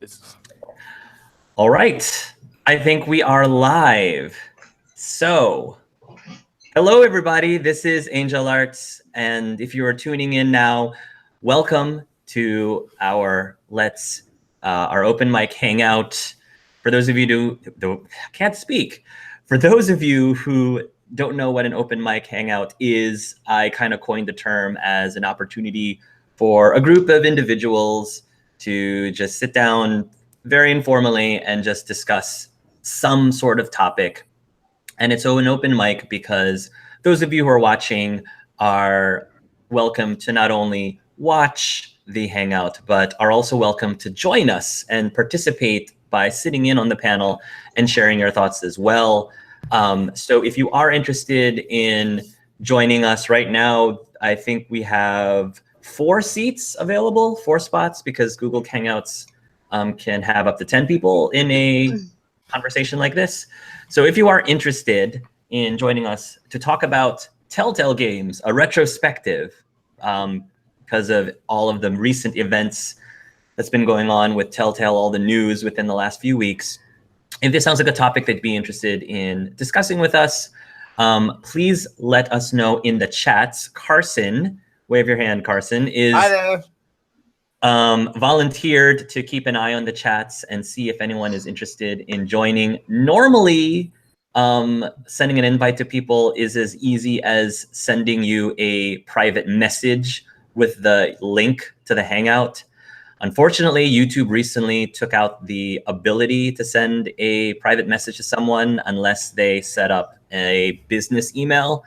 It's All right. I think we are live. So, hello, everybody. This is Angel Arts. And if you are tuning in now, welcome to our our open mic hangout. For those of you who can't speak, for those of you who don't know what an open mic hangout is, I kind of coined the term as an opportunity for a group of individuals to just sit down very informally and just discuss some sort of topic. And it's an open mic because those of you who are watching are welcome to not only watch the hangout, but are also welcome to join us and participate by sitting in on the panel and sharing your thoughts as well. So if you are interested in joining us right now, I think we have 4 seats available, 4 spots, because Google Hangouts can have up to 10 people in a conversation like this. So if you are interested in joining us to talk about Telltale Games, a retrospective, because of all of the recent events that's been going on with Telltale, all the news within the last few weeks, if this sounds like a topic that you'd be interested in discussing with us, please let us know in the chats. Carson, wave your hand, Carson, is Hi there. Volunteered to keep an eye on the chats and see if anyone is interested in joining. Normally, sending an invite to people is as easy as sending you a private message with the link to the Hangout. Unfortunately, YouTube recently took out the ability to send a private message to someone unless they set up a business email,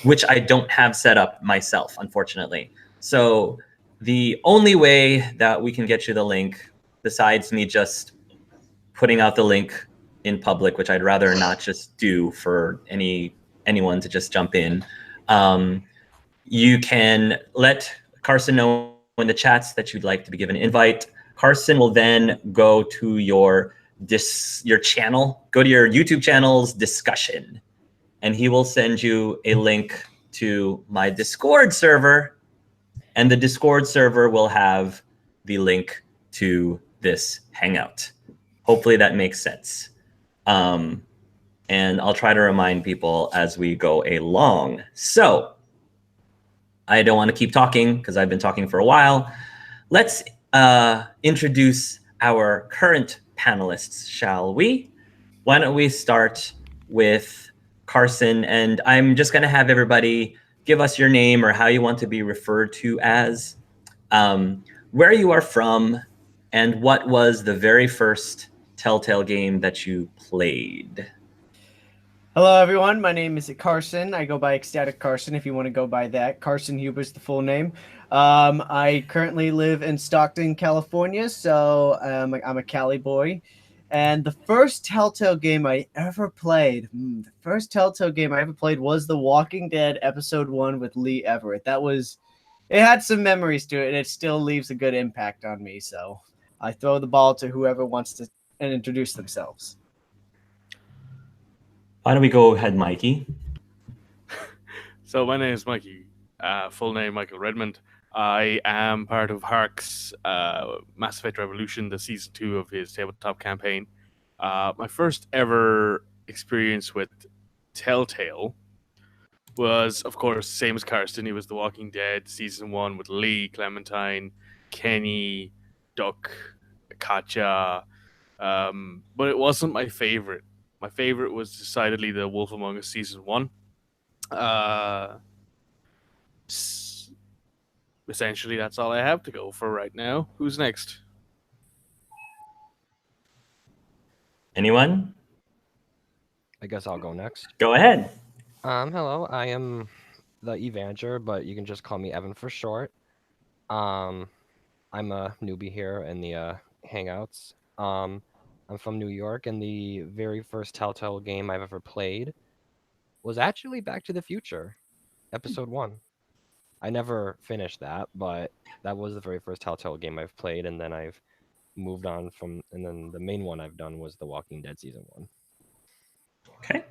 which I don't have set up myself, unfortunately. So the only way that we can get you the link, besides me just putting out the link in public, which I'd rather not just do for anyone to just jump in, you can let Carson know in the chats that you'd like to be given an invite. Carson will then go to your channel, go to your YouTube channel's discussion, and he will send you a link to my Discord server, and the Discord server will have the link to this Hangout. Hopefully that makes sense. And I'll try to remind people as we go along. So I don't want to keep talking because I've been talking for a while. Let's introduce our current panelists, shall we? Why don't we start with Carson? And I'm just going to have everybody give us your name or how you want to be referred to as, where you are from, and what was the very first Telltale game that you played. Hello, everyone. My name is Carson. I go by EcstaticCarson if you want to go by that. Carson Huber's the full name. I currently live in Stockton, California, so I'm a Cali boy. And the first Telltale game I ever played, was The Walking Dead Episode 1 with Lee Everett. It had some memories to it, and it still leaves a good impact on me. So I throw the ball to whoever wants to introduce themselves. Why don't we go ahead, Mikey? So my name is Mikey. Full name Michael Redmond. I am part of Hark's Mass Effect Revolution, the season 2 of his tabletop campaign. My first ever experience with Telltale was, of course, same as Karsten. He was The Walking Dead season 1 with Lee, Clementine, Kenny, Duck, Katja. But it wasn't my favorite. My favorite was decidedly The Wolf Among Us season 1. Essentially, that's all I have to go for right now. Who's next? Anyone? I guess I'll go next. Go ahead. Hello, I am the Evanger, but you can just call me Evan for short. I'm a newbie here in the Hangouts. I'm from New York, and the very first Telltale game I've ever played was actually Back to the Future, Episode 1. I never finished that, but that was the very first Telltale game I've played, and then I've moved on and then the main one I've done was The Walking Dead Season 1. Okay.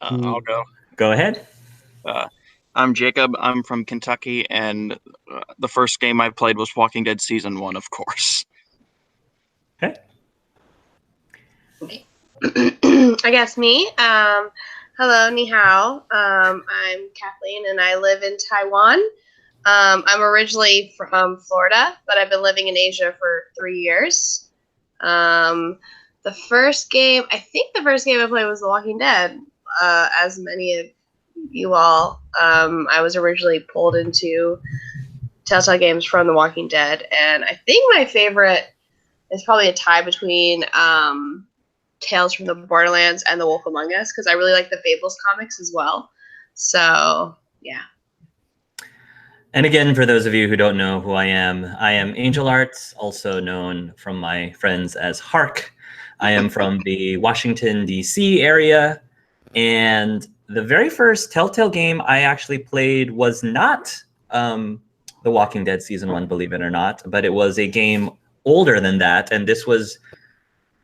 I'll go. Go ahead. I'm Jacob. I'm from Kentucky, and the first game I played was Walking Dead Season 1, of course. Okay. Okay. I guess me. Hello, ni hao. I'm Kathleen, and I live in Taiwan. I'm originally from Florida, but I've been living in Asia for 3 years. The first game I played was The Walking Dead. As many of you all, I was originally pulled into Telltale Games from The Walking Dead, and I think my favorite is probably a tie between Tales from the Borderlands and The Wolf Among Us, because I really like the Fables comics as well. So, yeah. And again, for those of you who don't know who I am Angel Arts, also known from my friends as Hark. I am from the Washington, D.C. area, and the very first Telltale game I actually played was not The Walking Dead Season 1, believe it or not, but it was a game older than that, and this was,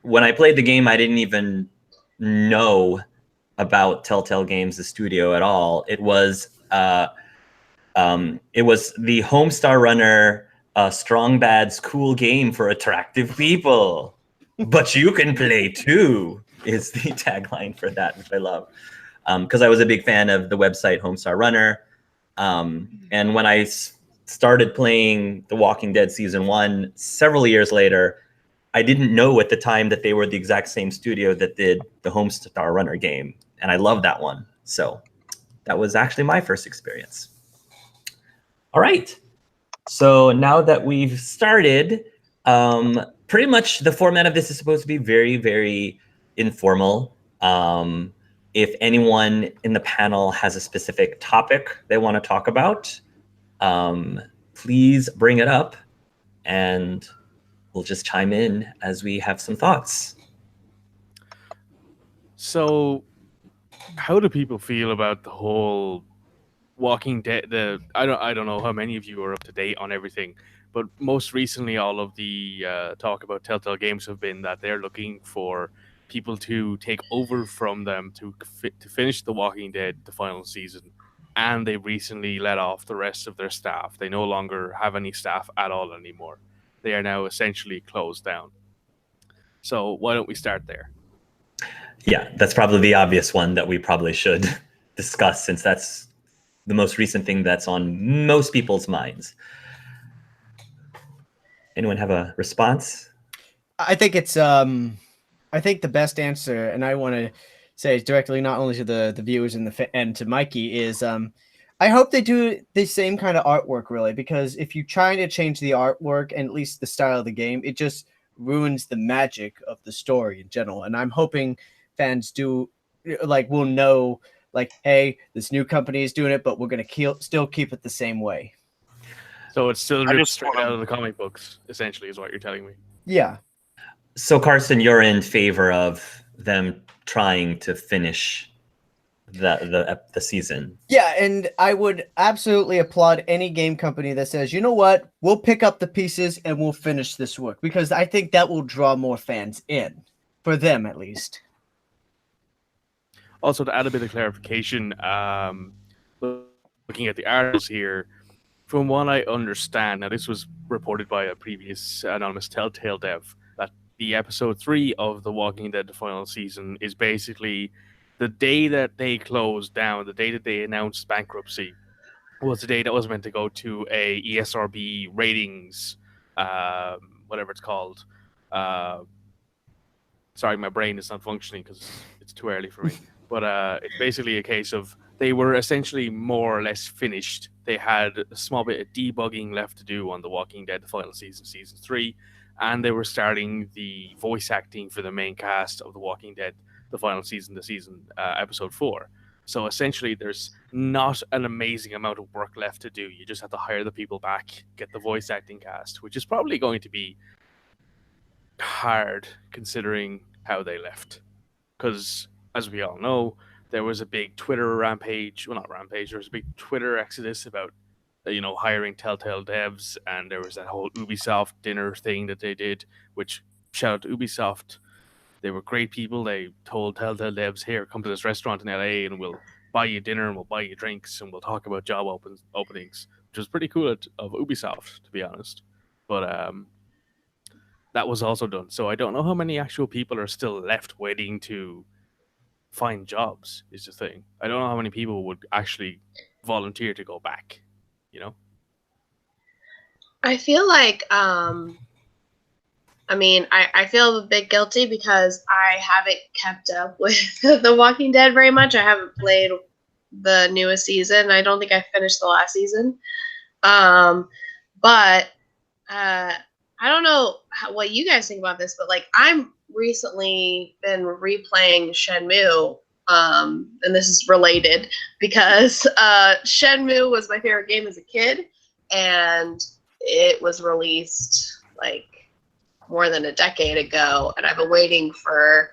when I played the game, I didn't even know about Telltale Games, the studio, at all. It was the Homestar Runner Strong Bad's cool game for attractive people. But you can play too, is the tagline for that, which I love. Because I was a big fan of the website Homestar Runner. And when I started playing The Walking Dead Season 1 several years later, I didn't know at the time that they were the exact same studio that did the Homestar Runner game. And I love that one. So that was actually my first experience. All right. So now that we've started, pretty much the format of this is supposed to be very, very informal. If anyone in the panel has a specific topic they want to talk about, please bring it up and we'll just chime in as we have some thoughts. So, how do people feel about the whole Walking Dead? I don't know how many of you are up to date on everything, but most recently, all of the talk about Telltale Games have been that they're looking for people to take over from them to finish The Walking Dead, the final season, and they recently let off the rest of their staff. They no longer have any staff at all anymore. They are now essentially closed down. So why don't we start there? Yeah, that's probably the obvious one that we probably should discuss, since that's the most recent thing that's on most people's minds. Anyone have a response? I think it's I think the best answer, and I want to say directly not only to the viewers and to Mikey, is I hope they do the same kind of artwork, really, because if you're trying to change the artwork and at least the style of the game, it just ruins the magic of the story in general. And I'm hoping fans will know, hey, this new company is doing it, but we're going to still keep it the same way. So it's still ripped straight out of the comic books, essentially, is what you're telling me. Yeah. So Carson, you're in favor of them trying to finish the season? Yeah, and I would absolutely applaud any game company that says, you know what, we'll pick up the pieces and we'll finish this work, because I think that will draw more fans in, for them at least. Also, to add a bit of clarification, looking at the articles here, from what I understand, now this was reported by a previous anonymous Telltale dev, that the episode 3 of The Walking Dead, the final season, is basically the day that they closed down, the day that they announced bankruptcy, was the day that was meant to go to a ESRB ratings, whatever it's called. Sorry, my brain is not functioning because it's too early for me. But it's basically a case of they were essentially more or less finished. They had a small bit of debugging left to do on The Walking Dead, the final season, season 3, and they were starting the voice acting for the main cast of The Walking Dead, the final season, episode 4. So essentially, there's not an amazing amount of work left to do. You just have to hire the people back, get the voice acting cast, which is probably going to be hard considering how they left. Because, as we all know, there was a big Twitter rampage. Well, not rampage. There was a big Twitter exodus about, hiring Telltale devs, and there was that whole Ubisoft dinner thing that they did, which, shout out to Ubisoft. They were great people. They told Telltale devs, here, come to this restaurant in LA and we'll buy you dinner and we'll buy you drinks and we'll talk about job openings, which was pretty cool of Ubisoft, to be honest. But that was also done. So I don't know how many actual people are still left waiting to find jobs, is the thing. I don't know how many people would actually volunteer to go back, you know? I feel like, I mean, I feel a bit guilty because I haven't kept up with The Walking Dead very much. I haven't played the newest season. I don't think I finished the last season. But I don't know what you guys think about this, but like I'm recently been replaying Shenmue, and this is related because Shenmue was my favorite game as a kid, and it was released like more than a decade ago, and I've been waiting for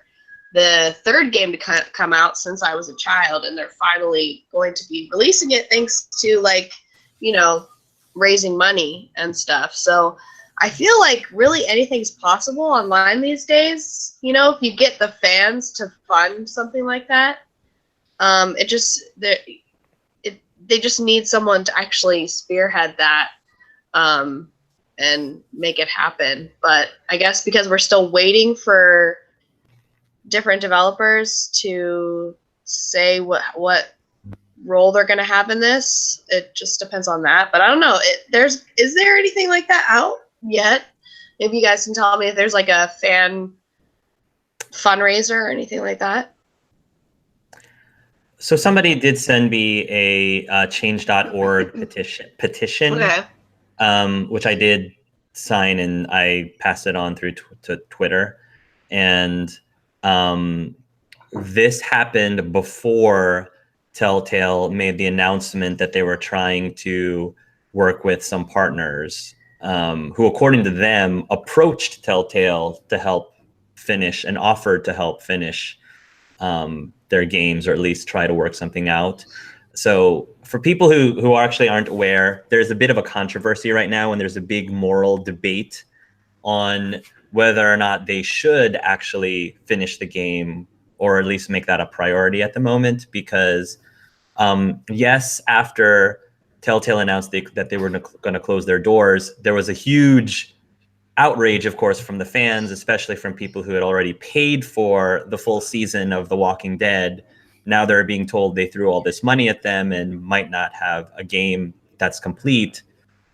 the third game to come out since I was a child, and they're finally going to be releasing it thanks to like, you know, raising money and stuff. So I feel like really anything's possible online these days. You know, if you get the fans to fund something like that, they just need someone to actually spearhead that and make it happen. But I guess because we're still waiting for different developers to say what role they're going to have in this, it just depends on that. But I don't know. Is there anything like that out yet? Maybe you guys can tell me if there's like a fan fundraiser or anything like that. So somebody did send me a change.org petition, Okay. Which I did sign, and I passed it on through to Twitter. And this happened before Telltale made the announcement that they were trying to work with some partners who, according to them, approached Telltale to help finish and offered to help finish their games, or at least try to work something out. So for people who actually aren't aware, there's a bit of a controversy right now, and there's a big moral debate on whether or not they should actually finish the game, or at least make that a priority at the moment. Because yes, after Telltale announced that they were going to close their doors, there was a huge outrage, of course, from the fans, especially from people who had already paid for the full season of The Walking Dead. Now they're being told they threw all this money at them and might not have a game that's complete.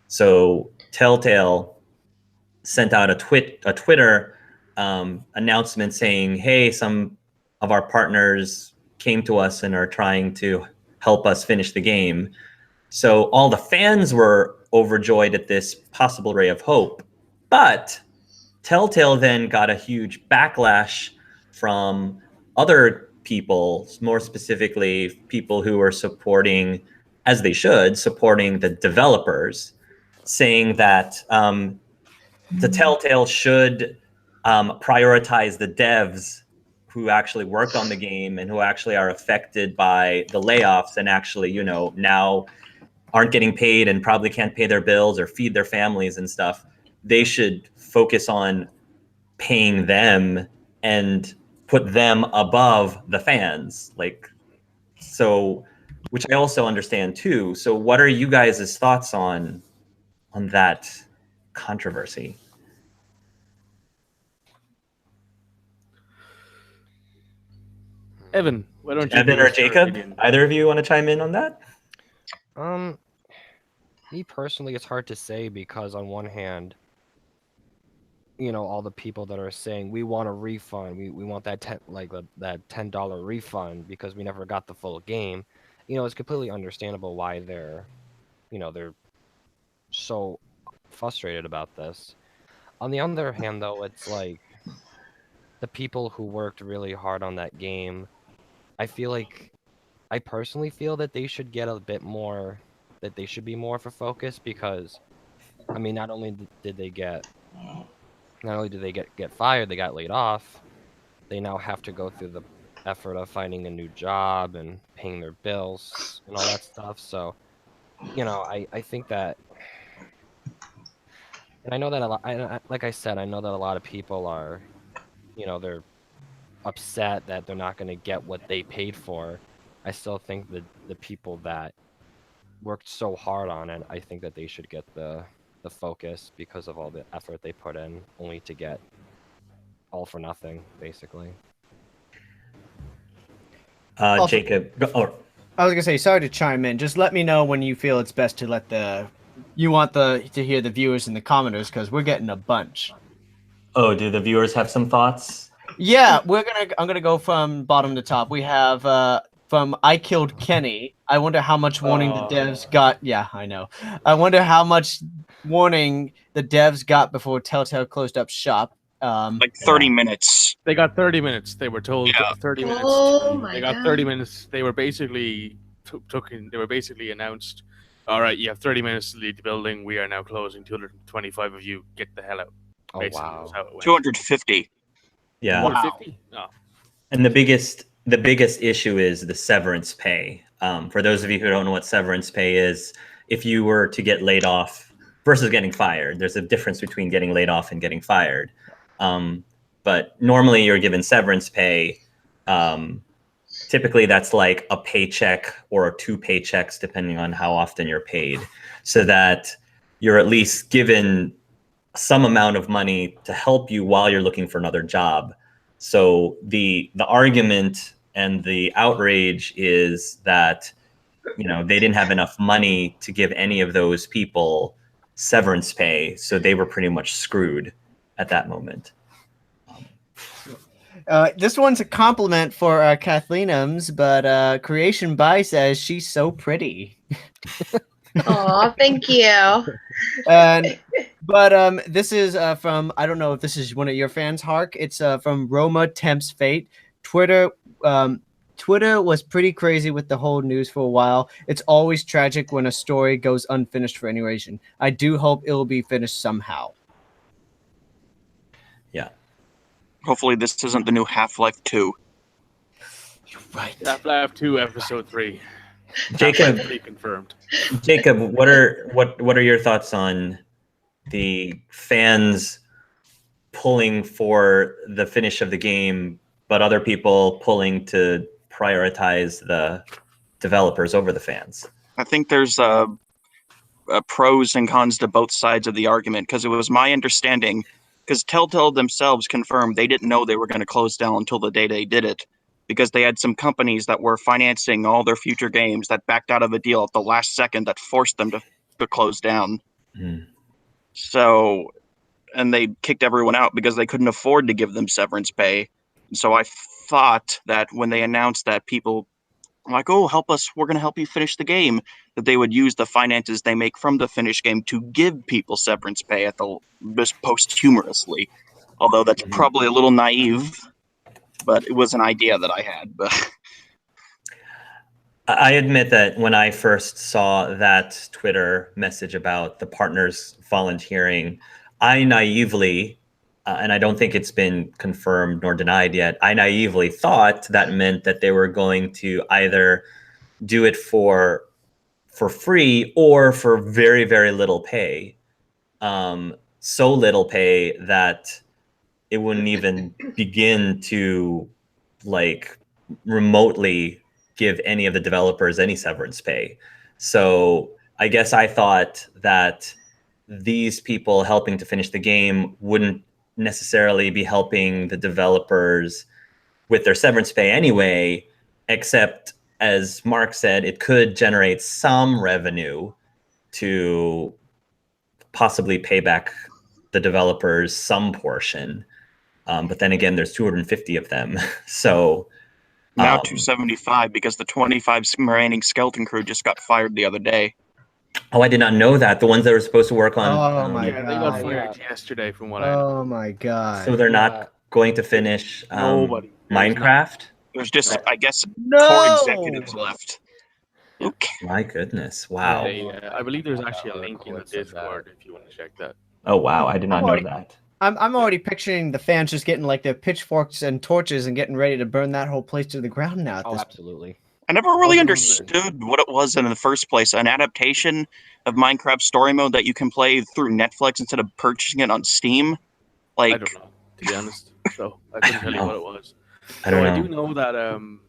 So Telltale sent out a Twitter announcement saying, hey, some of our partners came to us and are trying to help us finish the game. So all the fans were overjoyed at this possible ray of hope. But Telltale then got a huge backlash from other people, more specifically people who were supporting, as they should, supporting the developers, saying that the Telltale should prioritize the devs who actually work on the game and who actually are affected by the layoffs and actually, you know, now aren't getting paid and probably can't pay their bills or feed their families and stuff. They should focus on paying them and put them above the fans. Like, so, which I also understand too. So what are you guys' thoughts on that controversy? Evan, why don't you? Evan or Jacob, either of you want to chime in on that? Me personally, it's hard to say because on one hand, you know, all the people that are saying we want a refund, we want that that $10 refund because we never got the full game. You know, it's completely understandable why they're so frustrated about this. On the other hand, though, it's like the people who worked really hard on that game, I personally feel that they should get a bit more, that they should be more for focus because, I mean, not only did they get fired, they got laid off. They now have to go through the effort of finding a new job and paying their bills and all that stuff. So, you know, I think that, and I know that a lot, like I said, I know that a lot of people are, you know, they're upset that they're not going to get what they paid for. I still think the people that worked so hard on it, I think that they should get the focus because of all the effort they put in, only to get all for nothing, basically. Also- Jacob, I was gonna say, sorry to chime in. Just let me know when you feel it's best to let to hear the viewers and the commenters, because we're getting a bunch. do the viewers have some thoughts? Yeah, I'm gonna go from bottom to top. We have from I Killed Kenny. I wonder how much warning the devs got. Yeah, I know. I wonder how much warning the devs got before Telltale closed up shop. Like 30 minutes. They got 30 minutes. They were told Yeah. 30 minutes. Oh my They got God. 30 minutes. They were basically They were basically announced. All right, you have 30 minutes to leave the building. We are now closing. 225 of you, get the hell out. Oh Basically, wow. was how it went. 250. Yeah. 150? No. And the biggest issue is the severance pay. For those of you who don't know what severance pay is, if you were to get laid off versus getting fired, there's a difference between getting laid off and getting fired. But normally you're given severance pay. Typically that's like a paycheck or 2 paychecks, depending on how often you're paid, so that you're at least given some amount of money to help you while you're looking for another job. So the argument and the outrage is that, they didn't have enough money to give any of those people severance pay, so they were pretty much screwed at that moment. This one's a compliment for Kathleenmms, but Creation By says she's so pretty. Aw, thank you. But this is from, I don't know if this is one of your fans, Hark. It's from Roma Temps Fate. Twitter was pretty crazy with the whole news for a while. It's always tragic when a story goes unfinished for any reason. I do hope it will be finished somehow. Yeah. Hopefully this isn't the new Half-Life 2. Right. Half-Life 2 Episode 3. Jacob, Half-Life 3 confirmed. Jacob, what are your thoughts on the fans pulling for the finish of the game, but other people pulling to prioritize the developers over the fans? I think there's pros and cons to both sides of the argument, because it was my understanding, because Telltale themselves confirmed they didn't know they were going to close down until the day they did it, because they had some companies that were financing all their future games that backed out of a deal at the last second that forced them to close down. So, and they kicked everyone out because they couldn't afford to give them severance pay. So I thought that when they announced that, people were like, oh, help us, we're going to help you finish the game, that they would use the finances they make from the finished game to give people severance pay at just posthumously. Although that's probably a little naive, but it was an idea that I had. But I admit that when I first saw that Twitter message about the partners volunteering, I naively, and I don't think it's been confirmed nor denied yet, I naively thought that meant that they were going to either do it for free or for very, very little pay. So little pay that it wouldn't even begin to remotely give any of the developers any severance pay. So I guess I thought that these people helping to finish the game wouldn't necessarily be helping the developers with their severance pay anyway, except, as Mark said, it could generate some revenue to possibly pay back the developers some portion. But then again, there's 250 of them. So now 275, because the 25 remaining skeleton crew just got fired the other day. Oh, I did not know that. The ones that were supposed to work on. Oh my Yeah, they got God. fired yesterday, from what I know. Oh my God. So they're not going to finish Nobody. Minecraft? There's just, I guess, No! core executives left. Yeah. Okay. My goodness. Wow. I believe there's actually a link in the Discord if you want to check that. Oh, wow. I did not know already- that. I'm already picturing the fans just getting like their pitchforks and torches and getting ready to burn that whole place to the ground now. At Oh, this absolutely. I never really Also, understood what it was in the first place. An adaptation of Minecraft Story Mode that you can play through Netflix instead of purchasing it on Steam. I Like, don't know, to be honest. So I couldn't tell you what it was. I don't So I know. do know that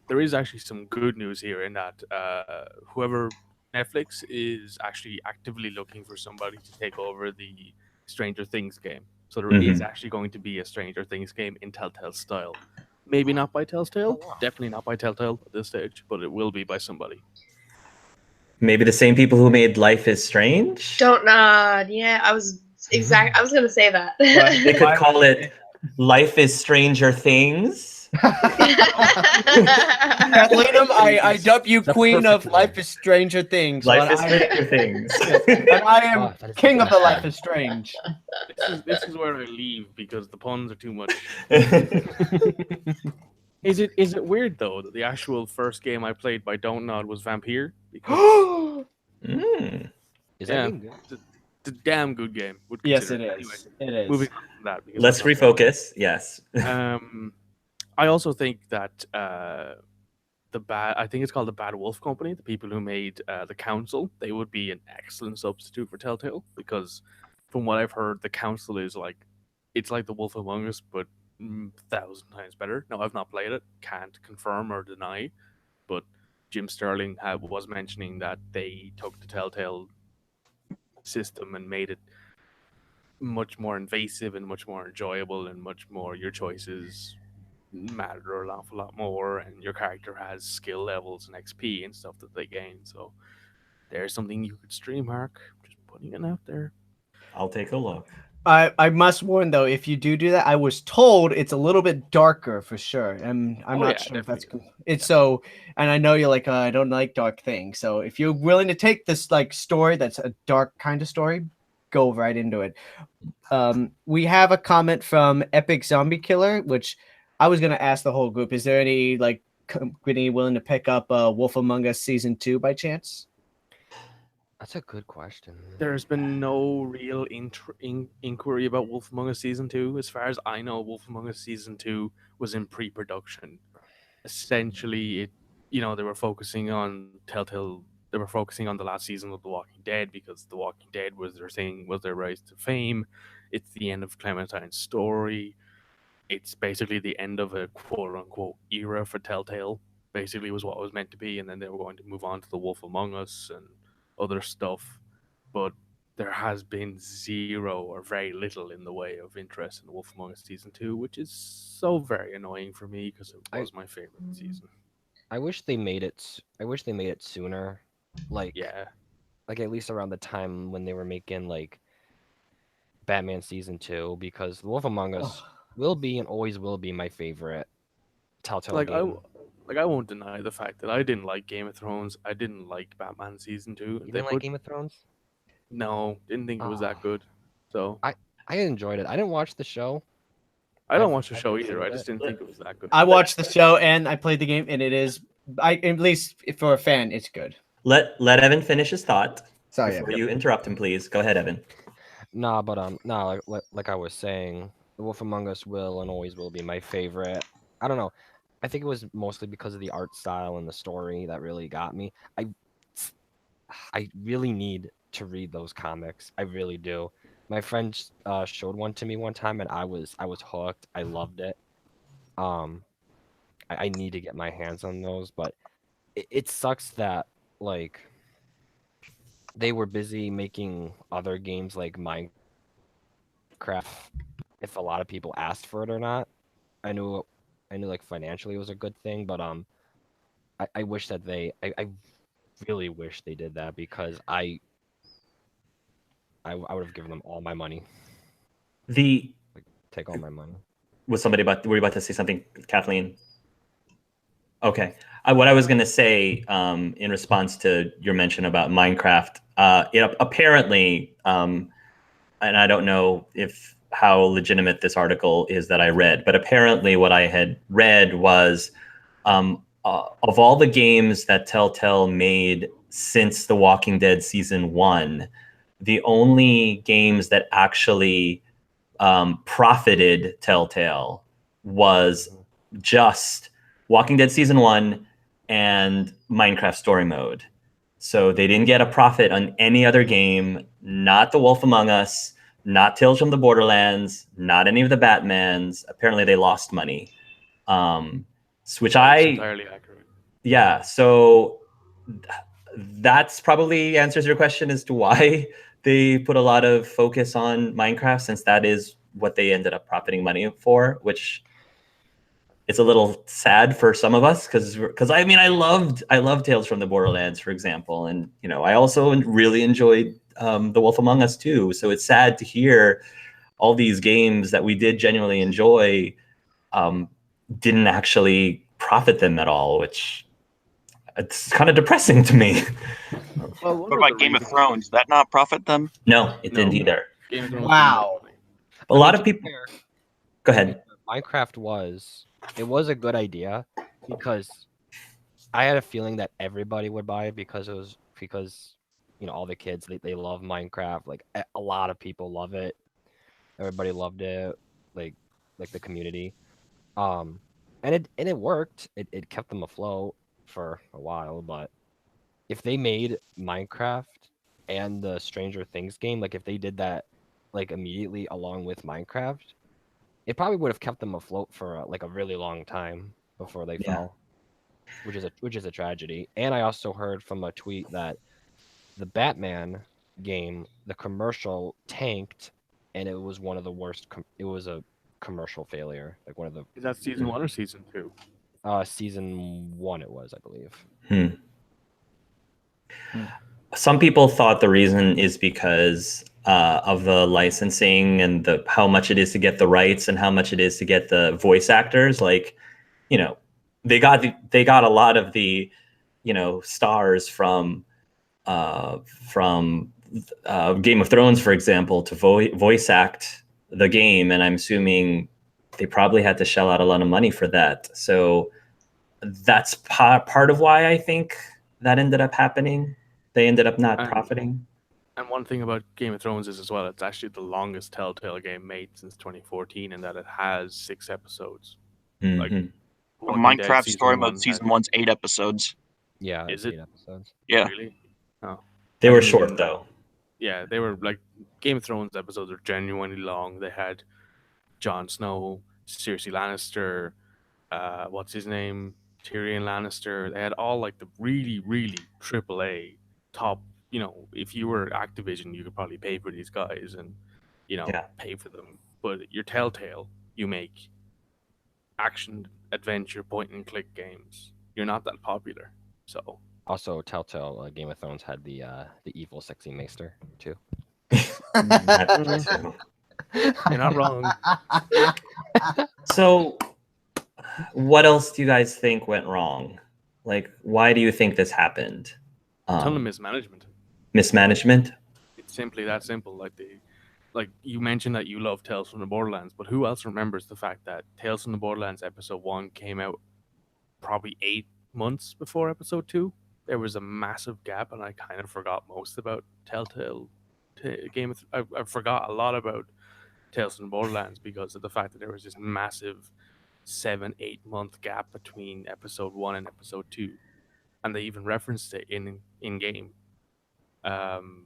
there is actually some good news here in that whoever Netflix is actually actively looking for somebody to take over the Stranger Things game. So there is actually going to be a Stranger Things game in Telltale style. Maybe not by Telltale, definitely not by Telltale at this stage, but it will be by somebody. Maybe the same people who made Life is Strange? Don't nod. Yeah, I was gonna say that. They could call it Life is Stranger Things. Kathleenmms, I dub you The queen of perfect Life name. is Stranger Things. Life is and Stranger Things. I am Oh, that is king of the best. Life is Strange. This is where I leave because the puns are too much. Is it weird though that the actual first game I played by Don't Nod was Vampire? Because Is yeah, that game good? it's a damn good game. Would Yes, consider it Anyway, is. It is. moving on from that. Because Let's I'm not playing it. refocus. Yes. I also think that I think it's called the Bad Wolf Company, the people who made the Council, they would be an excellent substitute for Telltale because, from what I've heard, the Council is it's like the Wolf Among Us, but 1,000 times better. Now I've not played it, can't confirm or deny, but Jim Sterling was mentioning that they took the Telltale system and made it much more invasive and much more enjoyable and much more your choices matter an awful lot more, and your character has skill levels and XP and stuff that they gain. So there's something you could stream, Hark. Just putting it out there. I'll take a look. I must warn though, if you do that, I was told it's a little bit darker for sure, and I'm not sure if that's definitely. it's so. And I know you're like, I don't like dark things. So if you're willing to take this like story that's a dark kind of story, go right into it. We have a comment from Epic Zombie Killer, which I was gonna ask the whole group. Is there any like company willing to pick up Wolf Among Us season 2 by chance? That's a good question. There's been no real inquiry about Wolf Among Us season 2. As far as I know, Wolf Among Us season 2 was in pre-production. Essentially, they were focusing on Telltale. They were focusing on the last season of The Walking Dead because The Walking Dead was their thing, was their rise to fame. It's the end of Clementine's story. It's basically the end of a quote-unquote era for Telltale. Basically, was what it was meant to be, and then they were going to move on to The Wolf Among Us and other stuff. But there has been zero or very little in the way of interest in The Wolf Among Us season 2, which is so very annoying for me because it was my favorite season. I wish they made it. I wish they made it sooner. Like at least around the time when they were making like Batman season 2, because The Wolf Among Us will be and always will be my favorite Telltale game. I won't deny the fact that I didn't like Game of Thrones. I didn't like Batman season 2. You didn't like Game of Thrones? No, didn't think it was that good. So I enjoyed it. I didn't watch the show. I don't watch the show either. I just didn't think it was that good. I watched the show and I played the game, and it is, at least for a fan, it's good. Let Evan finish his thought. Sorry, Before you interrupt him, please. Go ahead, Evan. Like I was saying, The Wolf Among Us will and always will be my favorite. I don't know. I think it was mostly because of the art style and the story that really got me. I really need to read those comics. I really do. My friend showed one to me one time, and I was hooked. I loved it. I need to get my hands on those, but it sucks that like they were busy making other games like Minecraft. If a lot of people asked for it or not, I knew like financially it was a good thing, but I wish that I really wish they did that, because I would have given them all my money. Take all my money. Were you about to say something, Kathleen? Okay. What I was going to say in response to your mention about Minecraft, apparently, and I don't know how legitimate this article is that I read, but apparently what I had read was of all the games that Telltale made since The Walking Dead season 1, the only games that actually profited Telltale was just Walking Dead season 1 and Minecraft story mode. So they didn't get a profit on any other game, not The Wolf Among Us, not Tales from the Borderlands, not any of the Batmans. Apparently they lost money. which That's entirely accurate. yeah. So that's probably answers your question as to why they put a lot of focus on Minecraft, since that is what they ended up profiting money for, which it's a little sad for some of us because I mean I loved Tales from the Borderlands, for example, and you know I also really enjoyed The Wolf Among Us too. So it's sad to hear all these games that we did genuinely enjoy didn't actually profit them at all, which it's kind of depressing to me. Well, What about Game of Thrones? Did that not profit them? No, it No. didn't either. Game of Thrones Wow. A lot of people. Go ahead. Minecraft was a good idea because I had a feeling that everybody would buy it because you know all the kids they love Minecraft. Like a lot of people love it. Everybody loved it. Like the community. And it worked. It kept them afloat for a while. But if they made Minecraft and the Stranger Things game, like if they did that like immediately along with Minecraft, it probably would have kept them afloat for like a really long time before they fell, which is a tragedy. And I also heard from a tweet that the Batman game, the commercial tanked, and it was one of the worst. It was a commercial failure, like one of the. Is that season 1 or season 2? Season 1 it was, I believe. Some people thought the reason is because of the licensing and how much it is to get the rights and how much it is to get the voice actors. Like, you know, they got a lot of the, you know, stars from Game of Thrones, for example, to voice act the game, and I'm assuming they probably had to shell out a lot of money for that. So that's part of why I think that ended up happening. They ended up not profiting. And one thing about Game of Thrones is as well, it's actually the longest Telltale game made since 2014, in that it has 6 episodes. Like Minecraft Story Mode Season 1's 8 episodes. Yeah, is it 8 episodes? Yeah. Really? Oh, they were short though. Yeah, they were like Game of Thrones episodes are genuinely long. They had Jon Snow, Cersei Lannister, what's his name, Tyrion Lannister. They had all like the really, really AAA top. You know, if you were Activision, you could probably pay for these guys and, you know, pay for them. But you're Telltale, you make action, adventure, point and click games. You're not that popular, so. Also, Telltale Game of Thrones had the evil sexy maester too. You're not wrong. So, what else do you guys think went wrong? Like, why do you think this happened? A ton of mismanagement. Mismanagement? It's simply that simple. Like you mentioned that you love Tales from the Borderlands, but who else remembers the fact that Tales from the Borderlands Episode 1 came out probably 8 months before Episode 2? There was a massive gap, and I kind of forgot most about Telltale Game of I forgot a lot about Tales from the Borderlands because of the fact that there was this massive 7-8 month gap between Episode 1 and Episode 2, and they even referenced it in game. And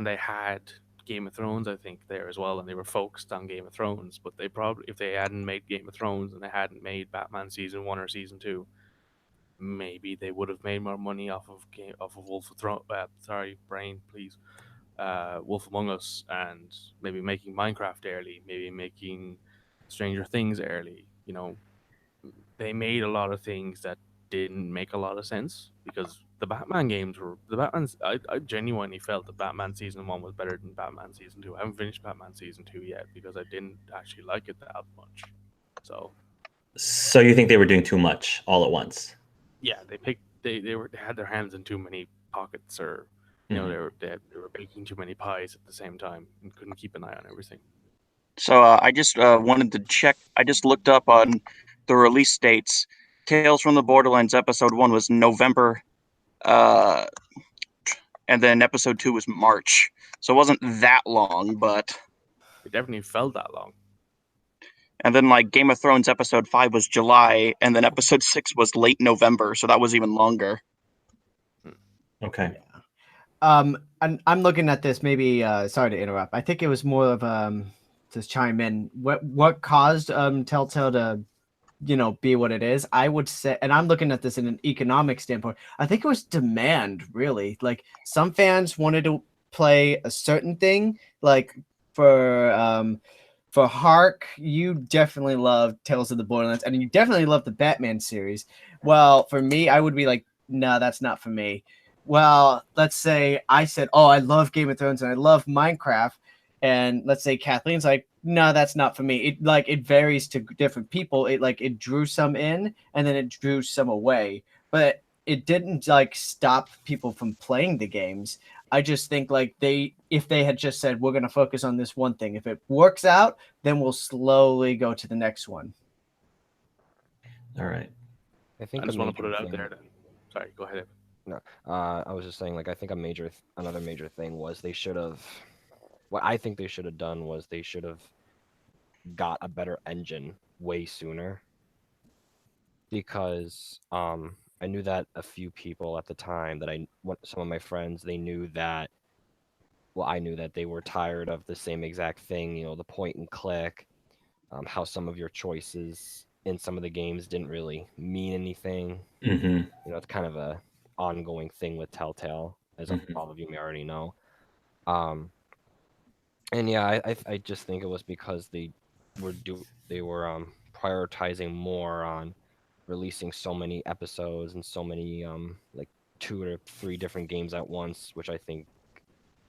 they had Game of Thrones, I think, there as well, and they were focused on Game of Thrones. But they probably, if they hadn't made Game of Thrones and they hadn't made Batman Season 1 or Season 2, maybe they would have made more money off of Wolf of Throne. Sorry, brain, please. Wolf Among Us, and maybe making Minecraft early, maybe making Stranger Things early. You know, they made a lot of things that didn't make a lot of sense because the Batman games were I genuinely felt that Batman Season 1 was better than Batman Season 2. I haven't finished Batman Season 2 yet because I didn't actually like it that much. So you think they were doing too much all at once? Yeah, they had their hands in too many pockets, or you know, they were baking too many pies at the same time and couldn't keep an eye on everything. So I just wanted to check. I just looked up on the release dates. Tales from the Borderlands Episode 1 was November, and then Episode 2 was March. So it wasn't that long, but it definitely felt that long. And then like Game of Thrones Episode 5 was July, and then Episode 6 was late November, so that was even longer. Okay. And I'm looking at this. Maybe sorry to interrupt. I think it was more of to chime in. What caused Telltale to be what it is, I would say, and I'm looking at this in an economic standpoint, I think it was demand, really. Like, some fans wanted to play a certain thing. Like, for Hark, you definitely love Tales of the Borderlands, and you definitely love the Batman series. Well, for me, I would be like, no, that's not for me. Well, let's say I said, oh, I love Game of Thrones and I love Minecraft, and let's say Kathleen's like, no, that's not for me. It varies to different people. It drew some in and then it drew some away, but it didn't like stop people from playing the games. I just think like if they had just said, we're going to focus on this one thing, if it works out, then we'll slowly go to the next one. All right. I think I just want to put it out there. Then, sorry, go ahead. No, I was just saying, like, I think another major thing was they should have. What I think they should have done was they should have got a better engine way sooner. Because I knew that a few people at the time some of my friends, they knew that. Well, I knew that they were tired of the same exact thing, the point and click, how some of your choices in some of the games didn't really mean anything. Mm-hmm. It's kind of a ongoing thing with Telltale, as all of you may already know. And yeah, I just think it was because they were prioritizing more on releasing so many episodes and so many like 2 or 3 different games at once, which I think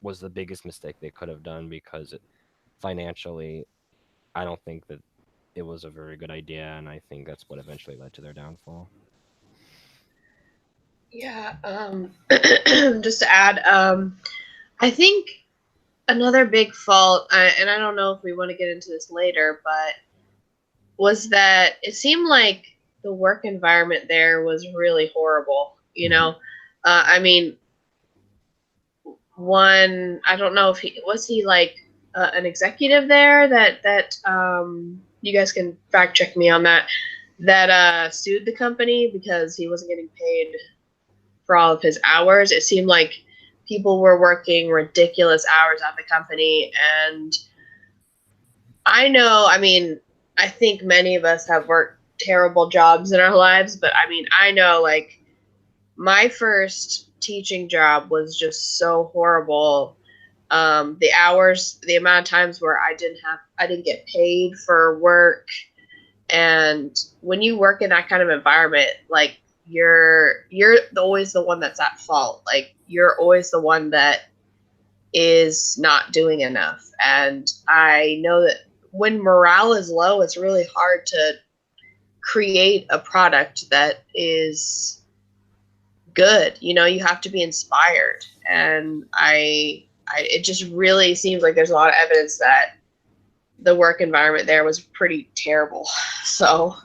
was the biggest mistake they could have done, because financially, I don't think that it was a very good idea, and I think that's what eventually led to their downfall. Yeah, just to add, I think another big fault, and I don't know if we want to get into this later, but was that it seemed like the work environment there was really horrible. I mean, I don't know if he like an executive there that you guys can fact check me on that sued the company because he wasn't getting paid for all of his hours. It seemed like people were working ridiculous hours at the company, and I think many of us have worked terrible jobs in our lives, but I know, like, my first teaching job was just so horrible. The hours, the amount of times where I didn't get paid for work, and when you work in that kind of environment, like, you're always the one that's at fault. Like, you're always the one that is not doing enough. And I know that when morale is low, it's really hard to create a product that is good. You have to be inspired. And it just really seems like there's a lot of evidence that the work environment there was pretty terrible. So,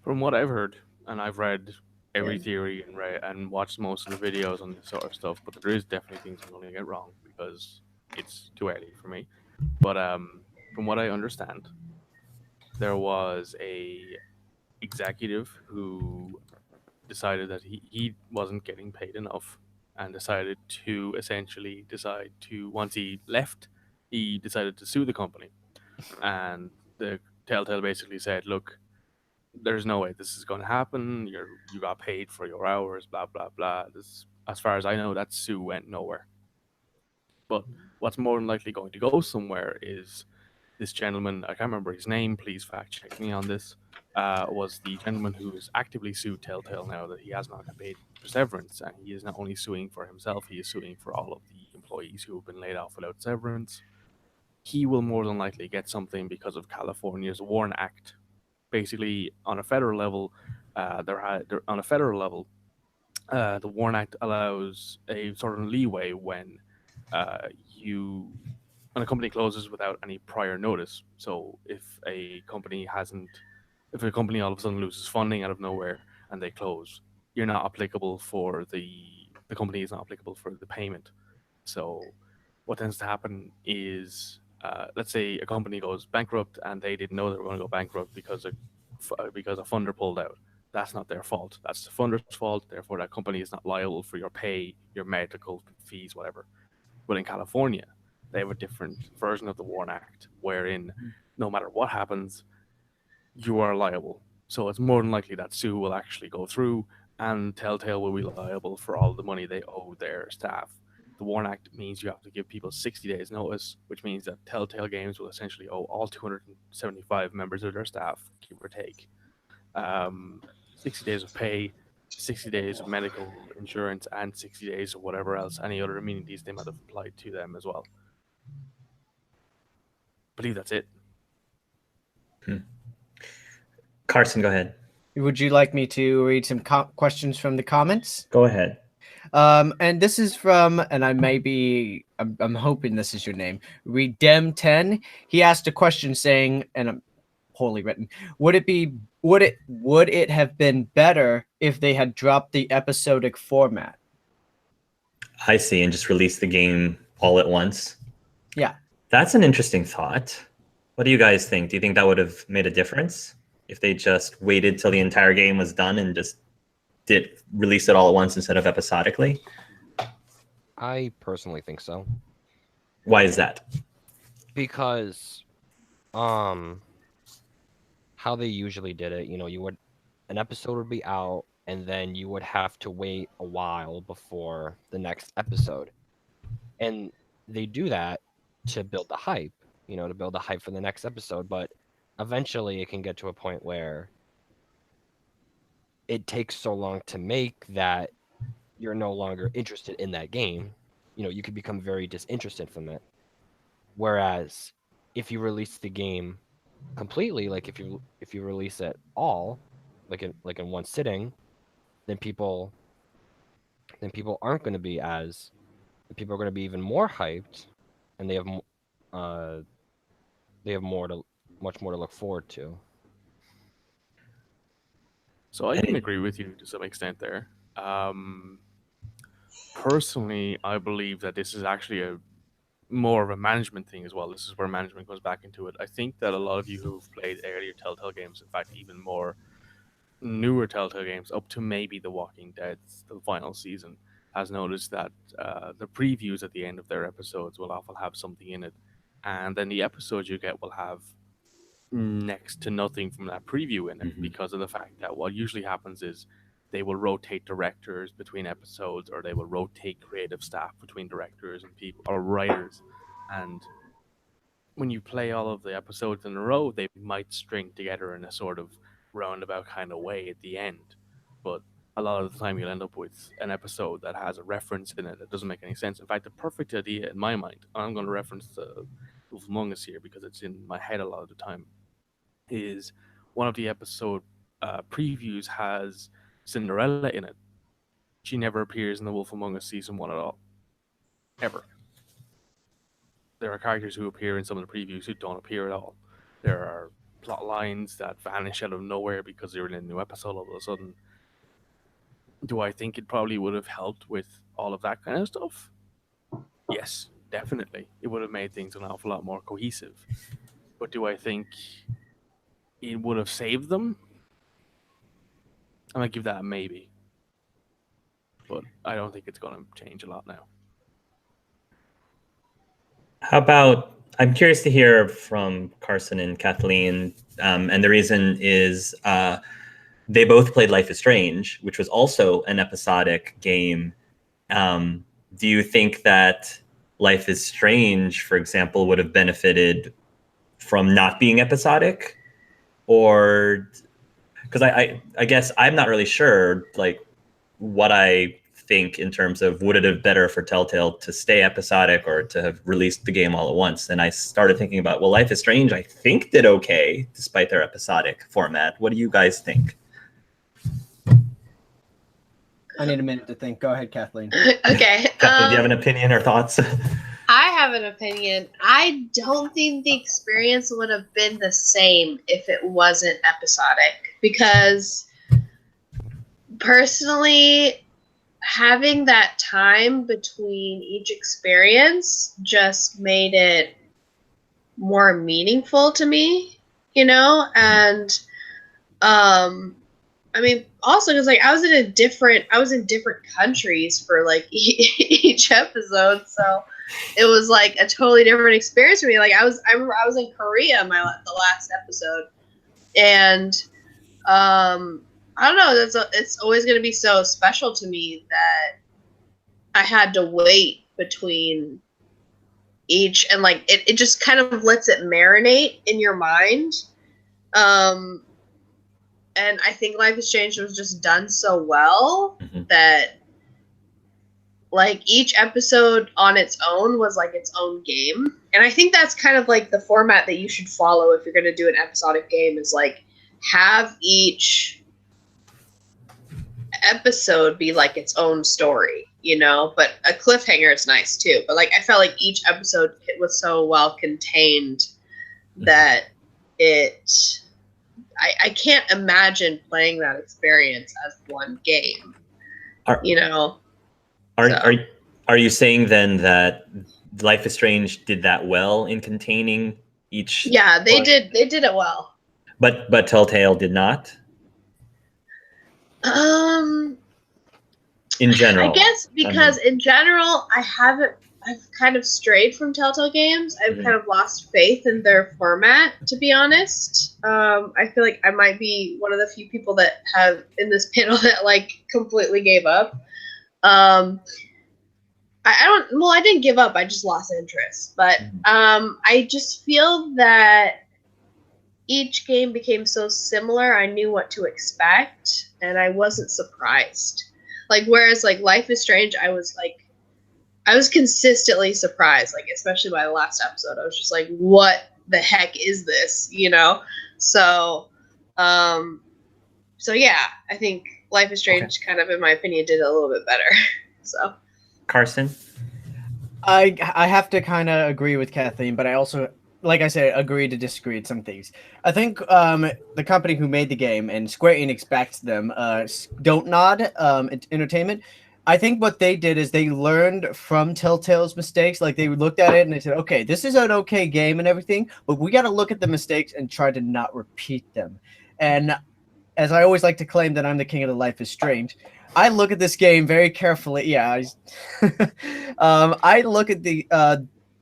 from what I've heard, and I've read every theory and watched most of the videos on this sort of stuff, but there is definitely things I'm going to get wrong because it's too early for me. But from what I understand, there was a executive who decided that he wasn't getting paid enough, and decided to once he left, he decided to sue the company. And the Telltale basically said, look, there's no way this is going to happen. You got paid for your hours, blah blah blah. This, as far as I know, that sue went nowhere. But what's more than likely going to go somewhere is this gentleman. I can't remember his name. Please fact check me on this. Was the gentleman who is actively sued Telltale now that he has not got paid for severance, and he is not only suing for himself, he is suing for all of the employees who have been laid off without severance. He will more than likely get something because of California's WARN Act. Basically, on a federal level, the WARN Act allows a sort of leeway when when a company closes without any prior notice. So if a company all of a sudden loses funding out of nowhere and they close, you're not applicable for the company is not applicable for the payment. So what tends to happen is, let's say a company goes bankrupt and they didn't know they were going to go bankrupt because a funder pulled out. That's not their fault. That's the funder's fault. Therefore, that company is not liable for your pay, your medical fees, whatever. But in California, they have a different version of the WARN Act, wherein no matter what happens, you are liable. So it's more than likely that Sue will actually go through, and Telltale will be liable for all the money they owe their staff. The WARN Act means you have to give people 60 days notice, which means that Telltale Games will essentially owe all 275 members of their staff, give or take, 60 days of pay, 60 days of medical insurance, and 60 days of whatever else, any other amenities they might have applied to them as well. I believe that's it. Carson, go ahead. Would you like me to read some questions from the comments? Go ahead. And this is from, and I'm hoping this is your name, Redem10. He asked a question saying, and I'm poorly written, would it have been better if they had dropped the episodic format? I see, and just released the game all at once. Yeah. That's an interesting thought. What do you guys think? Do you think that would have made a difference if they just waited till the entire game was done and just did release it all at once instead of episodically? I personally think so. Why is that? Because how they usually did it, an episode would be out and then you would have to wait a while before the next episode. And they do that to build the hype, to build the hype for the next episode, but eventually it can get to a point where it takes so long to make that you're no longer interested in that game. You could become very disinterested from it. Whereas if you release the game completely, like if you release it all, like in one sitting, then people aren't going to be people are going to be even more hyped, and they have much more to look forward to. So I can agree with you to some extent there. Personally, I believe that this is actually more of a management thing as well. This is where management comes back into it. I think that a lot of you who've played earlier Telltale games, in fact, even more newer Telltale games, up to maybe The Walking Dead, the final season, has noticed that the previews at the end of their episodes will often have something in it. And then the episodes you get will have next to nothing from that preview in it, because of the fact that what usually happens is they will rotate directors between episodes, or they will rotate creative staff between directors and people or writers. And when you play all of the episodes in a row, they might string together in a sort of roundabout kind of way at the end. But a lot of the time you'll end up with an episode that has a reference in it that doesn't make any sense. In fact, the perfect idea in my mind, and I'm going to reference the Wolf Among Us here because it's in my head a lot of the time, is one of the episode previews has Cinderella in it. She never appears in the Wolf Among Us season 1 at all. Ever. There are characters who appear in some of the previews who don't appear at all. There are plot lines that vanish out of nowhere because they're in a new episode all of a sudden. Do I think it probably would have helped with all of that kind of stuff? Yes, definitely. It would have made things an awful lot more cohesive. But do I think it would have saved them? I'm going to give that a maybe. But I don't think it's going to change a lot now. How about, I'm curious to hear from Carson and Kathleen, and the reason is they both played Life is Strange, which was also an episodic game. Do you think that Life is Strange, for example, would have benefited from not being episodic? Or, because I guess I'm not really sure, like, what I think in terms of would it have better for Telltale to stay episodic or to have released the game all at once. And I started thinking about, well, Life is Strange, I think did okay despite their episodic format. What do you guys think? I need a minute to think. Go ahead, Kathleen. Okay. Kathleen, do you have an opinion or thoughts? I have an opinion. I don't think the experience would have been the same if it wasn't episodic, because personally, having that time between each experience just made it more meaningful to me, and I mean, also because like I was in different countries for like each episode, so it was like a totally different experience for me. Like I remember I was in Korea the last episode, And I don't know. It's always going to be so special to me that I had to wait between each, and like it just kind of lets it marinate in your mind. And I think Life is Strange was just done so well that like each episode on its own was like its own game. And I think that's kind of like the format that you should follow if you're going to do an episodic game, is like have each episode be like its own story, you know? But a cliffhanger is nice too. But like I felt like each episode was so well contained that I can't imagine playing that experience as one game. You know? Are you saying then that Life is Strange did that well in containing each? Yeah, they did it well. But Telltale did not? In general. I guess because in general I've kind of strayed from Telltale Games. I've kind of lost faith in their format, to be honest. I feel like I might be one of the few people that have in this panel that like completely gave up. I didn't give up. I just lost interest. But I just feel that each game became so similar. I knew what to expect, and I wasn't surprised. Like, whereas like Life is Strange, I was consistently surprised. Like, especially by the last episode, I was just like, "What the heck is this?" You know. So yeah, I think Life is Strange, kind of, in my opinion, did a little bit better. So. Carson? I have to kind of agree with Kathleen, but I also, like I said, agree to disagree at some things. I think the company who made the game, and Square Enix backed them, Don't Nod Entertainment, I think what they did is they learned from Telltale's mistakes. Like, they looked at it and they said, okay, this is an okay game and everything, but we got to look at the mistakes and try to not repeat them. And as I always like to claim that I'm the king of the Life is Strange, I look at this game very carefully. Yeah, I look at the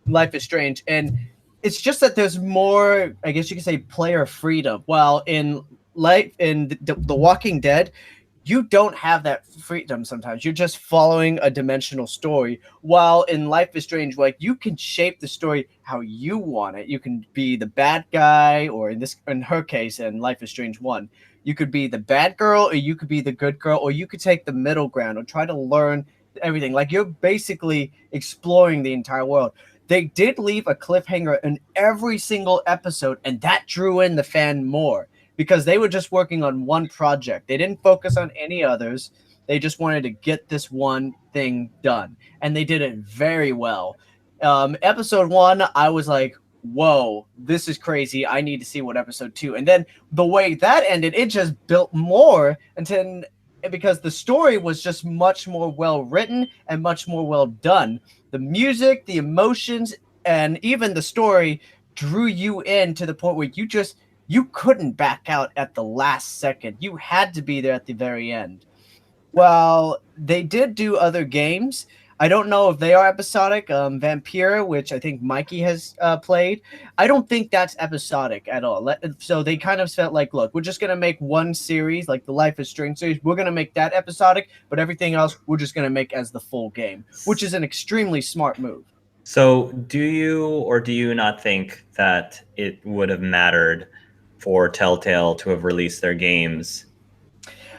Life is Strange, and it's just that there's more, I guess you could say, player freedom. While in The Walking Dead, you don't have that freedom sometimes. You're just following a dimensional story. While in Life is Strange, like, you can shape the story how you want it. You can be the bad guy, or in her case, in Life is Strange 1, you could be the bad girl, or you could be the good girl, or you could take the middle ground or try to learn everything. Like, you're basically exploring the entire world. They did leave a cliffhanger in every single episode, and that drew in the fan more because they were just working on one project. They didn't focus on any others. They just wanted to get this one thing done, and they did it very well. Episode 1, I was like, whoa, this is crazy. I need to see what episode 2. And then the way that ended, it just built more because the story was just much more well written and much more well done. The music, the emotions, and even the story drew you in to the point where you couldn't back out at the last second. You had to be there at the very end. Well, they did do other games. I don't know if they are episodic. Vampire, which I think Mikey has played, I don't think that's episodic at all. So they kind of felt like, look, we're just going to make one series, like the Life is Strange series. We're going to make that episodic, but everything else we're just going to make as the full game, which is an extremely smart move. So do you not think that it would have mattered for Telltale to have released their games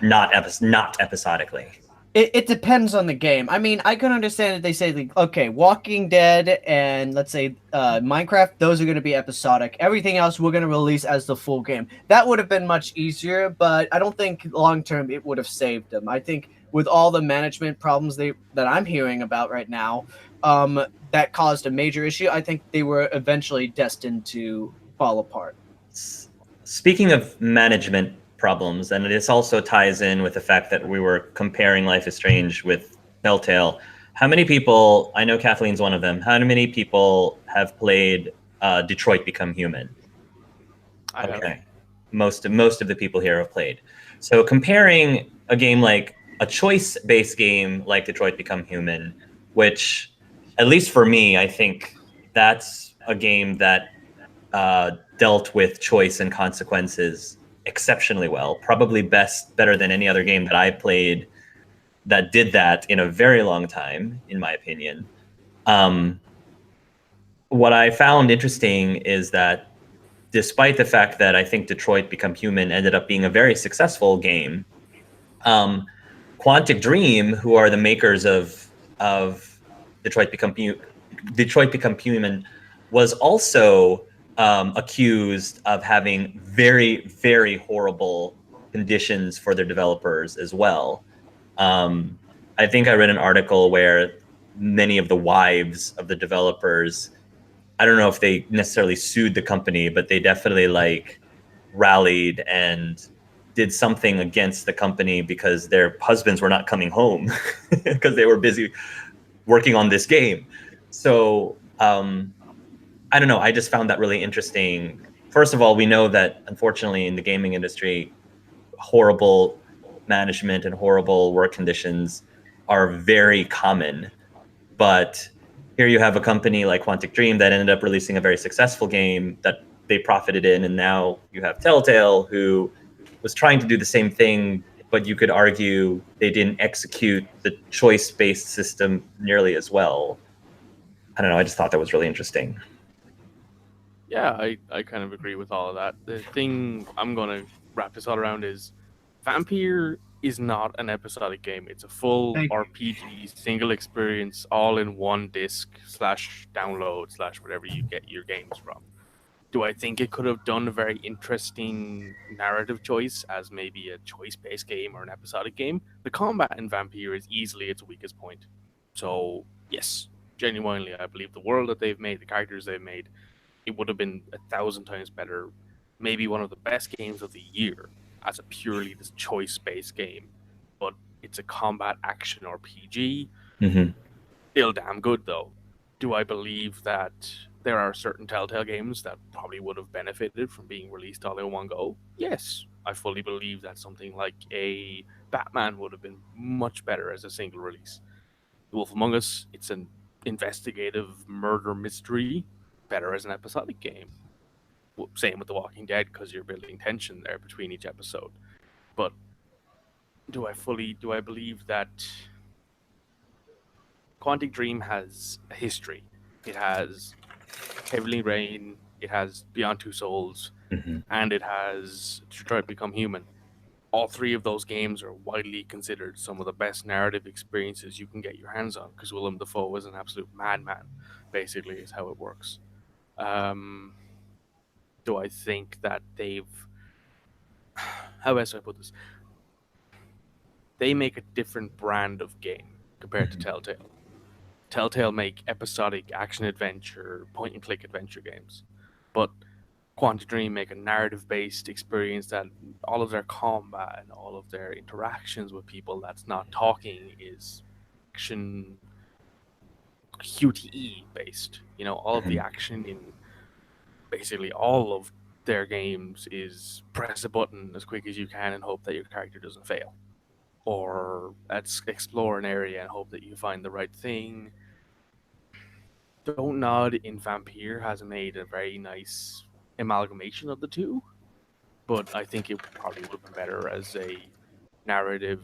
not episodically? It depends on the game. I mean, I can understand if they say, like, okay, Walking Dead and, let's say, Minecraft, those are going to be episodic. Everything else we're going to release as the full game. That would have been much easier, but I don't think long-term it would have saved them. I think with all the management problems that I'm hearing about right now, that caused a major issue, I think they were eventually destined to fall apart. Speaking of management problems, and this also ties in with the fact that we were comparing Life is Strange with Telltale. How many people, I know Kathleen's one of them, how many people have played Detroit Become Human? Okay. Most of the people here have played. So comparing a game like a choice-based game like Detroit Become Human, which, at least for me, I think that's a game that dealt with choice and consequences exceptionally well, probably better than any other game that I played that did that in a very long time, in my opinion. What I found interesting is that despite the fact that I think Detroit Become Human ended up being a very successful game, Quantic Dream, who are the makers of Detroit Become Human, was also accused of having very, very horrible conditions for their developers as well. I think I read an article where many of the wives of the developers, I don't know if they necessarily sued the company, but they definitely like rallied and did something against the company because their husbands were not coming home because they were busy working on this game. So I don't know. I just found that really interesting. First of all, we know that unfortunately in the gaming industry, horrible management and horrible work conditions are very common. But here you have a company like Quantic Dream that ended up releasing a very successful game that they profited in, and now you have Telltale, who was trying to do the same thing, but you could argue they didn't execute the choice-based system nearly as well. I don't know. I just thought that was really interesting. Yeah, I kind of agree with all of that. The thing I'm going to wrap this all around is Vampire is not an episodic game. It's a full Thank you. RPG, single experience, all in one disc / download / whatever you get your games from. Do I think it could have done a very interesting narrative choice as maybe a choice-based game or an episodic game? The combat in Vampire is easily its weakest point. So, yes, genuinely, I believe the world that they've made, the characters they've made, it would have been 1,000 times better. Maybe one of the best games of the year as a purely this choice-based game. But it's a combat action RPG. Mm-hmm. Still damn good, though. Do I believe that there are certain Telltale games that probably would have benefited from being released all in one go? Yes. I fully believe that something like a Batman would have been much better as a single release. The Wolf Among Us, it's an investigative murder mystery, better as an episodic game. Well, same with The Walking Dead, because you're building tension there between each episode. But do I believe that Quantic Dream has a history? It has Heavenly Rain, it has Beyond Two Souls, Mm-hmm. and it has Detroit Become Human. All three of those games are widely considered some of the best narrative experiences you can get your hands on, because Willem Dafoe is an absolute madman, basically, is how it works. Do I think that how best do I put this? They make a different brand of game compared to Telltale. Telltale make episodic action adventure, point and click adventure games. But Quantic Dream make a narrative based experience that all of their combat and all of their interactions with people that's not talking is action QTE based. All of the action in basically all of their games is press a button as quick as you can and hope that your character doesn't fail. Or let's explore an area and hope that you find the right thing. Don't Nod in Vampire has made a very nice amalgamation of the two, but I think it probably would have been better as a narrative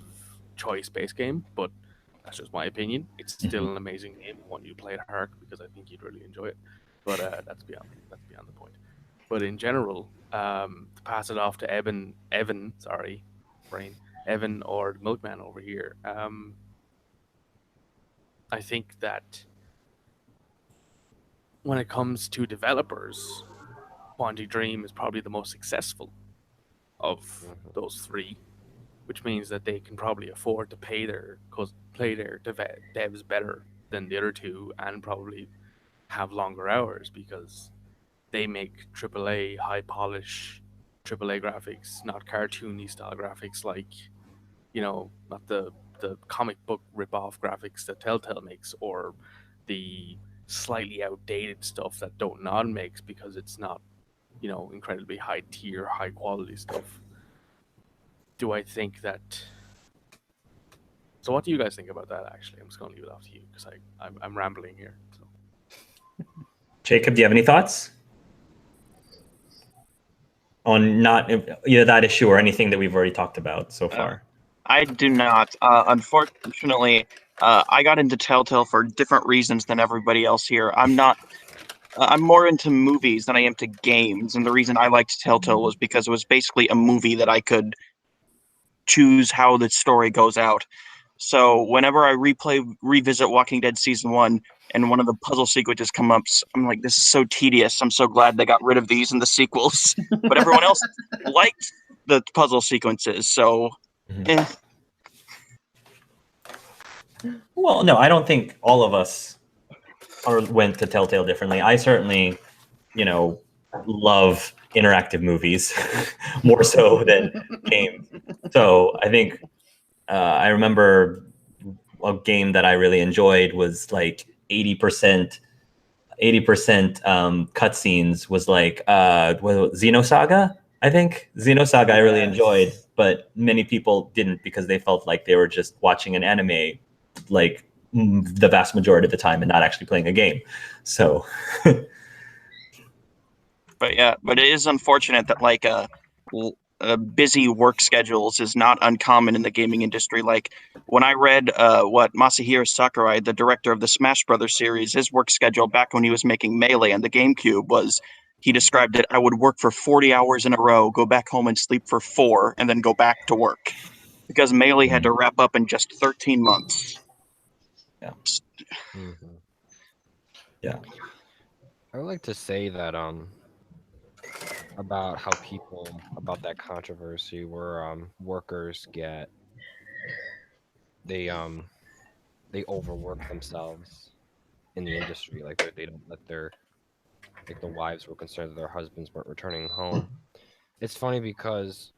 choice-based game, but that's just my opinion. It's still an amazing game. I want you to play it hard because I think you'd really enjoy it, but that's beyond the point. But in general, to pass it off to Evan, or the Milkman over here, I think that when it comes to developers, Quantic Dream is probably the most successful of those three, which means that they can probably afford to pay their devs better than the other two and probably have longer hours because they make AAA high polish AAA graphics, not cartoony style graphics like, not the comic book rip-off graphics that Telltale makes or the slightly outdated stuff that Don't Nod makes because it's not, incredibly high tier, high quality stuff. Do I think that? So, what do you guys think about that? Actually, I'm just going to leave it off to you because I'm rambling here. So. Jacob, do you have any thoughts? on not either that issue or anything that we've already talked about so far? I do not. Unfortunately, I got into Telltale for different reasons than everybody else here. I'm not. I'm more into movies than I am to games, and the reason I liked Telltale was because it was basically a movie that I could choose how the story goes out. So whenever I revisit Walking Dead season 1, and one of the puzzle sequences come up, I'm like, this is so tedious. I'm so glad they got rid of these in the sequels. But everyone else liked the puzzle sequences, so. Eh. Well, no, I don't think all of us went to Telltale differently. I certainly, love interactive movies more so than games. So I think I remember a game that I really enjoyed was like 80% cutscenes was like Xenosaga. I think Xenosaga I really enjoyed, but many people didn't because they felt like they were just watching an anime like the vast majority of the time and not actually playing a game. So but it is unfortunate that like busy work schedules is not uncommon in the gaming industry. Like when I read what Masahiro Sakurai, the director of the Smash Brothers series, his work schedule back when he was making Melee and the GameCube was, he described it, I would work for 40 hours in a row, go back home and sleep for 4, and then go back to work. Because Melee had to wrap up in just 13 months. Yeah. Mm-hmm. Yeah. I would like to say that about how about that controversy where workers they overwork themselves in the industry, like they don't let the wives were concerned that their husbands weren't returning home. It's funny because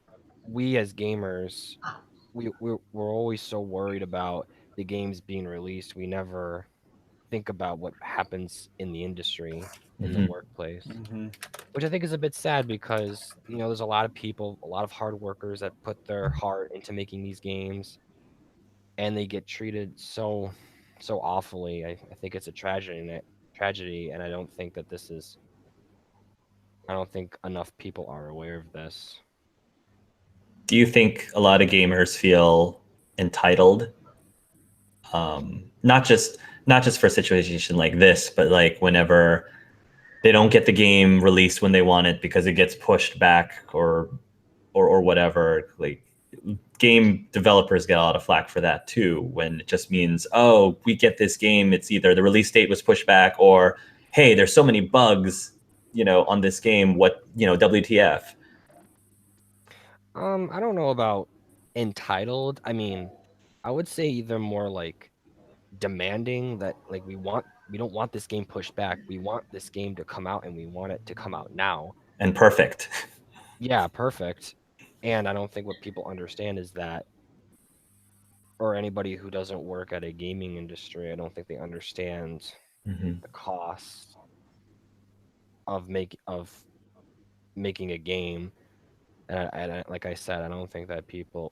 we as gamers, we're always so worried about the games being released. We never think about what happens in the industry, in the workplace, which I think is a bit sad because, there's a lot of people, a lot of hard workers that put their heart into making these games and they get treated so awfully. I think it's a tragedy, and I don't think enough people are aware of this. Do you think a lot of gamers feel entitled? Not just for a situation like this, but like whenever they don't get the game released when they want it because it gets pushed back or whatever. Like game developers get a lot of flack for that too, when it just means, oh, we get this game, it's either the release date was pushed back or, hey, there's so many bugs, on this game, WTF? I don't know about entitled. I mean, I would say either more like demanding that, like, we don't want this game pushed back. We want this game to come out and we want it to come out now. And perfect. Yeah, perfect. And I don't think what people understand is that, or anybody who doesn't work at a gaming industry, I don't think they understand the cost of making a game. And like I said, I don't think that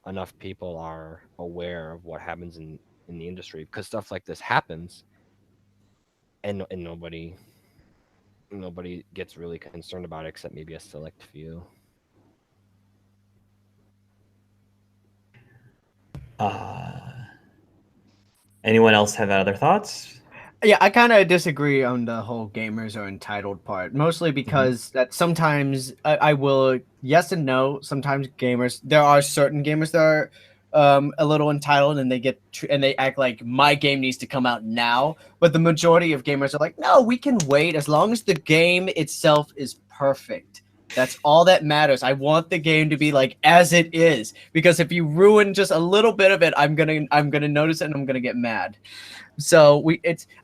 enough people are aware of what happens in the industry, because stuff like this happens and nobody gets really concerned about it except maybe a select few. Anyone else have other thoughts? Yeah, I kind of disagree on the whole gamers are entitled part, mostly because that sometimes I will, yes and no. Sometimes there are certain gamers that are a little entitled and they act like my game needs to come out now. But the majority of gamers are like, no, we can wait as long as the game itself is perfect. That's all that matters. I want the game to be like as it is, because if you ruin just a little bit of it, I'm gonna notice it and I'm gonna get mad. So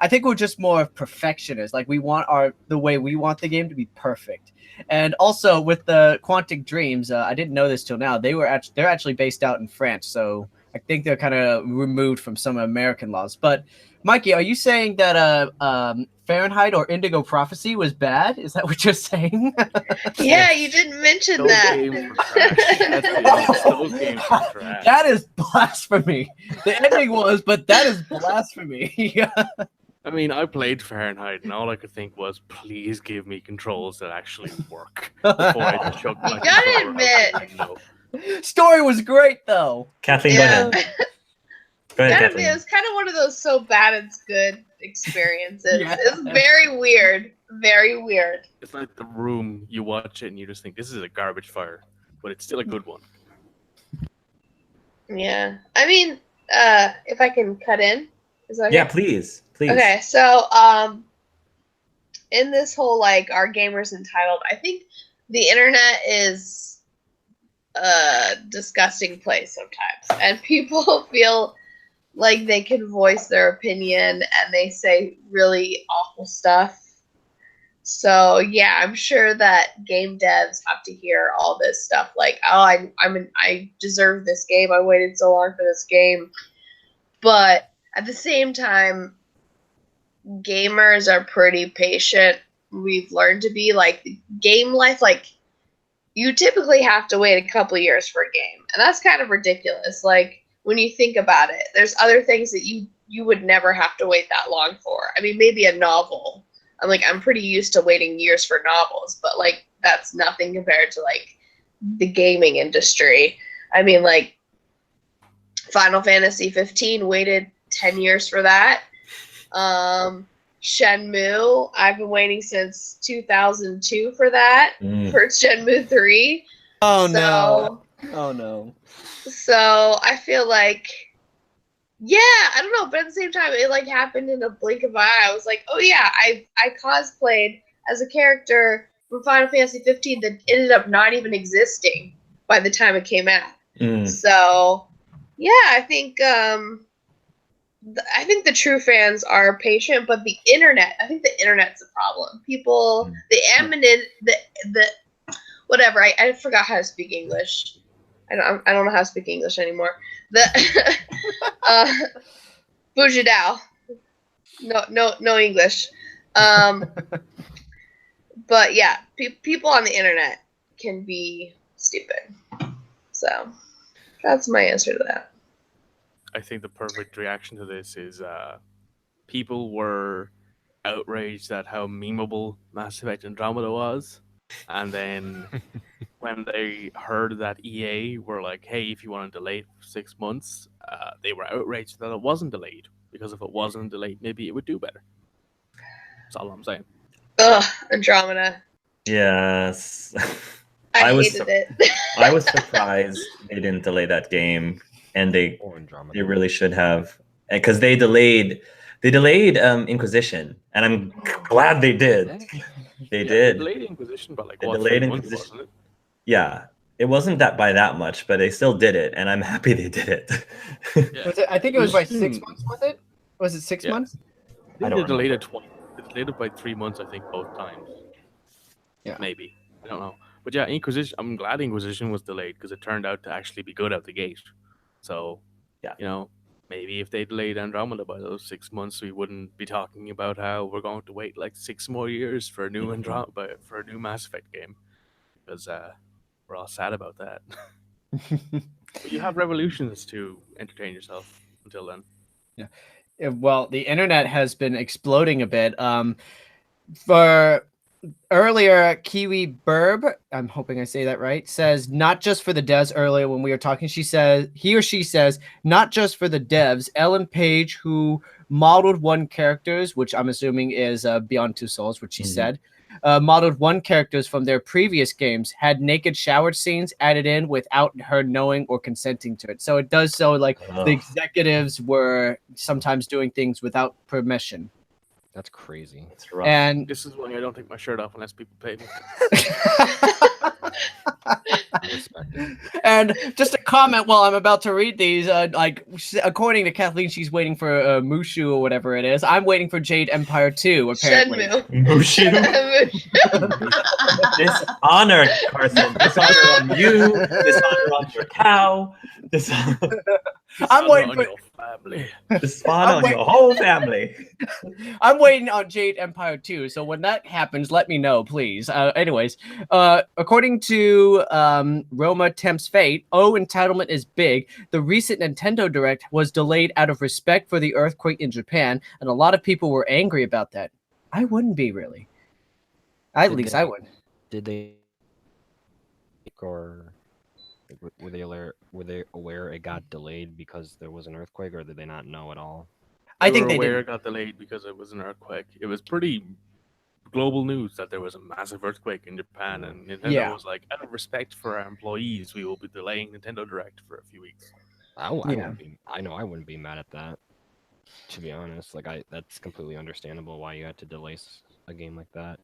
I think we're just more of perfectionists. Like we want the way we want the game to be perfect. And also with the Quantic Dreams, I didn't know this till now. They're actually based out in France, so I think they're kind of removed from some American laws. But Mikey, are you saying that Fahrenheit or Indigo Prophecy was bad? Is that what you're saying? Yeah, you didn't mention that. Those games were trash. That is blasphemy. The ending was, but that is blasphemy. I mean, I played Fahrenheit, and all I could think was, please give me controls that actually work before I just chuck my You gotta controller admit- out the window. Story was great though. Kathleen, Yeah. go ahead. Go ahead, Gotta Kathleen. admit, it was kind of one of those so bad it's good experiences. Yeah. It's very weird. Very weird. It's like The Room. You watch it and you just think this is a garbage fire, but it's still a good one. Yeah. I mean, if I can cut in, is that okay? Yeah, please. Okay, so in this whole like our gamers entitled, I think the internet is a disgusting place sometimes, and people feel like they can voice their opinion and they say really awful stuff. So yeah, I'm sure that game devs have to hear all this stuff like, oh, I deserve this game. I waited so long for this game. But at the same time, gamers are pretty patient. We've learned to be like game life. Like you typically have to wait a couple years for a game, and that's kind of ridiculous. Like when you think about it, there's other things that you would never have to wait that long for. I mean, maybe a novel. I'm pretty used to waiting years for novels, but like that's nothing compared to like the gaming industry. I mean, like Final Fantasy 15 waited 10 years for that. Shenmue, I've been waiting since 2002 for that. For Shenmue 3. Oh no. So I feel like, yeah, I don't know, but at the same time, it like happened in a blink of an eye. I was like, oh yeah, I cosplayed as a character from Final Fantasy 15 that ended up not even existing by the time it came out. So yeah, I think the true fans are patient, but the internet, I think the internet's a problem. People, the whatever. I forgot how to speak English. I don't know how to speak English anymore. The Bujidao. No English. But yeah, people on the internet can be stupid. So that's my answer to that. I think the perfect reaction to this is people were outraged at how memeable Mass Effect Andromeda was, and then when they heard that EA were like, hey, if you want to delay it for 6 months, they were outraged that it wasn't delayed, because if it wasn't delayed, maybe it would do better. That's all I'm saying. Ugh, Andromeda. Yes. I hated it. I was surprised they didn't delay that game, and they really should have, because they delayed Inquisition, and I'm glad they did. They did. Delayed Inquisition, but like They what, delayed 3 months, Inquisition. wasn't it? Yeah, it wasn't that by that much, but they still did it, and I'm happy they did it. Yeah. I think it was by 6 months, was it? Was it 6 months? I I think don't they delayed it They delayed it by 3 months, I think, both times. Yeah. Maybe. I don't know. But yeah, Inquisition, I'm glad Inquisition was delayed, because it turned out to actually be good out the gate. So, Yeah. you know, maybe if they delayed Andromeda by those 6 months, we wouldn't be talking about how we're going to wait like 6 more years for a new for a new Mass Effect game, because we're all sad about that. But you have Revolutions to entertain yourself until then. Well, the internet has been exploding a bit. For earlier, Kiwi Burb, I'm hoping I say that right, says not just for the devs. Earlier when we were talking, he or she says not just for the devs. Ellen Page, who modeled one characters, which I'm assuming is Beyond Two Souls, which she said, modeled one characters from their previous games, had naked shower scenes added in without her knowing or consenting to it. So it does so like the executives were sometimes doing things without permission. That's crazy. It's rough. And This is why I don't take my shirt off unless people pay me. and just a comment while I'm about to read these, like according to Kathleen, she's waiting for Mushu or whatever it is. I'm waiting for Jade Empire 2, apparently. Shenmue. Mushu. Dishonor, Carson. Dishonor on you. Dishonor on your cow. I'm waiting on for. your family. Spawn I'm on wait- your whole family. I'm waiting on Jade Empire 2. So when that happens, let me know, please. Anyways, according to Roma Temp's Fate, entitlement is big. The recent Nintendo Direct was delayed out of respect for the earthquake in Japan, and a lot of people were angry about that. I wouldn't be really. At least I would. Did they or like, were they aware it got delayed because there was an earthquake, or did they not know at all? I think were they aware did. it got delayed because it was an earthquake. It was pretty global news that there was a massive earthquake in Japan, and Nintendo Yeah. was like, out of respect for our employees, we will be delaying Nintendo Direct for a few weeks. I Yeah. wouldn't be. I know I wouldn't be mad at that. To be honest, like that's completely understandable why you had to delay a game like that.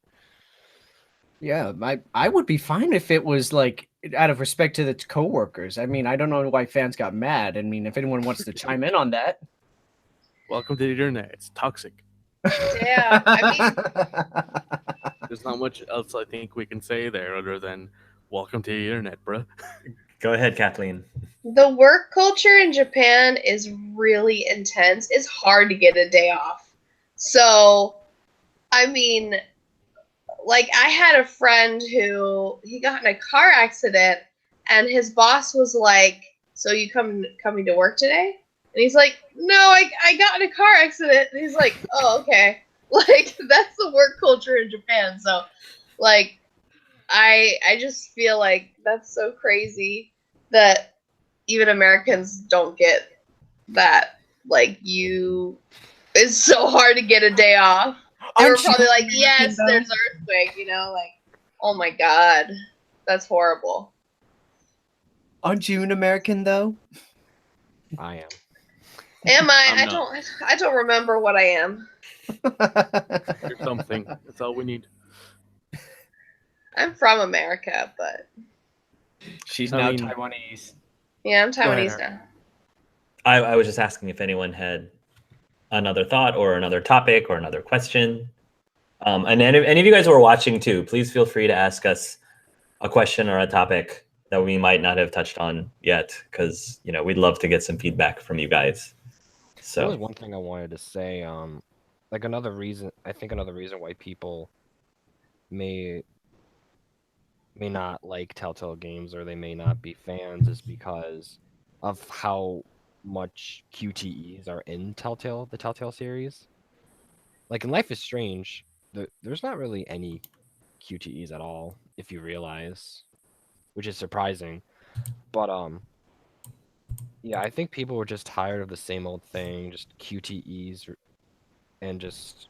Yeah, I would be fine if it was like out of respect to the coworkers. I mean, I don't know why fans got mad. I mean, if anyone wants to chime in on that. Welcome to the internet. It's toxic. Yeah, I There's not much else I think we can say there other than welcome to the internet, bruh. Go ahead, Kathleen. the work culture in Japan is really intense. It's hard to get a day off. So, I mean, like I had a friend who he got in a car accident and his boss was like, "So you coming to work today?" And he's like, "No, I got in a car accident." And he's like, "Oh, okay." Like that's the work culture in Japan. So, like I just feel like that's so crazy that even Americans don't get that. Like it's so hard to get a day off. They were Aren't you probably like, American, yes, though? there's an earthquake, like, oh my god, that's horrible. Aren't you an American though? I am. Am I? I'm not. I don't remember what I am. You're something. That's all we need. I'm from America, but She's I now mean- Taiwanese. yeah, I'm ahead, Taiwanese now. I was just asking if anyone had another thought or another topic or another question. And any of you guys who are watching too, please feel free to ask us a question or a topic that we might not have touched on yet, because we'd love to get some feedback from you guys. There was So one thing I wanted to say. Like another reason why people may not like Telltale Games or they may not be fans is because of how much QTEs are in the Telltale series. Like in Life is Strange, there's not really any QTEs at all, if you realize, which is surprising. But yeah, I think people were just tired of the same old thing, just QTEs, and just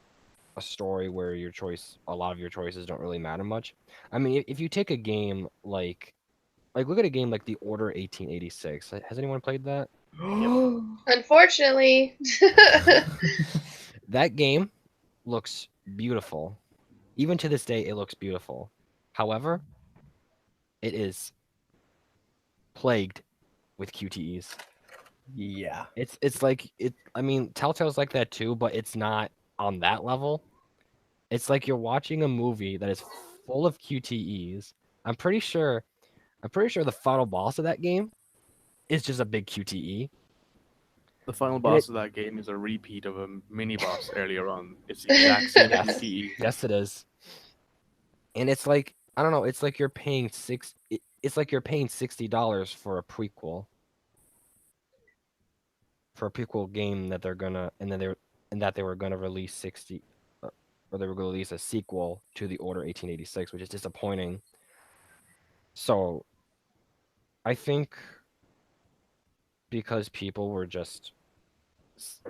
a story where a lot of your choices don't really matter much. I mean, if you take a game like look at a game like The Order 1886. Has anyone played that? Unfortunately. That game looks beautiful. Even to this day, it looks beautiful. However, it is plagued with QTEs. Yeah. It's like it. I mean, Telltale's like that too, but it's not on that level. It's like you're watching a movie that is full of QTEs. I'm pretty sure the final boss of that game is just a big QTE. The final boss of that game is a repeat of a mini boss earlier on. It's the exact same Yes. QTE. Yes, it is. And it's like, I don't know. It's like you're paying $60 for a prequel. For a prequel game that they're gonna, and that they were gonna release 60, or they were gonna release a sequel to The Order 1886, which is disappointing. So, I think because people were just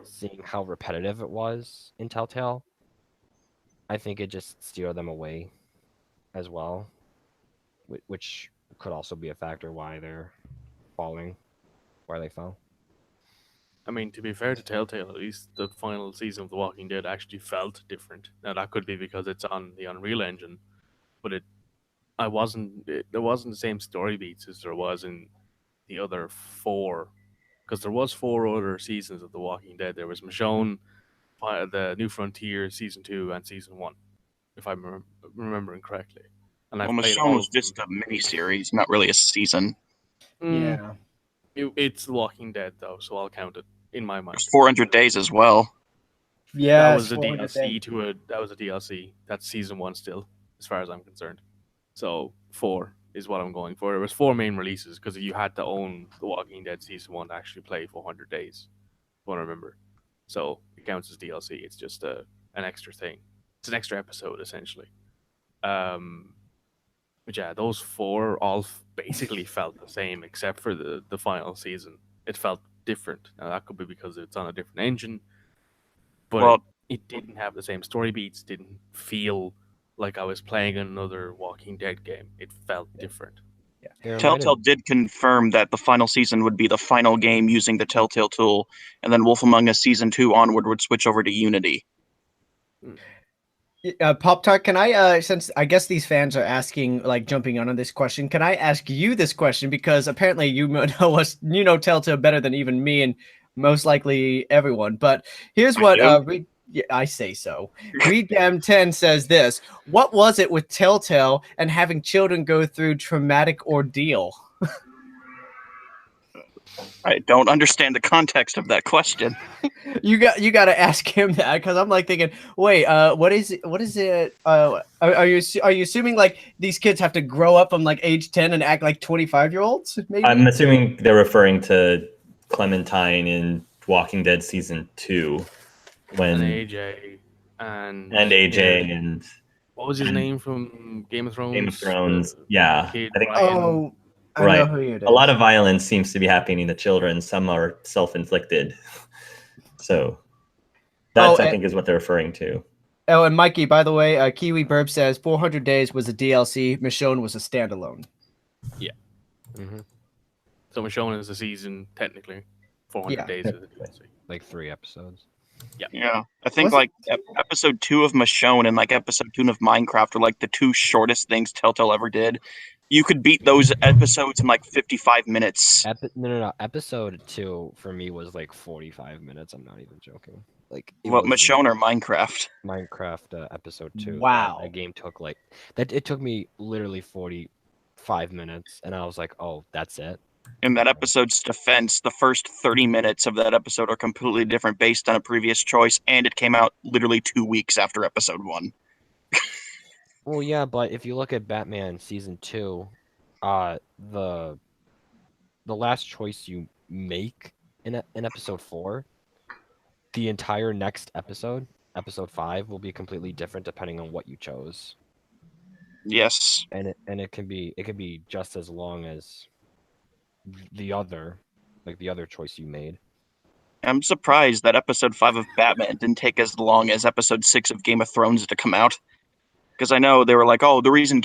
seeing how repetitive it was in Telltale, I think it just steered them away as well, which could also be a factor why they're falling, why they fell. I mean, to be fair to Telltale, at least the final season of The Walking Dead actually felt different. Now that could be because it's on the Unreal Engine, but there wasn't the same story beats as there was in the other four, because there was four other seasons of The Walking Dead. There was Michonne, the New Frontier season 2 and season 1, if I'm remembering correctly. And I've Well, played Michonne all was of them. just a mini series, not really a season. Mm, Yeah. It's The Walking Dead though, so I'll count it in my mind. There's 400 days as well. Yeah, That was a DLC That was a DLC. That's season 1 still, as far as I'm concerned. So 4 is what I'm going for. There was 4 main releases because you had to own The Walking Dead season 1 to actually play 400 days. If I remember. So it counts as DLC. It's just an extra thing. It's an extra episode essentially. But yeah, those 4 all basically felt the same except for the final season. It felt different. Now that could be because it's on a different engine, but Well, it didn't have the same story beats. Didn't feel like I was playing another Walking Dead game. It felt different. Telltale did confirm that the final season would be the final game using the Telltale tool, and then Wolf Among Us Season 2 onward would switch over to Unity. Pop Tart, can I since I guess these fans are asking, like, jumping on this question, can I ask you this question, because apparently you know us, you know Telltale better than even me and most likely everyone. But here's what I say so. ReadGam10 says this: what was it with Telltale and having children go through traumatic ordeal? I don't understand the context of that question. You got to ask him that, because I'm like thinking, wait, what is it? Are you assuming like these kids have to grow up from like age 10 and act like 25-year-olds? Maybe? I'm assuming they're referring to Clementine in Walking Dead season 2, when AJ and AJ and what was his name from Game of Thrones? Game of Thrones. Yeah, kid, I think. Oh, I right. know who it is. A lot of violence seems to be happening to children. Some are self-inflicted. So that's, I think, is what they're referring to. Oh, and Mikey, by the way, Kiwi Burp says 400 Days was a DLC. Michonne was a standalone. Yeah. So Michonne is a season, technically. 400 Days is a DLC. Like 3 episodes. Yeah. I think like episode 2 of Michonne and like episode 2 of Minecraft are like the 2 shortest things Telltale ever did. You could beat those episodes in like 55 minutes. No. Episode 2 for me was like 45 minutes. I'm not even joking. Like, what, Michonne or Minecraft? Minecraft episode 2. Wow. That game took like that. It took me literally 45 minutes, and I was like, oh, that's it. In that episode's defense, the first 30 minutes of that episode are completely different based on a previous choice, and it came out literally 2 weeks after episode 1. Well, yeah, but if you look at Batman season 2, the last choice you make in episode 4, the entire next episode, episode 5, will be completely different depending on what you chose. Yes. And it can be just as long as the other choice you made. I'm surprised that episode 5 of Batman didn't take as long as episode 6 of Game of Thrones to come out. Because I know they were like, oh, the reason the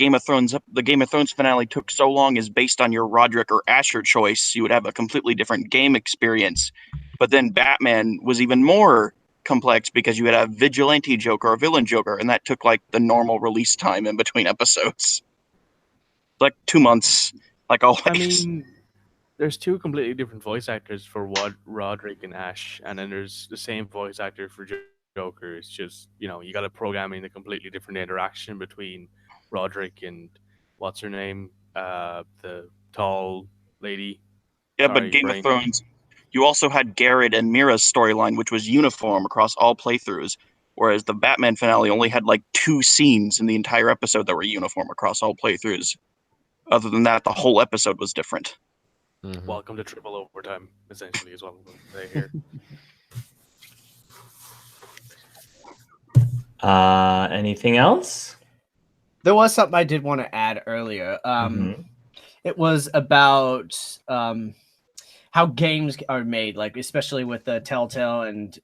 Game of Thrones finale took so long is based on your Roderick or Asher choice. You would have a completely different game experience. But then Batman was even more complex because you had a vigilante Joker or villain Joker, and that took like the normal release time in between episodes. Like 2 months, like always. I mean, there's 2 completely different voice actors for Roderick and Ash, and then there's the same voice actor for Joker. It's just, you got to program in a completely different interaction between Roderick and what's her name, the tall lady. Yeah, but Game of Thrones, you also had Garrett and Mira's storyline, which was uniform across all playthroughs, whereas the Batman finale only had like 2 scenes in the entire episode that were uniform across all playthroughs. Other than that, the whole episode was different. Mm-hmm. Welcome to triple overtime, essentially, is what I'm going to say here. Anything else? There was something I did want to add earlier. It was about how games are made, like especially with the Telltale and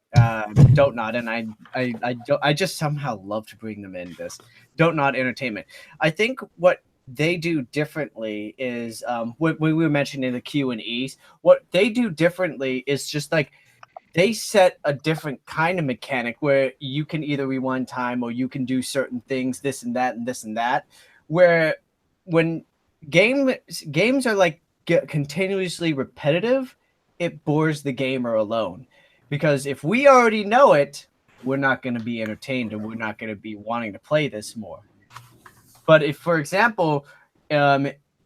Don't Nod, and I just somehow love to bring them in this Don't Nod Entertainment. I think what they do differently is when we were mentioning the Q&Es, what they do differently is just like they set a different kind of mechanic where you can either rewind time or you can do certain things, this and that and this and that, where when games are like continuously repetitive, it bores the gamer alone, because if we already know it, we're not going to be entertained and we're not going to be wanting to play this more. But if, for example,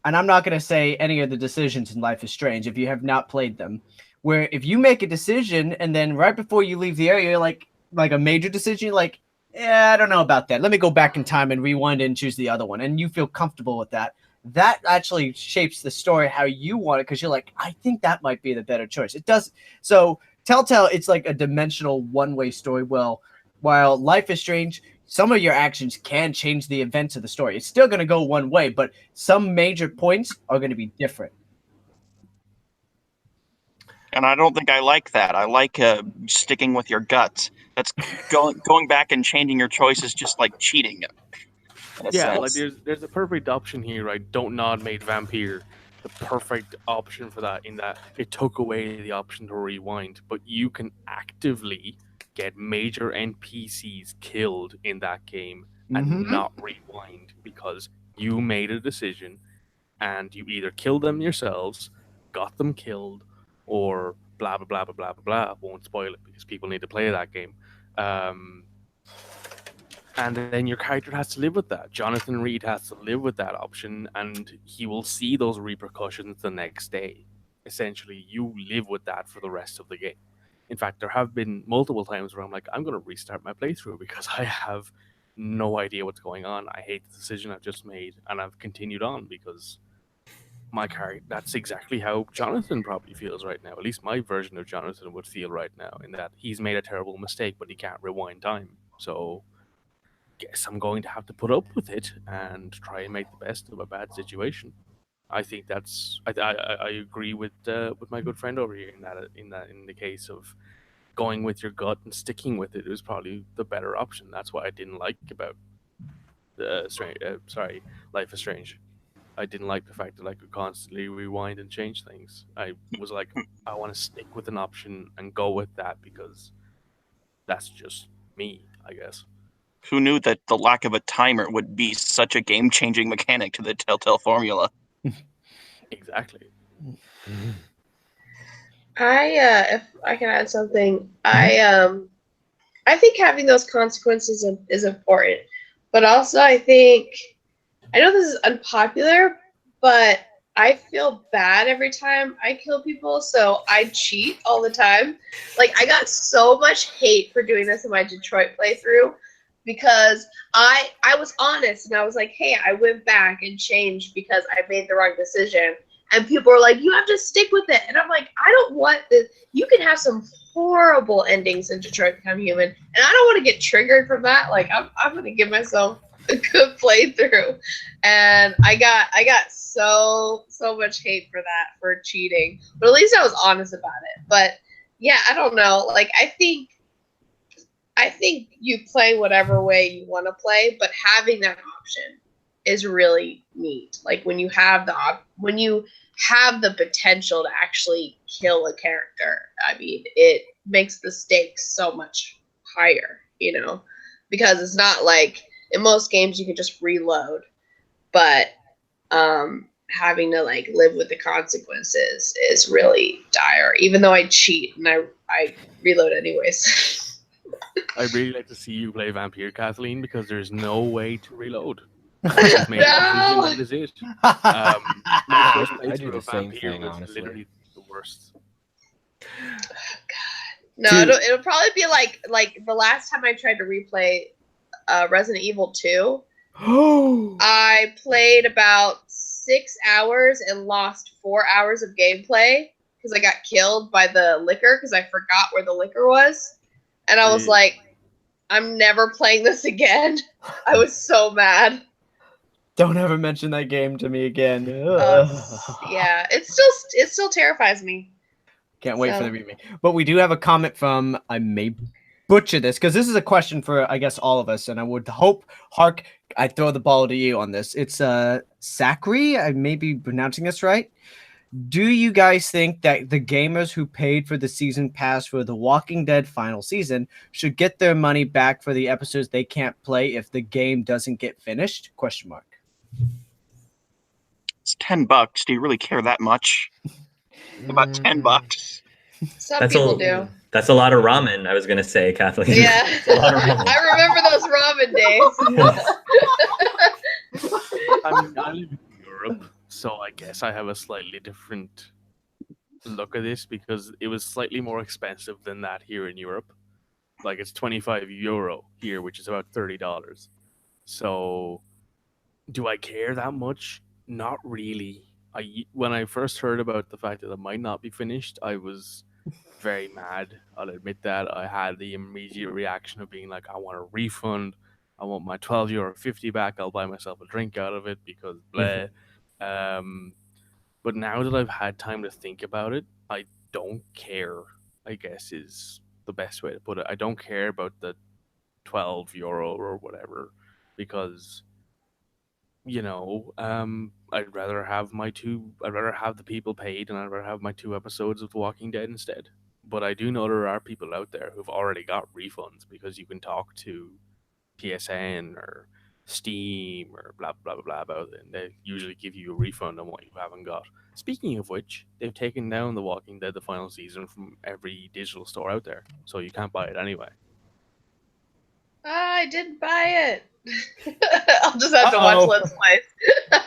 and I'm not going to say any of the decisions in Life is Strange if you have not played them, where if you make a decision and then right before you leave the area, like a major decision, you're like, yeah, I don't know about that. Let me go back in time and rewind it and choose the other one. And you feel comfortable with that. That actually shapes the story how you want it, because you're like, I think that might be the better choice. It does. So Telltale, it's like a dimensional one-way story. Well, while Life is Strange, some of your actions can change the events of the story. It's still going to go one way, but some major points are going to be different. And I don't think I like that. I like sticking with your guts. That's going back and changing your choices, just like cheating. Yeah, like there's a perfect option here, right? Don't Nod made Vampire the perfect option for that, in that it took away the option to rewind, but you can actively get major NPCs killed in that game and not rewind because you made a decision and you either killed them yourselves, got them killed, or blah blah blah blah blah blah blah. Won't spoil it because people need to play that game. And then your character has to live with that. Jonathan Reed has to live with that option, and he will see those repercussions the next day. Essentially, you live with that for the rest of the game. In fact, there have been multiple times where I'm like, I'm going to restart my playthrough because I have no idea what's going on. I hate the decision I've just made, and I've continued on because my character, that's exactly how Jonathan probably feels right now. At least my version of Jonathan would feel right now, in that he's made a terrible mistake, but he can't rewind time. So guess I'm going to have to put up with it and try and make the best of a bad situation. I think that's I agree with my good friend over here in the case of going with your gut and sticking with it is probably the better option. That's what I didn't like about Life is Strange. I didn't like the fact that I could constantly rewind and change things. I was like, I want to stick with an option and go with that because that's just me, I guess. Who knew that the lack of a timer would be such a game-changing mechanic to the Telltale formula? Exactly. If I can add something, I think having those consequences is important, but also I know this is unpopular, but I feel bad every time I kill people, so I cheat all the time. Like, I got so much hate for doing this in my Detroit playthrough because I was honest and I was like, hey, I went back and changed because I made the wrong decision. And people are like, you have to stick with it. And I'm like, I don't want this. You can have some horrible endings in Detroit Become Human, and I don't want to get triggered from that. Like, I'm going to give myself a good playthrough. And I got so much hate for that, for cheating. But at least I was honest about it. But yeah, I don't know. Like, I think you play whatever way you want to play, but having that option is really neat. Like, when you have the potential to actually kill a character, I mean, it makes the stakes so much higher, because it's not like in most games you can just reload, but having to like live with the consequences is really dire, even though I cheat and I reload anyways. I really like to see you play Vampire, Kathleen, because there's no way to reload. No! That is it. My first I do playthrough the of same Vampire thing, was honestly. literally the worst. No, it'll probably be like the last time I tried to replay Resident Evil 2. I played about 6 hours and lost 4 hours of gameplay because I got killed by the liquor because I forgot where the liquor was. And I was like, I'm never playing this again. I was so mad. Don't ever mention that game to me again. Yeah, it still terrifies me. Can't wait for the remake. But we do have a comment from, I may butcher this, because this is a question for, I guess, all of us, and I would hope, Hark, I throw the ball to you on this. It's Zachary, I may be pronouncing this right. Do you guys think that the gamers who paid for the season pass for The Walking Dead final season should get their money back for the episodes they can't play if the game doesn't get finished? ? It's $10. Do you really care that much? About $10. Some people do. That's a lot of ramen, I was going to say, Kathleen. Yeah. A lot of ramen. I remember those ramen days. I live in New Europe, so I guess I have a slightly different look at this because it was slightly more expensive than that here in Europe. Like it's €25 here, which is about $30. So, do I care that much? Not really. When I first heard about the fact that it might not be finished, I was very mad. I'll admit that. I had the immediate reaction of being like, I want a refund. I want my €12.50 back. I'll buy myself a drink out of it because blah. Um, but now that I've had time to think about it, I don't care, I guess is the best way to put it. I don't care about the €12 or whatever because I'd rather have I'd rather have the people paid and I'd rather have my 2 episodes of The Walking Dead instead. But I do know there are people out there who've already got refunds because you can talk to PSN or Steam or blah blah blah blah about it, and they usually give you a refund on what you haven't got. Speaking of which, they've taken down The Walking Dead the final season from every digital store out there, so you can't buy it anyway. I didn't buy it. I'll just have to watch Let's Plays.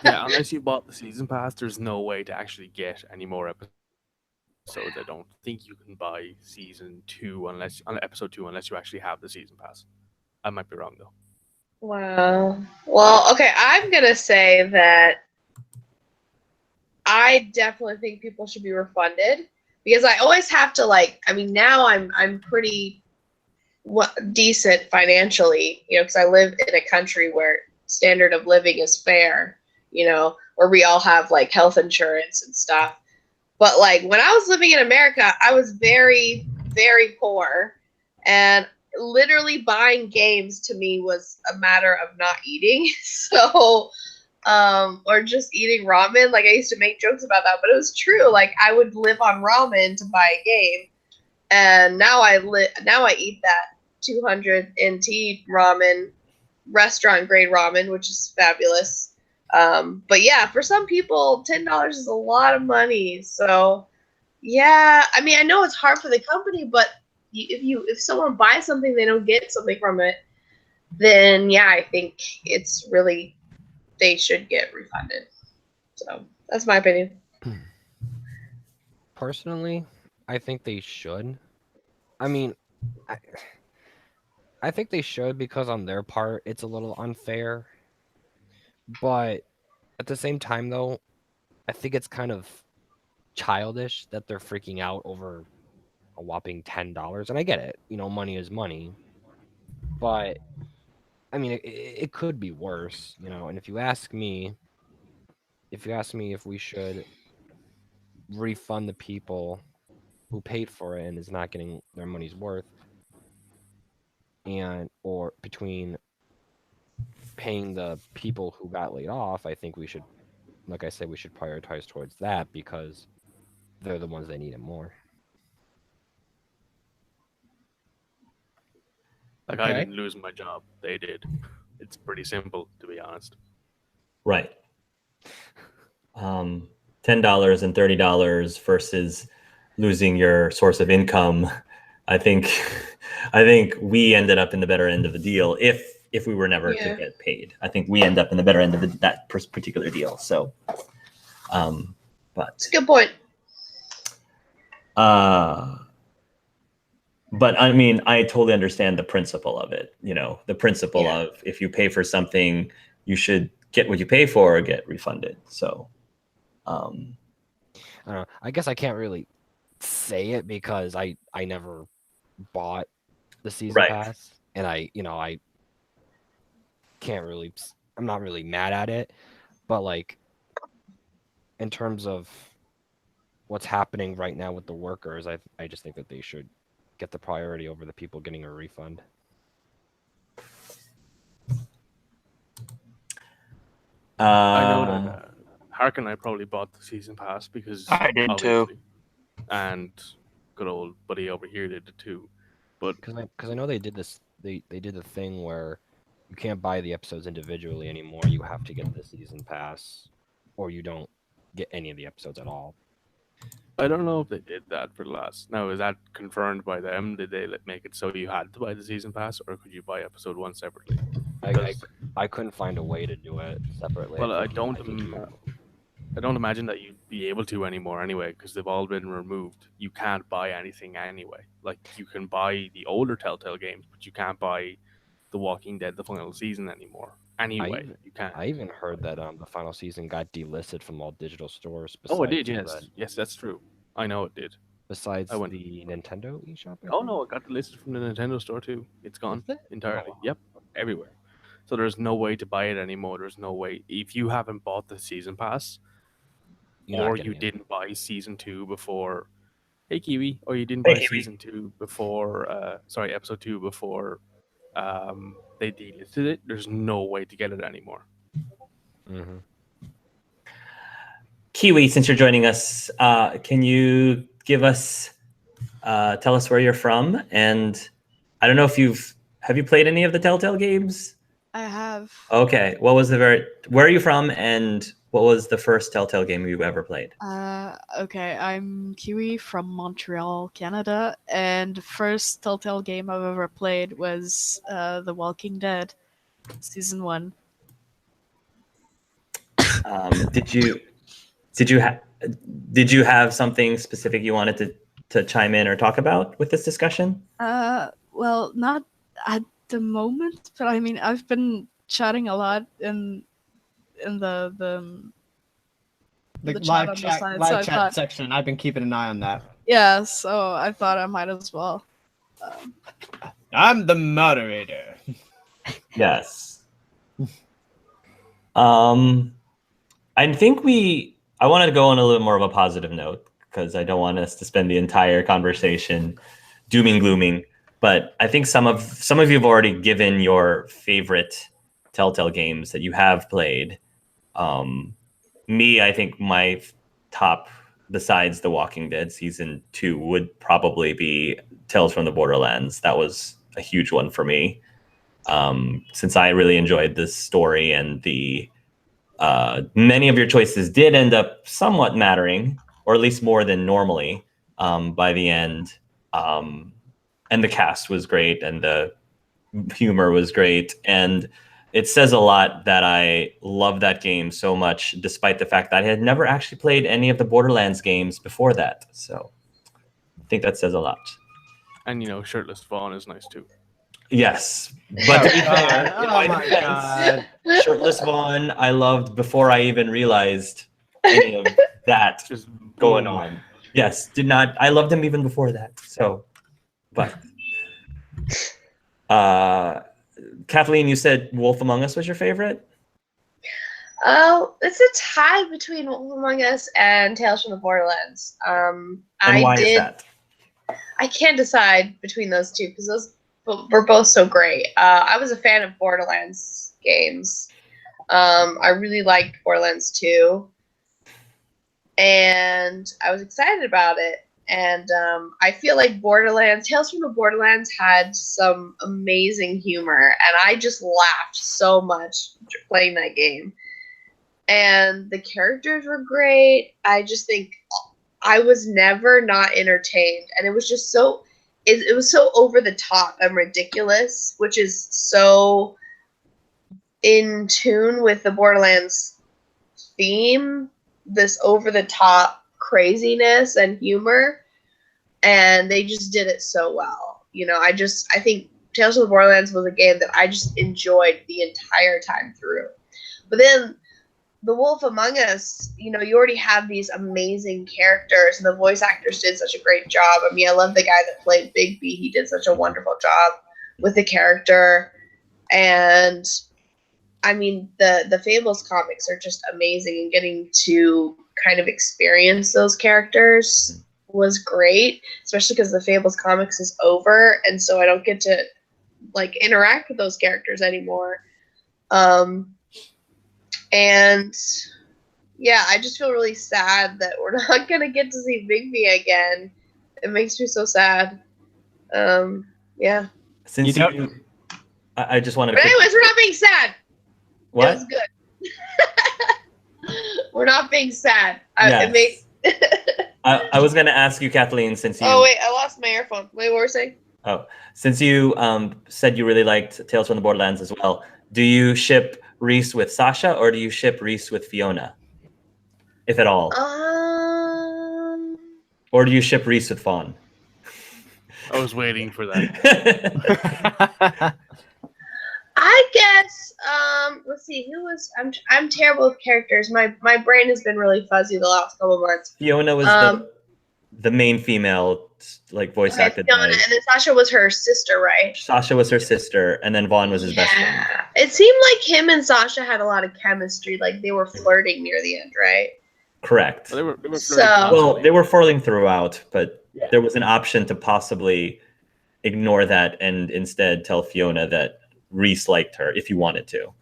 Yeah, unless you bought the season pass, there's no way to actually get any more episodes. I don't think you can buy season 2 on episode 2 unless you actually have the season pass. I might be wrong though. Wow. Well, okay, I'm gonna say that I definitely think people should be refunded because I always have to now I'm pretty decent financially, because I live in a country where standard of living is fair, where we all have like health insurance and stuff. But like when I was living in America, I was very, very poor, and literally buying games to me was a matter of not eating. So, or just eating ramen. Like I used to make jokes about that, but it was true. Like I would live on ramen to buy a game, and now I eat that 200 NT ramen, restaurant grade ramen, which is fabulous. But yeah, for some people, $10 is a lot of money. So yeah, I mean, I know it's hard for the company, but if someone buys something, they don't get something from it, then yeah, I think it's really, they should get refunded. So that's my opinion. Personally, I think they should. I mean, I think they should because on their part, it's a little unfair. But at the same time, though, I think it's kind of childish that they're freaking out over a whopping $10. And I get it. Money is money. But, I mean, it could be worse, And if you ask me if we should refund the people who paid for it and is not getting their money's worth, or between paying the people who got laid off, I think we should, like I said, we should prioritize towards that because they're the ones that need it more. Like I didn't lose my job, they did. It's pretty simple, to be honest. Right. $10 and $30 versus losing your source of income. I think we ended up in the better end of the deal if we were never to get paid. I think we end up in the better end of that particular deal. So, but it's a good point. But I mean, I totally understand the principle of it. The principle of if you pay for something, you should get what you pay for or get refunded. So, I don't know. I guess I can't really say it because I never bought the season pass, and I can't really. I'm not really mad at it, but like in terms of what's happening right now with the workers, I just think that they should get the priority over the people getting a refund. I know that Hark and I probably bought the season pass because I did too, and good old buddy over here did it too. But because I know they did this, they did the thing where you can't buy the episodes individually anymore. You have to get the season pass, or you don't get any of the episodes at all. I don't know if they did that for the last. Now, is that confirmed by them? Did they make it so you had to buy the season pass, or could you buy episode 1 separately? I couldn't find a way to do it separately. Well, I don't imagine that you'd be able to anymore anyway, because they've all been removed. You can't buy anything anyway. Like, you can buy the older Telltale games, but you can't buy The Walking Dead, the final season anymore. Anyway, you can't. I even heard that the final season got delisted from all digital stores. Oh, it Besides did, yes. the, Yes, that's true. I know it did. besides I went- the Nintendo eShop. I Oh, think? no, it got delisted from the Nintendo store too. It's gone Is it? entirely. Oh, Yep, everywhere. So there's no way to buy it anymore. There's no way. If you haven't bought the season pass, You're not or getting you it. didn't buy season 2 before, hey Kiwi, or you didn't Hey, buy Kiwi. season 2 before, episode 2 before they delisted it, there's no way to get it anymore. Mm-hmm. Kiwi, since you're joining us, can you tell us where you're from? And I don't know if have you played any of the Telltale games? I have. Okay, where are you from, and what was the first Telltale game you ever played? Okay, I'm Kiwi from Montreal, Canada, and the first Telltale game I've ever played was The Walking Dead, Season 1. Did you have something specific you wanted to chime in or talk about with this discussion? Well, not at the moment, but I mean, I've been chatting a lot in the The chat live on the chat, side, live so I chat thought- section. I've been keeping an eye on that. yeah, so I thought I might as well. I'm the moderator. Yes. I wanted to go on a little more of a positive note because I don't want us to spend the entire conversation dooming glooming. But I think some of you have already given your favorite Telltale games that you have played. I think my top, besides The Walking Dead Season 2, would probably be Tales from the Borderlands. That was a huge one for me. Since I really enjoyed this story, and many of your choices did end up somewhat mattering, or at least more than normally by the end. And the cast was great, and the humor was great, and it says a lot that I love that game so much, despite the fact that I had never actually played any of the Borderlands games before that. So I think that says a lot. And shirtless Vaughn is nice too. Yes, but to be fair, Oh in my my defense, God. shirtless one I loved before I even realized any of that Just going boom. on. Yes, I loved him even before that. So, but Kathleen, you said Wolf Among Us was your favorite? Oh, it's a tie between Wolf Among Us and Tales from the Borderlands. And why is that? I can't decide between those two because those were both so great. I was a fan of Borderlands games. I really liked Borderlands 2. And I was excited about it. And I feel like Tales from the Borderlands had some amazing humor. And I just laughed so much playing that game. And the characters were great. I just think I was never not entertained. And it was just so... It was so over the top and ridiculous, which is so in tune with the Borderlands theme, this over the top craziness and humor, and they just did it so well. I think Tales of the Borderlands was a game that I just enjoyed the entire time through. But then The Wolf Among Us, you already have these amazing characters, and the voice actors did such a great job. I mean, I love the guy that played Bigby. He did such a wonderful job with the character. And, I mean, the Fables comics are just amazing, and getting to kind of experience those characters was great, especially because the Fables comics is over, and so I don't get to, interact with those characters anymore. And yeah, I just feel really sad that we're not gonna get to see Bigby again. It makes me so sad. Yeah. Since I just wanted to... But anyways, we're not being sad. What? It was good. We're not being sad. Yes. I was going to ask you, Kathleen, since you... Oh, wait, I lost my earphone. Wait, what were you saying? Oh, since you said you really liked Tales from the Borderlands as well, do you ship Reese with Sasha, or do you ship Reese with Fiona? if at all? Or do you ship Reese with Fawn? I was waiting for that. I guess. Let's see. Who was? I'm terrible with characters. My brain has been really fuzzy the last couple months. Fiona was the main female, like voice acted Fiona, by. and then Sasha was her sister, right? Sasha was her sister, and then Vaughn was his best friend. It seemed like him and Sasha had a lot of chemistry. Like they were flirting near the end, right? Correct. Well, they were So- Well, they were flirting throughout, but Yeah. there was an option to possibly ignore that and instead tell Fiona that Reese liked her if you wanted to.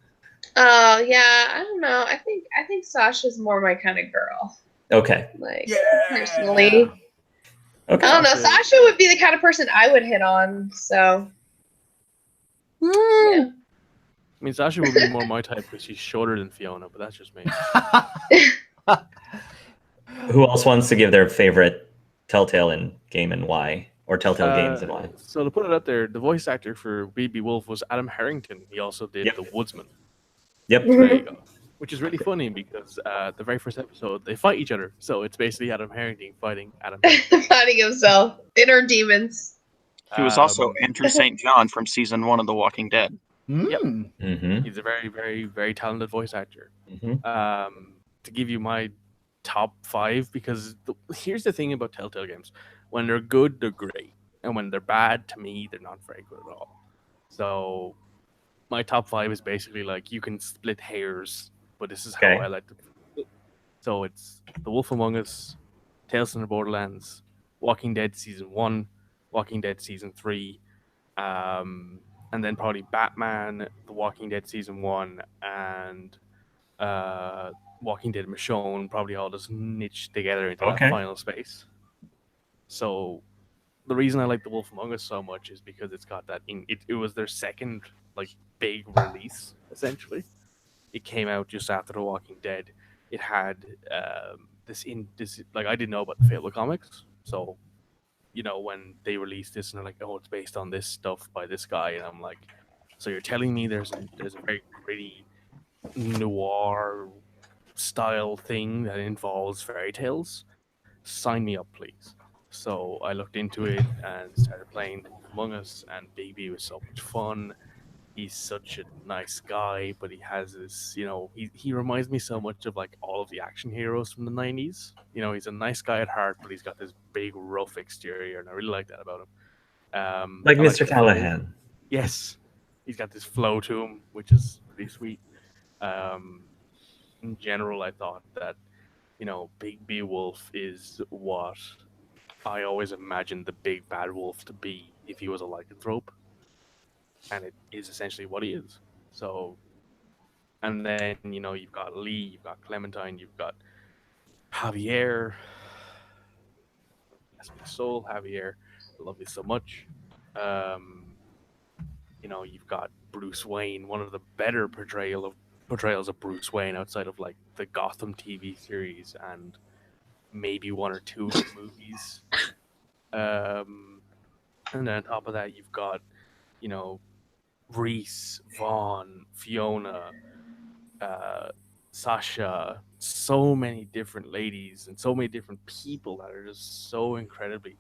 Oh yeah, I don't know. I think Sasha's more my kind of girl. Okay. Like personally, Okay. I don't know. Sasha would be the kind of person I would hit on. So yeah. I mean, Sasha would be more my type because she's shorter than Fiona, but that's just me. Who else wants to give their favorite Telltale game and why? Or Telltale games and why? So to put it out there, the voice actor for Baby Wolf was Adam Harrington. He also did Yep. The Woodsman. Yep. There you go. Which is really funny because the very first episode, they fight each other. So it's basically Adam Harrington fighting Adam Harrington. Fighting himself, inner demons. He was also Andrew St. John from season 1 of The Walking Dead. Mm. Mm-hmm. He's a very, very, very talented voice actor. Mm-hmm. To give you my top 5, because here's the thing about Telltale games. When they're good, they're great. And when they're bad, to me, they're not very good at all. So my top 5 is basically like you can split hairs, but this is how Okay. I like to. So it's The Wolf Among Us, Tales from the Borderlands, Walking Dead Season 1, Walking Dead Season 3, and then probably Batman, The Walking Dead Season 1, and Walking Dead Michonne, probably all just niched together into Okay. that final space. So the reason I like The Wolf Among Us so much is because it's got that. It was their second like big release essentially. It came out just after The Walking Dead. It had this like I didn't know about the Fable comics, so you know when they released this and they're like, oh, it's based on this stuff by this guy, and I'm like, so you're telling me there's a very gritty noir style thing that involves fairy tales? Sign me up, please. So I looked into it and started playing Among Us, and Baby was so much fun. He's such a nice guy, but he has this, you know, he reminds me so much of like all of the action heroes from the 90s. You know, he's a nice guy at heart, but he's got this big, rough exterior, and I really like that about him. Like I Mr. the flow. Callahan. Yes, he's got this flow to him, which is pretty sweet. In general, I thought that, you know, Big B Wolf is what I always imagined the big bad wolf to be if he was a lycanthrope. And it is essentially what he is. So, and then, you know, you've got Lee, you've got Clementine, you've got Javier. That's my soul, Javier. I love you so much. You know, you've got Bruce Wayne, one of the better portrayals of Bruce Wayne outside of like the Gotham TV series and maybe one or two of the movies. And then on top of that, you've got, you know, Reese, Vaughn, Fiona, Sasha, so many different ladies and so many different people that are just so incredibly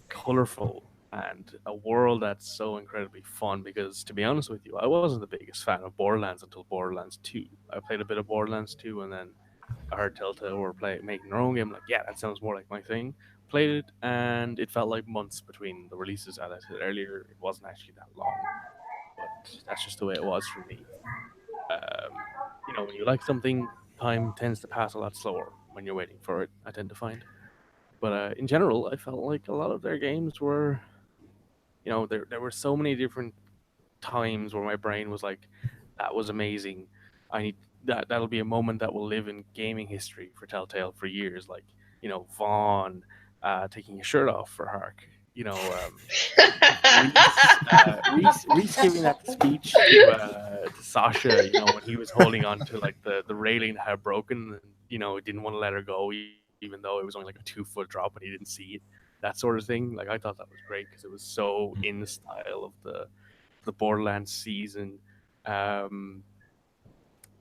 colorful and a world that's so incredibly fun. Because to be honest with you, I wasn't the biggest fan of Borderlands until Borderlands 2. I played a bit of Borderlands 2 and then I heard Telltale were making their own game. Like, yeah, that sounds more like my thing. Played it and it felt like months between the releases. As I said earlier, it wasn't actually that long, but that's just the way it was for me. You know, when you like something, time tends to pass a lot slower when you're waiting for it, I tend to find. But in general, I felt like a lot of their games were, you know, there were so many different times where my brain was like, that was amazing. I need that'll be a moment that will live in gaming history for Telltale for years. Like, you know, Vaughn taking his shirt off for Hark. You know, Reese giving that speech to Sasha, you know, when he was holding on to like the railing that had broken, and, you know, didn't want to let her go, even though it was only like a 2-foot drop and he didn't see it. That sort of thing. Like, I thought that was great because it was so in the style of the Borderlands season.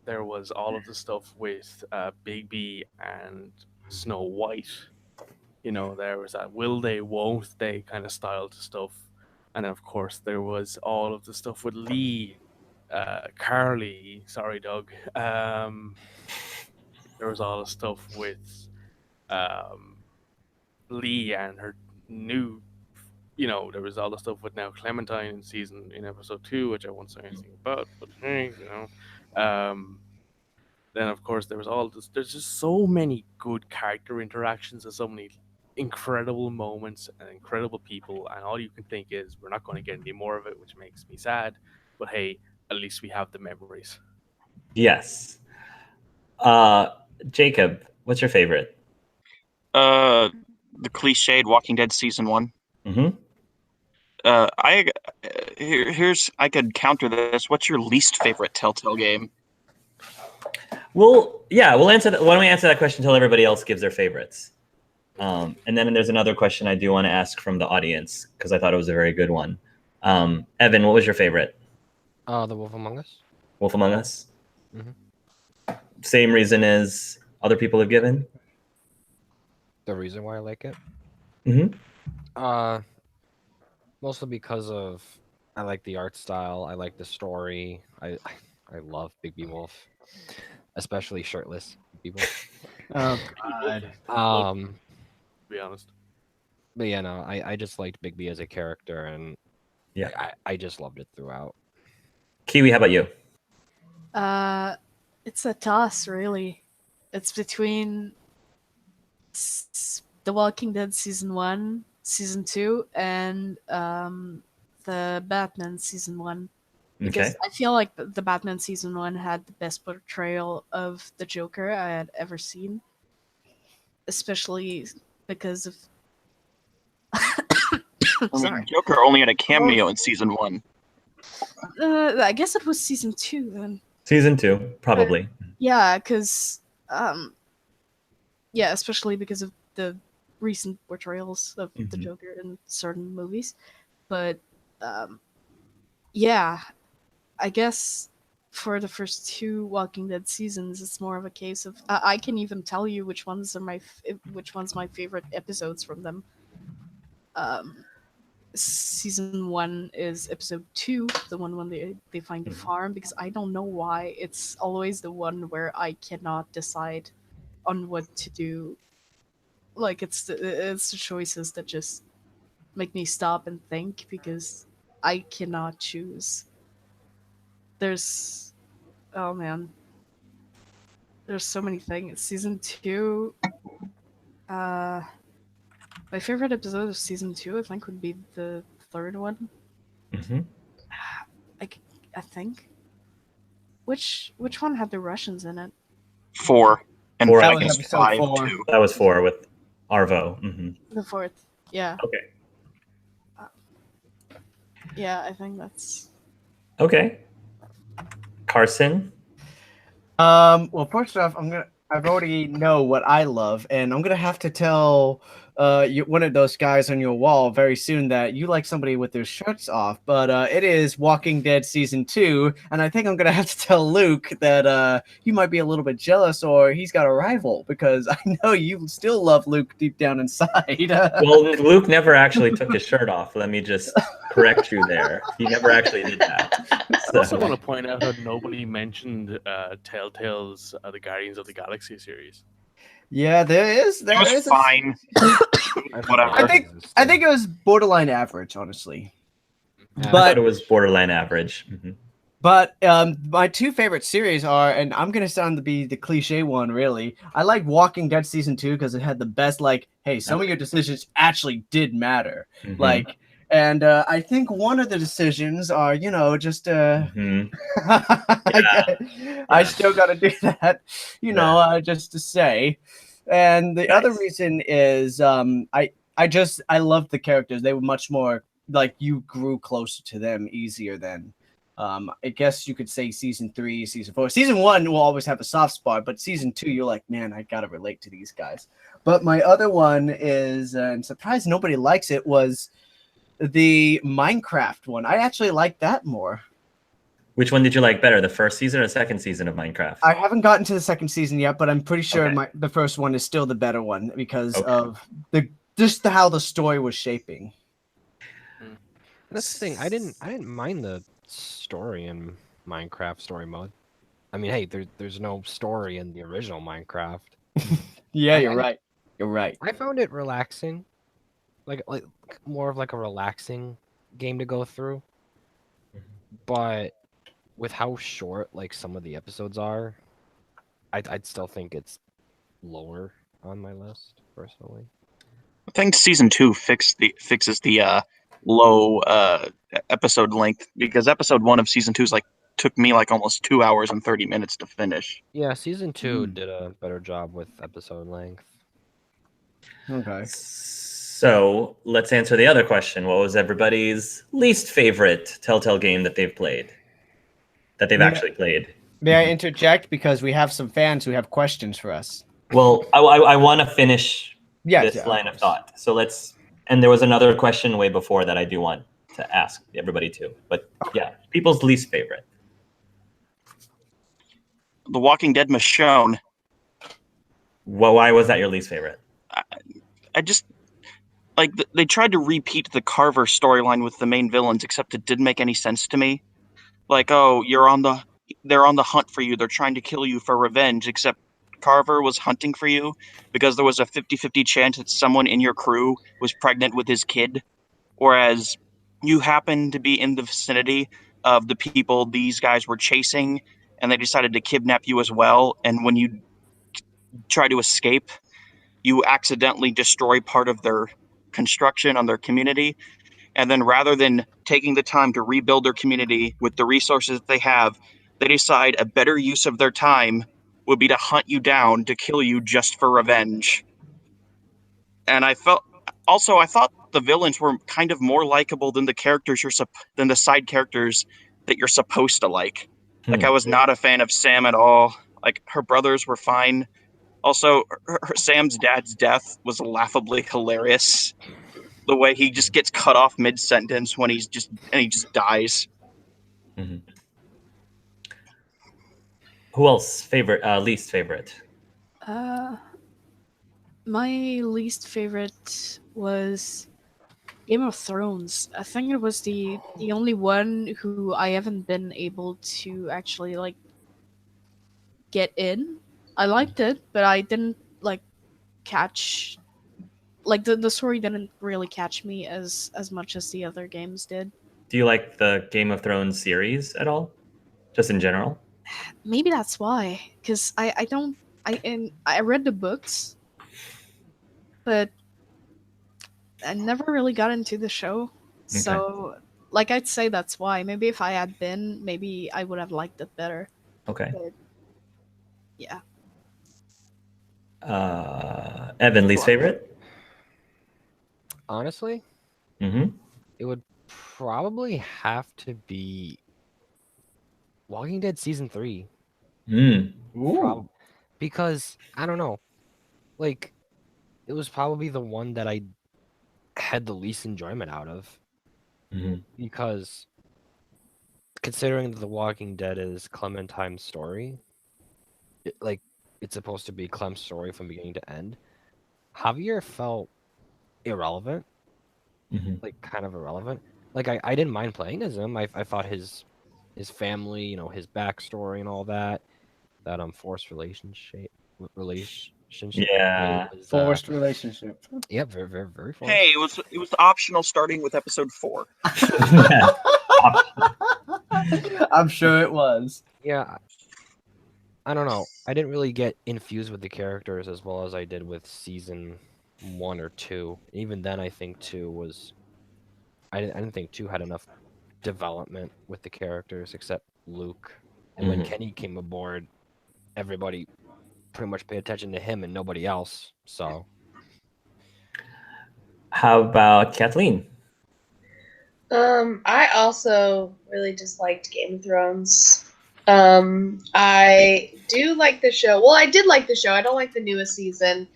there was all of the stuff with Bigby and Snow White. There was that will they, won't they kind of style to stuff. And then, of course, there was all of the stuff with Lee, Carly, sorry, Doug. There was all the stuff with um, Lee and her new, there was all the stuff with now Clementine in episode 2, which I won't say anything about, but hey, then of course there was all this. There's just so many good character interactions and so many incredible moments and incredible people, and all you can think is we're not going to get any more of it, which makes me sad. But hey, at least we have the memories. Yes. Jacob, what's your favorite? The cliched Walking Dead season 1. Mm-hmm. I could counter this. What's your least favorite Telltale game? Well, yeah, we'll answer that. Why don't we answer that question until everybody else gives their favorites? And then there's another question I do want to ask from the audience because I thought it was a very good one. Evan, what was your favorite? The Wolf Among Us. Wolf Among Us? Mm-hmm. Same reason as other people have given? The reason why I like it? Mm-hmm. Mostly because of I like the art style. I like the story. I love Bigby Wolf, especially shirtless people. Oh God. To be honest. But yeah, no, I just liked Bigby as a character, and Yeah. I just loved it throughout. Kiwi, how about you? It's a toss, really. It's between The Walking Dead season 1, season 2, and the Batman season 1. Because Okay. I feel like the Batman season 1 had the best portrayal of the Joker I had ever seen. Especially because of... Sorry. Joker only had a cameo in season 1. I guess it was season 2 then. Season 2, probably. Yeah, because... yeah, especially because of the recent portrayals of the Joker in certain movies. But, yeah, I guess for the first 2 Walking Dead seasons, it's more of a case of I can even tell you which ones are which one's my favorite episodes from them. Season 1 is episode 2, the one when they find the farm, because I don't know why it's always the one where I cannot decide on what to do. Like it's the choices that just make me stop and think because I cannot choose. There's so many things. Season 2, my favorite episode of season 2, I think, would be the 3rd one. Mm-hmm. I think. Which one had the Russians in it? 4. And 4, I was guess episode 5 4. too. That was 4 with Arvo. Mm-hmm. The 4th. Yeah. Okay. Yeah, I think that's... Okay. Carson? Well, first off, I've already know what I love, and I'm gonna have to tell one of those guys on your wall very soon that you like somebody with their shirts off. But it is Walking Dead season 2, and I think I'm gonna have to tell Luke that you might be a little bit jealous, or he's got a rival, because I know you still love Luke deep down inside. Well, Luke never actually took his shirt off. Let me just correct you there. He never actually did that. I also want to point out that nobody mentioned Telltale's The Guardians of the Galaxy series. Yeah, there is. It was fine. Whatever. I think it was borderline average, honestly. I But thought it was borderline average. Mm-hmm. But my 2 favorite series are, and I'm gonna sound to be the cliche one, really. I like Walking Dead season 2 because it had the best, like, hey, some of your decisions actually did matter. Mm-hmm. Like, and I think one of the decisions are, just Mm-hmm. I still got to do that, just to say. And the other reason is I loved the characters. They were much more like you grew closer to them easier than I guess you could say season 3, season 4. Season 1 will always have a soft spot, but season 2 you're like, man, I gotta relate to these guys. But my other one is, and surprised nobody likes it, was the Minecraft one. I actually like that more. Which one did you like better, the first season or the second season of Minecraft? I haven't gotten to the second season yet, but I'm pretty sure Okay. the first one is still the better one because Okay. of how the story was shaping. That's the thing. I didn't mind the story in Minecraft story mode. I mean, hey, there's no story in the original Minecraft. Yeah, you're right. You're right. I found it relaxing, like more of like a relaxing game to go through. But with how short like some of the episodes are, I'd still think it's lower on my list personally. I think season 2 fixes the low episode length, because episode 1 of season 2 took me like almost 2 hours and 30 minutes to finish. Yeah, season 2 did a better job with episode length. Okay. So let's answer the other question. What was everybody's least favorite Telltale game that they've played? That they've actually played? May I interject, because we have some fans who have questions for us? Well, I want to finish this line of course. thought. So let's, and there was another question way before that I do want to ask everybody too. But yeah, people's least favorite. The Walking Dead Michonne. Well, why was that your least favorite? I just like they tried to repeat the Carver storyline with the main villains, except it didn't make any sense to me. Like, oh, they're on the hunt for you. They're trying to kill you for revenge, except Carver was hunting for you because there was a 50-50 chance that someone in your crew was pregnant with his kid, whereas you happened to be in the vicinity of the people these guys were chasing, and they decided to kidnap you as well. And when you try to escape, you accidentally destroy part of their construction on their community. And then rather than taking the time to rebuild their community with the resources that they have, they decide a better use of their time would be to hunt you down, to kill you just for revenge. And I thought the villains were kind of more likable than the characters than the side characters that you're supposed to like. Like, I was not a fan of Sam at all. Like, her brothers were fine. Also, Sam's dad's death was laughably hilarious. The way he just gets cut off mid-sentence when he just dies. Mm-hmm. Who else least favorite? My least favorite was Game of Thrones. I think it was the only one who I haven't been able to actually like get in. I liked it, but I didn't like catch, like the story didn't really catch me as much as the other games did. Do you like the Game of Thrones series at all? Just in general? Maybe that's why, because I read the books, but I never really got into the show. So, like, I'd say that's why. Maybe if I had been, maybe I would have liked it better. Okay. But, yeah. Evan, least favorite? Honestly, it would probably have to be Walking Dead Season 3. Because, I don't know, like, it was probably the one that I had the least enjoyment out of. Because, considering that The Walking Dead is Clementine's story, it's supposed to be Clem's story from beginning to end, Javier felt irrelevant. Like, kind of irrelevant. Like, I didn't mind playing as him. I thought his family, you know, his backstory and all that forced relationship. Yeah, was, forced relationship. Yeah, very, very, very forced. Hey, it was optional starting with episode 4. I'm sure it was. Yeah, I don't know. I didn't really get infused with the characters as well as I did with season 1 or 2. Even then, I think 2 was. I didn't think 2 had enough development with the characters except Luke. And when Kenny came aboard, everybody pretty much paid attention to him and nobody else. So, how about Kathleen? I also really disliked Game of Thrones. I do like the show. Well, I did like the show. I don't like the newest season.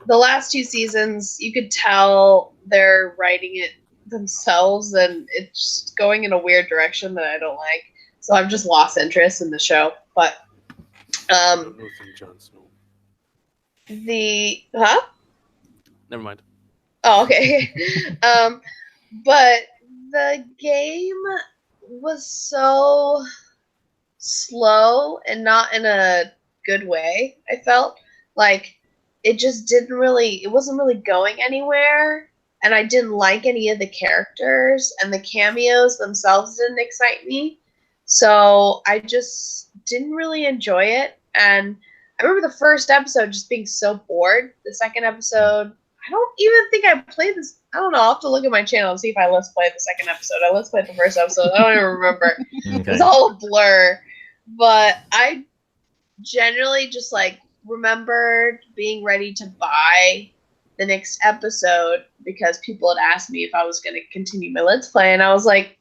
The last 2 seasons, you could tell they're writing it themselves, and it's going in a weird direction that I don't like. So I've just lost interest in the show. But Jon Snow. Never mind. Oh, okay. But the game was so slow and not in a good way. I felt like it just it wasn't really going anywhere, and I didn't like any of the characters, and the cameos themselves didn't excite me. So I just didn't really enjoy it. And I remember the first episode just being so bored. The second episode, I don't even think I played this. I don't know. I'll have to look at my channel and see if I let's play the second episode. I let's play the first episode. I don't even remember. Okay. It's all a blur. But I generally just like remembered being ready to buy the next episode because people had asked me if I was going to continue my let's play, and I was like,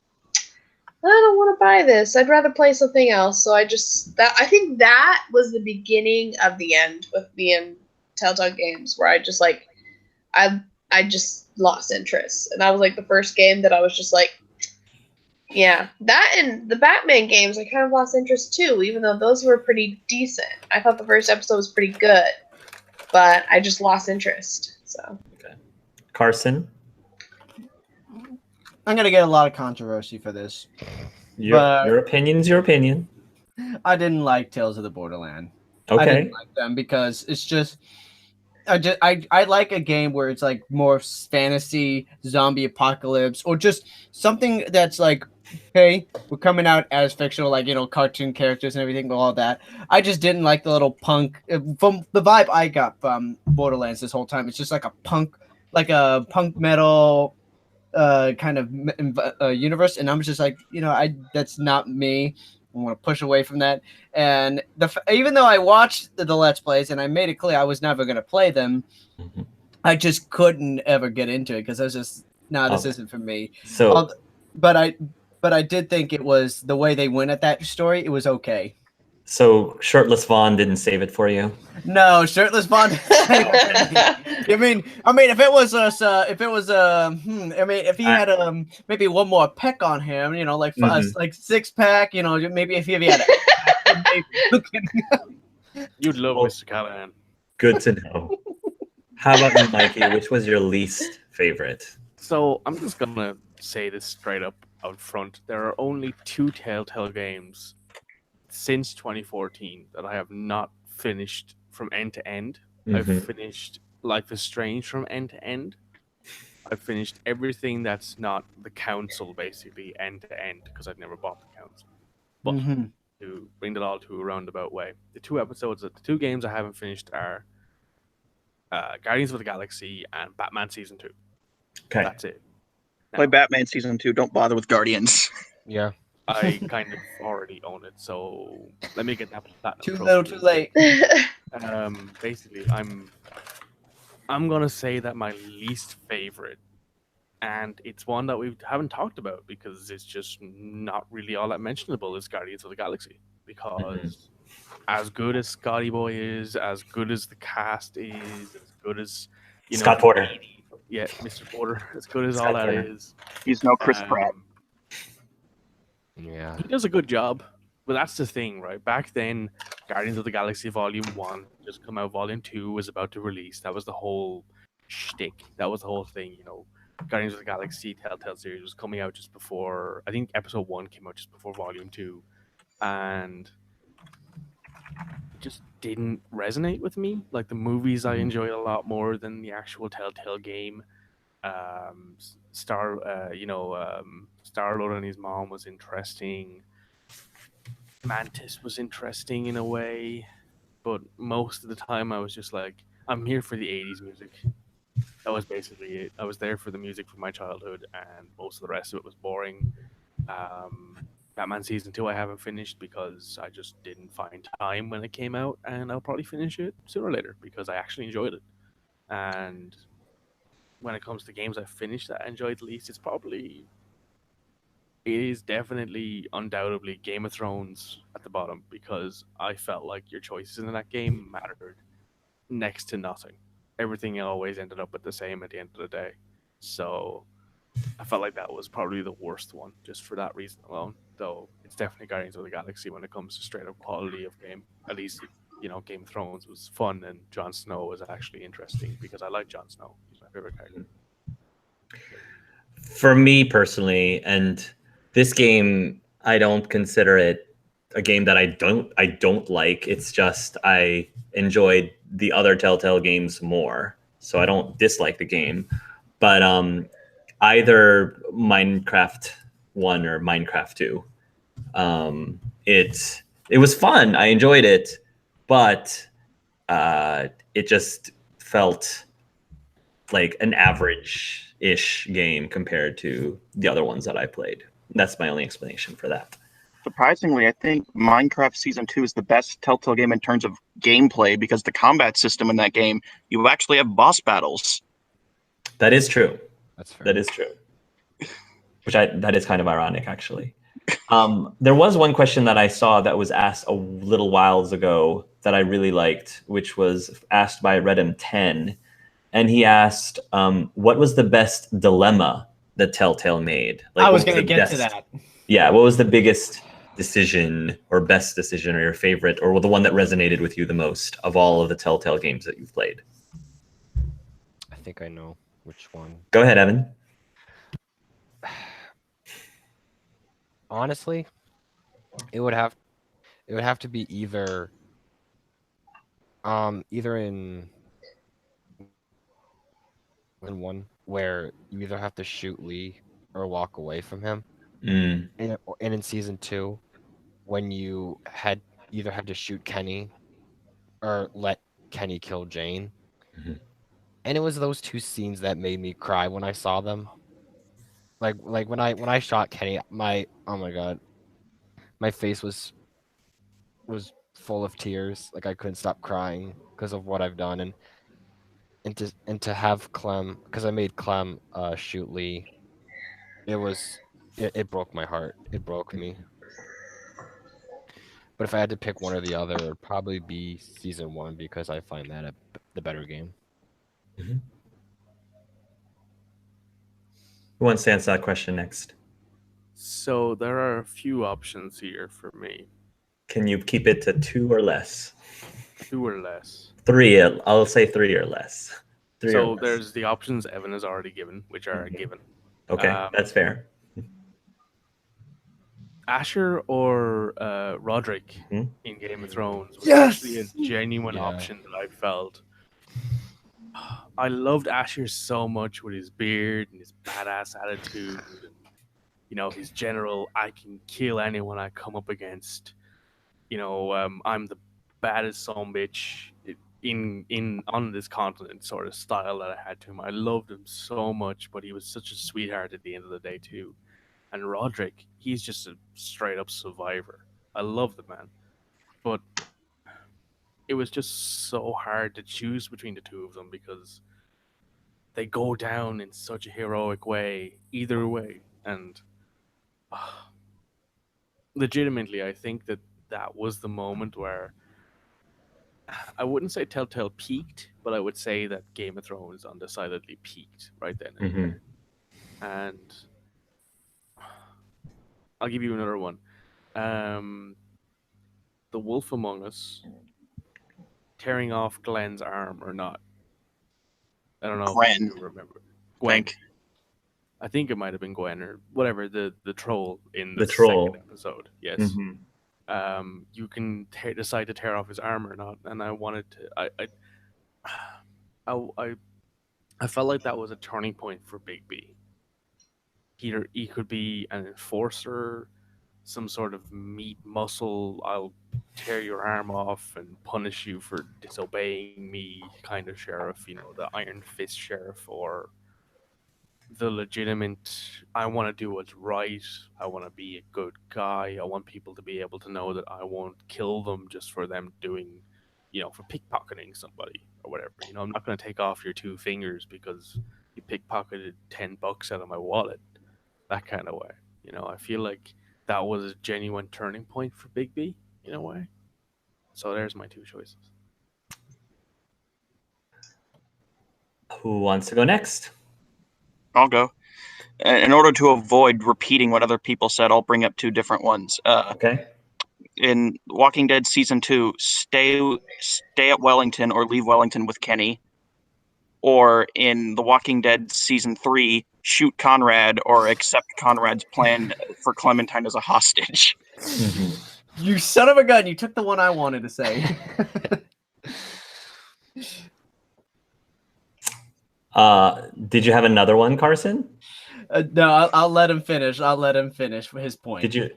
I don't want to buy this. I'd rather play something else. So I think that was the beginning of the end with me and Telltale Games, where I just like I just lost interest, and that was like the first game that I was just like, yeah, that and the Batman games I kind of lost interest too, even though those were pretty decent. I thought the first episode was pretty good, but I just lost interest. So Okay. Carson, I'm gonna get a lot of controversy for this. your opinion's your opinion. I didn't like Tales of the Borderland. Okay. I didn't like them because it's just I like a game where it's like more fantasy, zombie apocalypse, or just something that's like, okay, we're coming out as fictional, like, you know, cartoon characters and everything, all that. I just didn't like the little punk from the vibe I got from Borderlands this whole time. It's just like a punk metal kind of universe, and I'm just like, you know, that's not me. I want to push away from that. And even though I watched the Let's Plays and I made it clear I was never going to play them, I just couldn't ever get into it because I was just, this isn't for me. So, but I did think it was the way they went at that story. It was okay. So Shirtless Vaughn didn't save it for you? No, Shirtless Vaughn didn't save it. I mean, if it was if he had maybe one more peck on him, you know, like like six pack, you know, maybe if he had You'd love Mr. Callahan. Good to know. How about you, Mikey? Which was your least favorite? So I'm just gonna say this straight up out front. There are only 2 Telltale games since 2014 that I have not finished from end to end. I've finished Life is Strange from end to end. I've finished everything that's not the Council, basically, end to end, because I've never bought the Council. But to bring it all to a roundabout way, the 2 games I haven't finished are Guardians of the Galaxy and Batman Season 2. Okay. That's it. Play Batman Season 2. Don't bother with Guardians. Yeah. I kind of already own it, so let me get that platinum Too trophy. little, too late. Basically, I'm gonna say that my least favorite, and it's one that we haven't talked about because it's just not really all that mentionable, is Guardians of the Galaxy. Because as good as Scotty Boy is, as good as the cast is, as good as Scott Porter. Yeah, Mr. Porter, as good as all that is. He's no Chris Pratt. Yeah. He does a good job, but that's the thing, right? Back then, Guardians of the Galaxy Volume 1 just come out, Volume 2 was about to release. That was the whole shtick. That was the whole thing, you know. Guardians of the Galaxy Telltale series was coming out just before, I think Episode 1 came out just before Volume 2, and it just didn't resonate with me. Like, the movies I enjoyed a lot more than the actual Telltale game. Star-Lord and his mom was interesting. Mantis was interesting in a way, but most of the time I was just like, I'm here for the 80s music. That was basically it. I was there for the music from my childhood, and most of the rest of it was boring. Batman Season 2 I haven't finished because I just didn't find time when it came out, and I'll probably finish it sooner or later because I actually enjoyed it. And when it comes to games I finished that I enjoyed the least, it is definitely, undoubtedly, Game of Thrones at the bottom, because I felt like your choices in that game mattered next to nothing. Everything always ended up at the same at the end of the day. So I felt like that was probably the worst one, just for that reason alone. though it's definitely Guardians of the Galaxy when it comes to straight up quality of game. At least, Game of Thrones was fun and Jon Snow was actually interesting because I like Jon Snow. He's my favorite character. For me personally, and this game, I don't consider it a game that I don't like. It's just I enjoyed the other Telltale games more, so I don't dislike the game. But either Minecraft 1 or Minecraft 2, it was fun. I enjoyed it, but it just felt like an average-ish game compared to the other ones that I played. That's my only explanation for that. Surprisingly, I think Minecraft Season 2 is the best Telltale game in terms of gameplay because the combat system in that game, you actually have boss battles. That is true. That's fair. That is true. That is kind of ironic, actually. There was one question that I saw that was asked a little whiles ago that I really liked, which was asked by Redem10. And he asked, what was the best dilemma that Telltale made? Like, I was going to get to that. Yeah, what was the biggest decision or best decision or your favorite or the one that resonated with you the most of all of the Telltale games that you've played? I think I know which one. Go ahead, Evan. Honestly, it would have to be either in one where you either have to shoot Lee or walk away from him. And in season 2, when you either had to shoot Kenny or let Kenny kill Jane. And it was those two scenes that made me cry when I saw them. Like when I shot Kenny, oh my god, my face was full of tears. Like I couldn't stop crying because of what I've done, and to have Clem, because I made Clem shoot Lee. It broke my heart. It broke me. But if I had to pick one or the other, it'd probably be season 1 because I find that the better game. Who wants to answer that question next? So there are a few options here for me. Can you keep it to 2 or less? 2 or less. 3. I'll say 3 or less. 3 or So less. there's the options Evan has already given, which are given. Okay, that's fair. Asher or Roderick in Game of Thrones was Yes! actually a genuine option that I felt. I loved Asher so much with his beard and his badass attitude and, his general, I can kill anyone I come up against. I'm the baddest son bitch on this continent sort of style that I had to him. I loved him so much, but he was such a sweetheart at the end of the day too. And Roderick, he's just a straight up survivor. I love the man. But it was just so hard to choose between the two of them because they go down in such a heroic way, either way. And legitimately, I think that was the moment where I wouldn't say Telltale peaked, but I would say that Game of Thrones undecidedly peaked right then and there. And I'll give you another one. The Wolf Among Us tearing off Glenn's arm or not. I don't know Gwen. if you remember. Gwen. I think it might have been Gwen or whatever, the troll in the second episode. Yes. You can decide to tear off his arm or not, and I wanted to. I felt like that was a turning point for Big B. He could be an enforcer, some sort of meat muscle. I'll tear your arm off and punish you for disobeying me kind of sheriff. The Iron Fist sheriff, or the legitimate, I want to do what's right. I want to be a good guy. I want people to be able to know that I won't kill them just for them doing, for pickpocketing somebody or whatever. I'm not going to take off your 2 fingers because you pickpocketed $10 out of my wallet. That kind of way. I feel like that was a genuine turning point for Big B in a way. So there's my 2 choices. Who wants to go next? I'll go. in order to avoid repeating what other people said, I'll bring up two different ones. Okay. In Walking Dead season 2, stay at Wellington or leave Wellington with Kenny. Or in The Walking Dead season 3, shoot Conrad or accept Conrad's plan for Clementine as a hostage. You son of a gun! You took the one I wanted to say. Did you have another one, Carson? No, I'll let him finish. I'll let him finish his point. Did you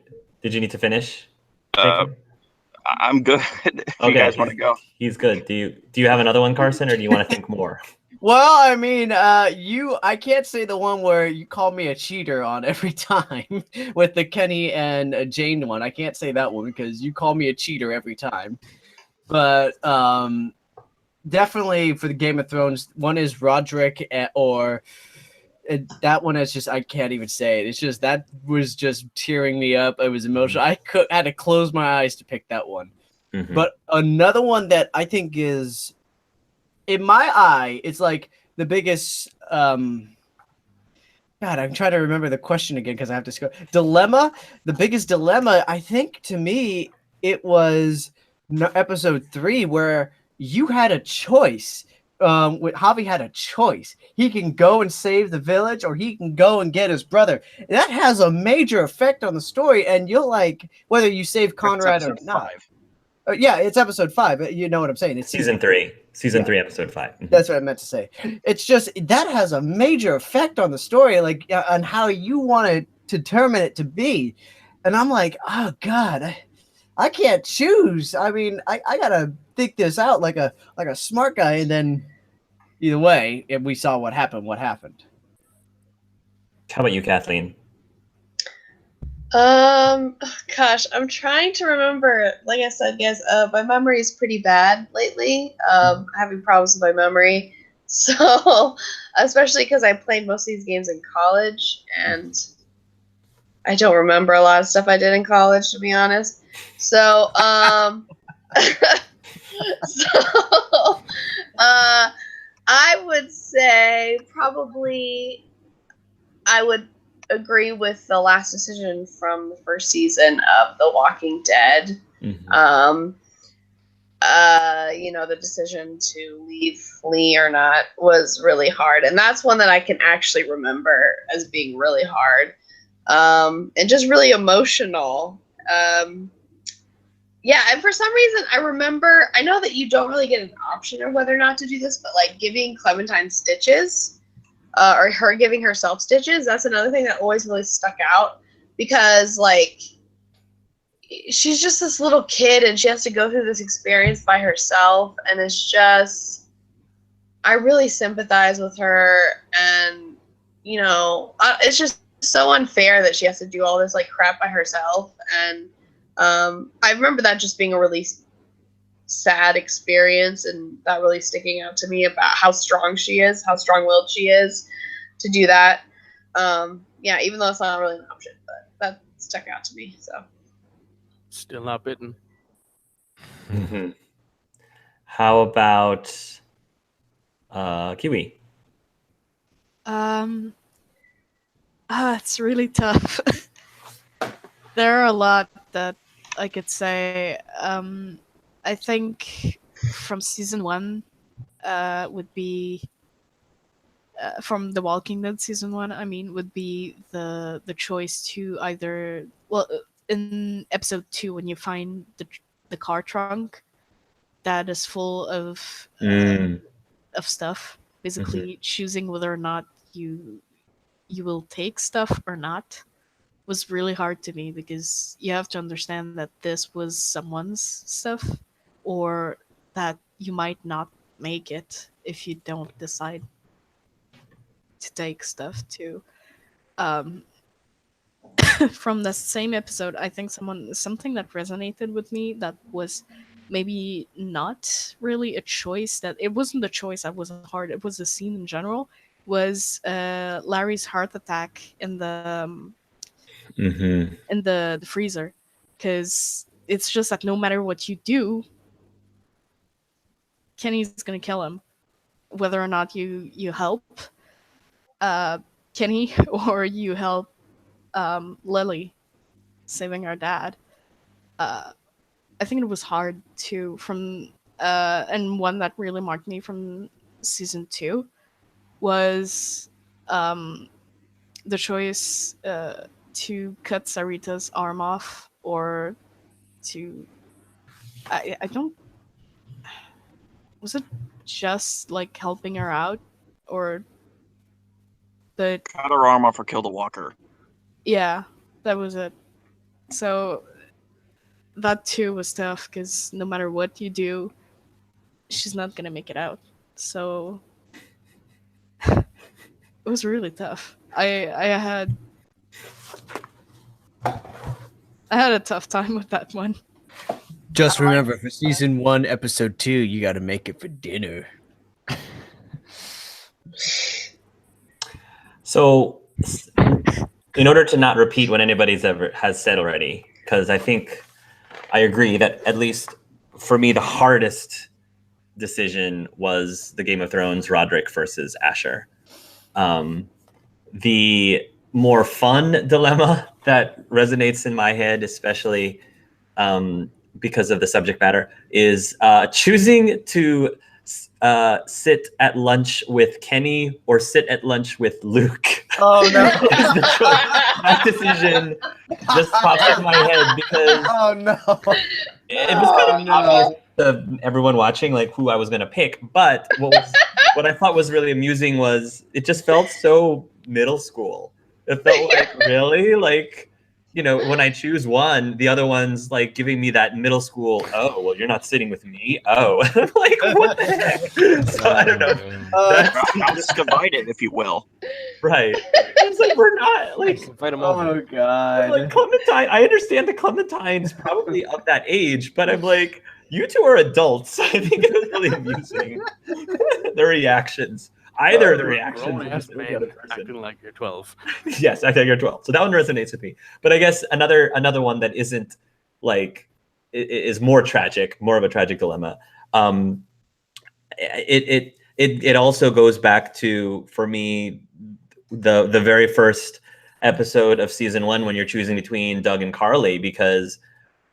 need to finish? I'm good. If you guys want to go, he's good. Do you have another one, Carson, or do you want to think more? Well, I mean, I can't say the one where you call me a cheater on every time with the Kenny and Jane one. I can't say that one because you call me a cheater every time. But definitely for the Game of Thrones, one is Roderick that one is just, I can't even say it. It's just, that was just tearing me up. It was emotional. I had to close my eyes to pick that one. But another one that I think is, in my eye, it's like the biggest, God, I'm trying to remember the question again because I have to go. Dilemma, the biggest dilemma, I think to me, it was episode 3 where you had a choice. Javi had a choice. He can go and save the village, or he can go and get his brother. That has a major effect on the story, and you'll like whether you save Conrad or not. Yeah, it's episode 5. You know what I'm saying? It's season 3. Season 3, episode 5. That's what I meant to say. It's just that has a major effect on the story, like on how you want to determine it to be. And I'm like, oh God, I can't choose. I mean, I gotta think this out like a smart guy, and then either way, if we saw what happened. How about you, Kathleen? Gosh, I'm trying to remember. Like I said, guys, my memory is pretty bad lately. Having problems with my memory. So, especially because I played most of these games in college, and I don't remember a lot of stuff I did in college, to be honest. So, I would say probably I would agree with the last decision from the first season of The Walking Dead. The decision to leave Lee or not was really hard, and that's one that I can actually remember as being really hard, and just really emotional. Yeah, and for some reason I remember, I know that you don't really get an option of whether or not to do this, but like giving Clementine stitches, or her giving herself stitches, that's another thing that always really stuck out, because like she's just this little kid and she has to go through this experience by herself, and it's just, I really sympathize with her, and it's just so unfair that she has to do all this like crap by herself. And I remember that just being a really sad experience, and that really sticking out to me about how strong she is, how strong-willed she is to do that. Yeah, even though it's not really an option, but that stuck out to me. So still not bitten. How about Kiwi? It's really tough. There are a lot that I could say. I think from season 1 would be from The Walking Dead season 1. I mean, would be the choice to either, well, in episode 2 when you find the car trunk that is full of stuff, basically choosing whether or not you will take stuff or not was really hard to me, because you have to understand that this was someone's stuff, or that you might not make it if you don't decide to take stuff too. From the same episode, I think something that resonated with me that was maybe not really a choice, that it wasn't a choice that was hard, it was a scene in general, was Larry's heart attack in the in the freezer, because it's just that no matter what you do, Kenny's gonna kill him, whether or not you help. Kenny or you help Lily saving her dad. I think it was hard to and one that really marked me from season 2 was the choice to cut Sarita's arm off or to I don't was it just like helping her out or the Cut her arm off or kill the walker. yeah, that was it. So that too was tough because no matter what you do, she's not gonna make it out. So it was really tough. I had a tough time with that one. Just remember, for season 1, episode 2, you got to make it for dinner. So, in order to not repeat what anybody's ever has said already, because I think I agree that at least for me, the hardest decision was the Game of Thrones Roderick versus Asher. The more fun dilemma that resonates in my head, especially because of the subject matter, is choosing to sit at lunch with Kenny or sit at lunch with Luke. Oh, no. That decision just popped in my head because Oh, no. it was kind of obvious to everyone watching, like, who I was going to pick. But what I thought was really amusing was it just felt so middle school. It felt like, really? Like, you know, when I choose one, the other one's like giving me that middle school, oh, well, you're not sitting with me. Oh, I'm like, what the heck? So I don't know. Now just divided, if you will. Right. It's like, we're not, like, Invite him over. Oh, God. like Clementine. I understand the Clementine's probably of that age, but I'm like, you two are adults. I think it was really amusing. The reactions. Either the reactions or Grown-ass the man other person. acting like you're 12. Yes, I think you're 12. So that one resonates with me. But I guess another one that isn't like is more tragic, more of a tragic dilemma. It also goes back to, for me, the very first episode of season 1 when you're choosing between Doug and Carly, because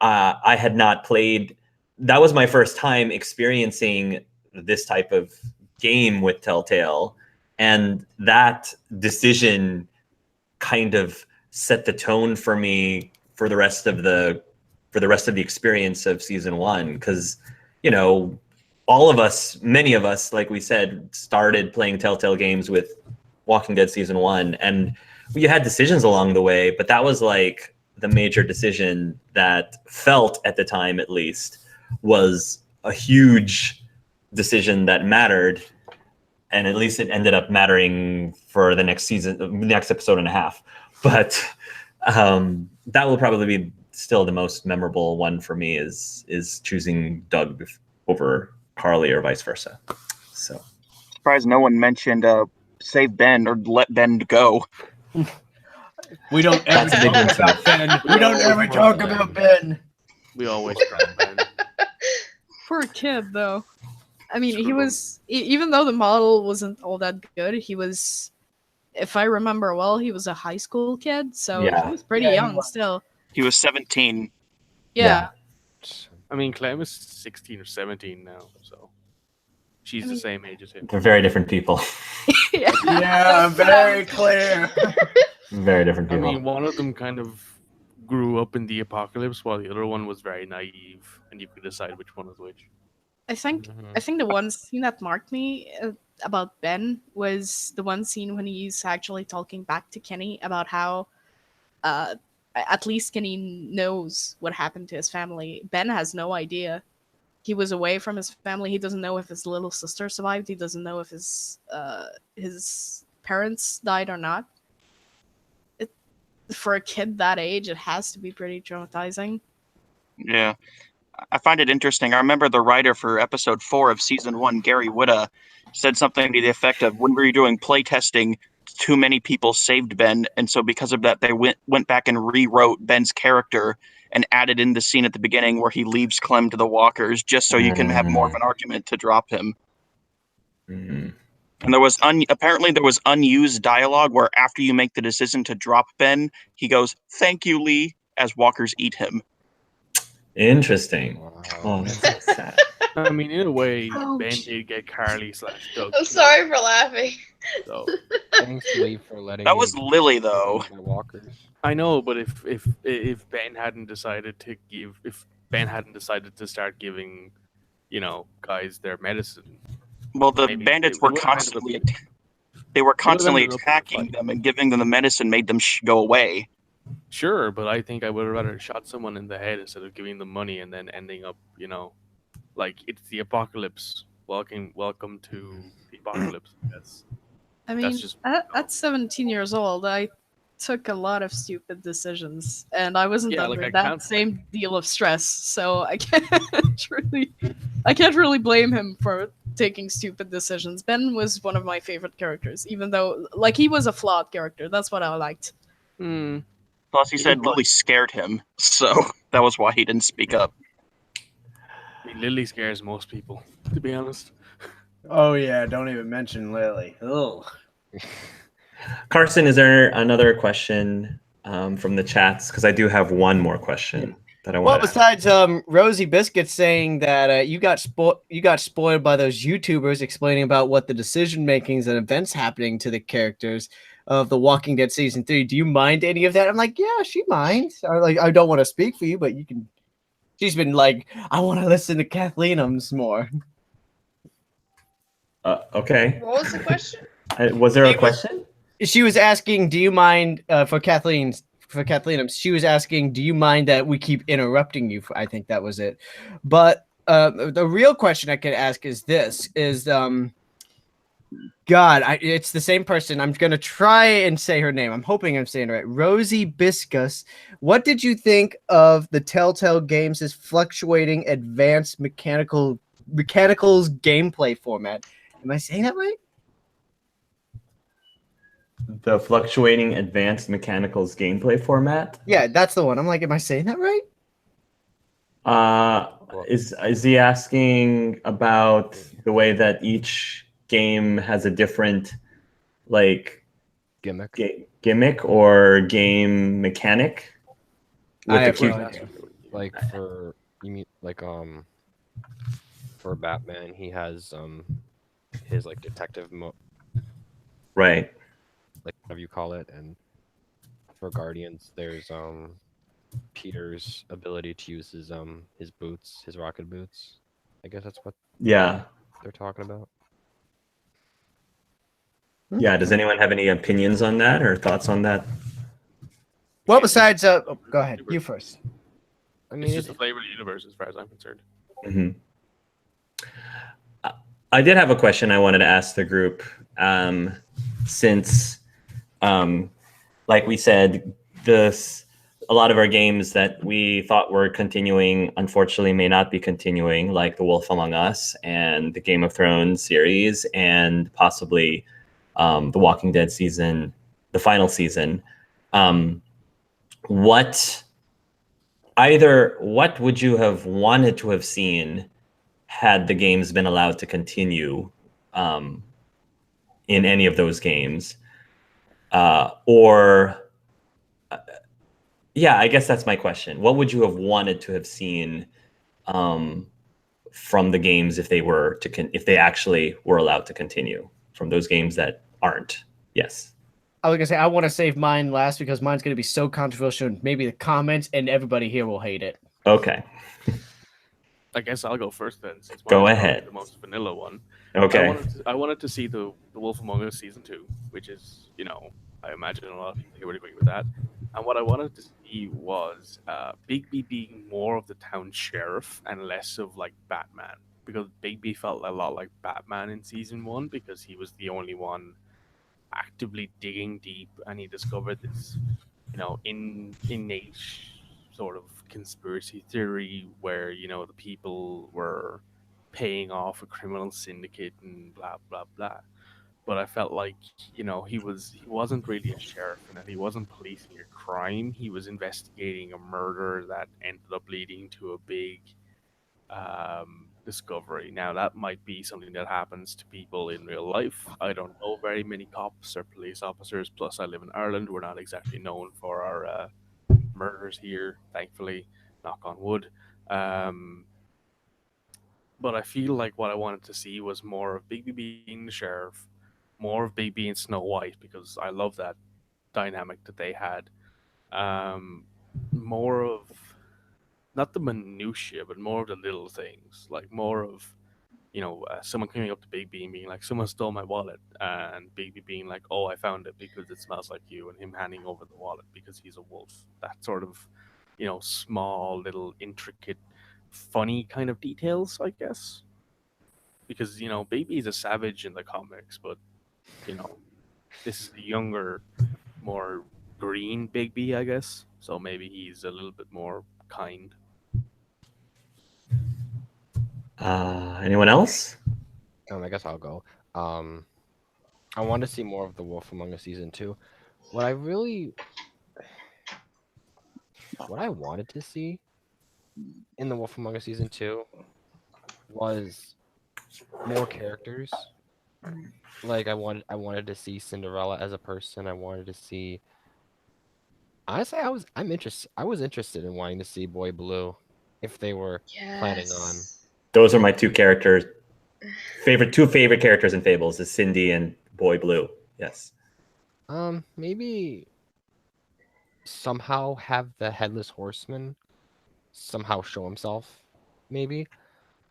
I had not played. That was my first time experiencing this type of game with Telltale, and that decision kind of set the tone for me for the rest of the experience of season 1, because, you know, many of us, like we said, started playing Telltale games with Walking Dead season 1, and we had decisions along the way, but that was like the major decision that felt, at the time at least, was a huge decision that mattered, and at least it ended up mattering for the next episode and a half. But that will probably be still the most memorable one for me, is choosing Doug over Carly or vice versa. So Surprised no one mentioned save Ben or let Ben go. We don't ever That's a big talk one, about Ben. We don't ever talk about Ben. We always try, Ben. Poor kid, though. I mean, he was, even though the model wasn't all that good, he was, if I remember well, he was a high school kid, so Yeah. he was pretty Yeah, he young was. still. He was 17. Yeah. I mean, Clem is 16 or 17 now, so she's the same age as him. they're very different people. Yeah. Yeah, very clear. Very different I people. mean, one of them kind of grew up in the apocalypse, while the other one was very naive, and you could decide which one was which. I think the one scene that marked me about Ben was the one scene when he's actually talking back to Kenny about how at least Kenny knows what happened to his family. Ben has no idea. He was away from his family. He doesn't know if his little sister survived. He doesn't know if his parents died or not. For a kid that age, it has to be pretty traumatizing. Yeah. I find it interesting. I remember the writer for episode 4 of season 1, Gary Whitta, said something to the effect of, when we were doing play testing, too many people saved Ben, and so because of that, they went back and rewrote Ben's character and added in the scene at the beginning where he leaves Clem to the walkers, just so you can have more of an argument to drop him. Mm. And And apparently there was unused dialogue where after you make the decision to drop Ben, he goes, "Thank you, Lee," as walkers eat him. Interesting. Wow. Oh, that's so sad. I mean, in a way, Ouch. Ben did get Carly / Doug. I'm sorry for laughing. So Thanks, Lee, for letting That me was Lily, get though. my walkers. I know, but if Ben hadn't decided to start giving, guys their medicine, Well, the maybe bandits it were would've constantly ended constantly ended up in a attacking fight. them, and giving them the medicine made them go away. Sure, but I think I would have rather shot someone in the head instead of giving them money and then ending up, like it's the apocalypse. Welcome to the apocalypse. I mean, That's just at 17 years old, I took a lot of stupid decisions, and I wasn't Yeah, like, under I that can't- same deal of stress. So I can't really blame him for taking stupid decisions. Ben was one of my favorite characters, even though like he was a flawed character. That's what I liked. Plus, he He said was Lily scared him, so that was why he didn't speak up. I mean, Lily scares most people, to be honest. Oh yeah, don't even mention Lily. Oh. Carson, is there another question from the chats? Because I do have one more question that I Well, want to besides Rosie Biscuit saying that you got spoiled by those YouTubers explaining about what the decision makings and events happening to the characters of The Walking Dead season 3. Do you mind any of that? I'm like, yeah, she minds. I don't want to speak for you, but you can. She's been like, I want to listen to Kathleenmms more. Okay. What was the question? Was there a question? She was asking, do you mind for Kathleenmms? She was asking, do you mind that we keep interrupting you? I think that was it. But the real question I could ask is this: it's the same person. I'm gonna try and say her name. I'm hoping I'm saying it right. Rosie Biscus. What did you think of the Telltale Games' fluctuating advanced mechanicals gameplay format? Am I saying that right? The fluctuating advanced mechanicals gameplay format. Yeah, that's the one. I'm like, am I saying that right? Is he asking about the way that each game has a different like Gimmick. or game mechanic? I With the have no cube? idea. Like for you mean like for Batman, he has his like detective mode, Right. like whatever you call it, and for Guardians, there's Peter's ability to use his boots, his rocket boots. I guess that's what Yeah. they're talking about. Yeah. Does anyone have any opinions on that or thoughts on that? Well, besides, go ahead. You first. I mean, It's just the flavor of the universe, as far as I'm concerned. Mm-hmm. I did have a question I wanted to ask the group. Since, like we said, a lot of our games that we thought were continuing, unfortunately, may not be continuing, like The Wolf Among Us and the Game of Thrones series, and possibly the Walking Dead season, the final season. What would you have wanted to have seen had the games been allowed to continue in any of those games? Yeah, I guess that's my question. What would you have wanted to have seen from the games if they actually were allowed to continue from those games that aren't? Yes. I was gonna say I want to save mine last because mine's gonna be so controversial. And maybe the comments and everybody here will hate it. Okay. I guess I'll go first then. Since Go mine's probably ahead. The most vanilla one. Okay. I wanted to see the Wolf Among Us season 2, which is, I imagine a lot of people here would agree with that. And what I wanted to see was Bigby being more of the town sheriff and less of like Batman, because Bigby felt a lot like Batman in season 1 because he was the only one actively digging deep, and he discovered this, innate sort of conspiracy theory where the people were paying off a criminal syndicate and blah blah blah. But I felt like he wasn't really a sheriff, and that he wasn't policing a crime. He was investigating a murder that ended up leading to a big discovery. Now, that might be something that happens to people in real life. I don't know very many cops or police officers. Plus, I live in Ireland. We're not exactly known for our murders here, thankfully. Knock on wood. But I feel like what I wanted to see was more of Bigby being the sheriff, more of Bigby and Snow White, because I love that dynamic that they had. More of not the minutia, but more of the little things, like more of someone coming up to Bigby and being like, "Someone stole my wallet," and Bigby being like, "Oh, I found it because it smells like you," and him handing over the wallet because he's a wolf. That sort of, small, little, intricate, funny kind of details, I guess. Because Bigby is a savage in the comics, but this is the younger, more green Bigby, I guess. So maybe he's a little bit more kind. Anyone else? I guess I'll go. I want to see more of The Wolf Among Us season 2. What I wanted to see in The Wolf Among Us season 2 was more characters. Like I wanted to see Cinderella as a person. I wanted to see. Honestly, I was interested in wanting to see Boy Blue, if they were planning on. Those are my two favorite characters in Fables is Cindy and Boy Blue. Yes. Maybe somehow have the Headless Horseman somehow show himself, maybe.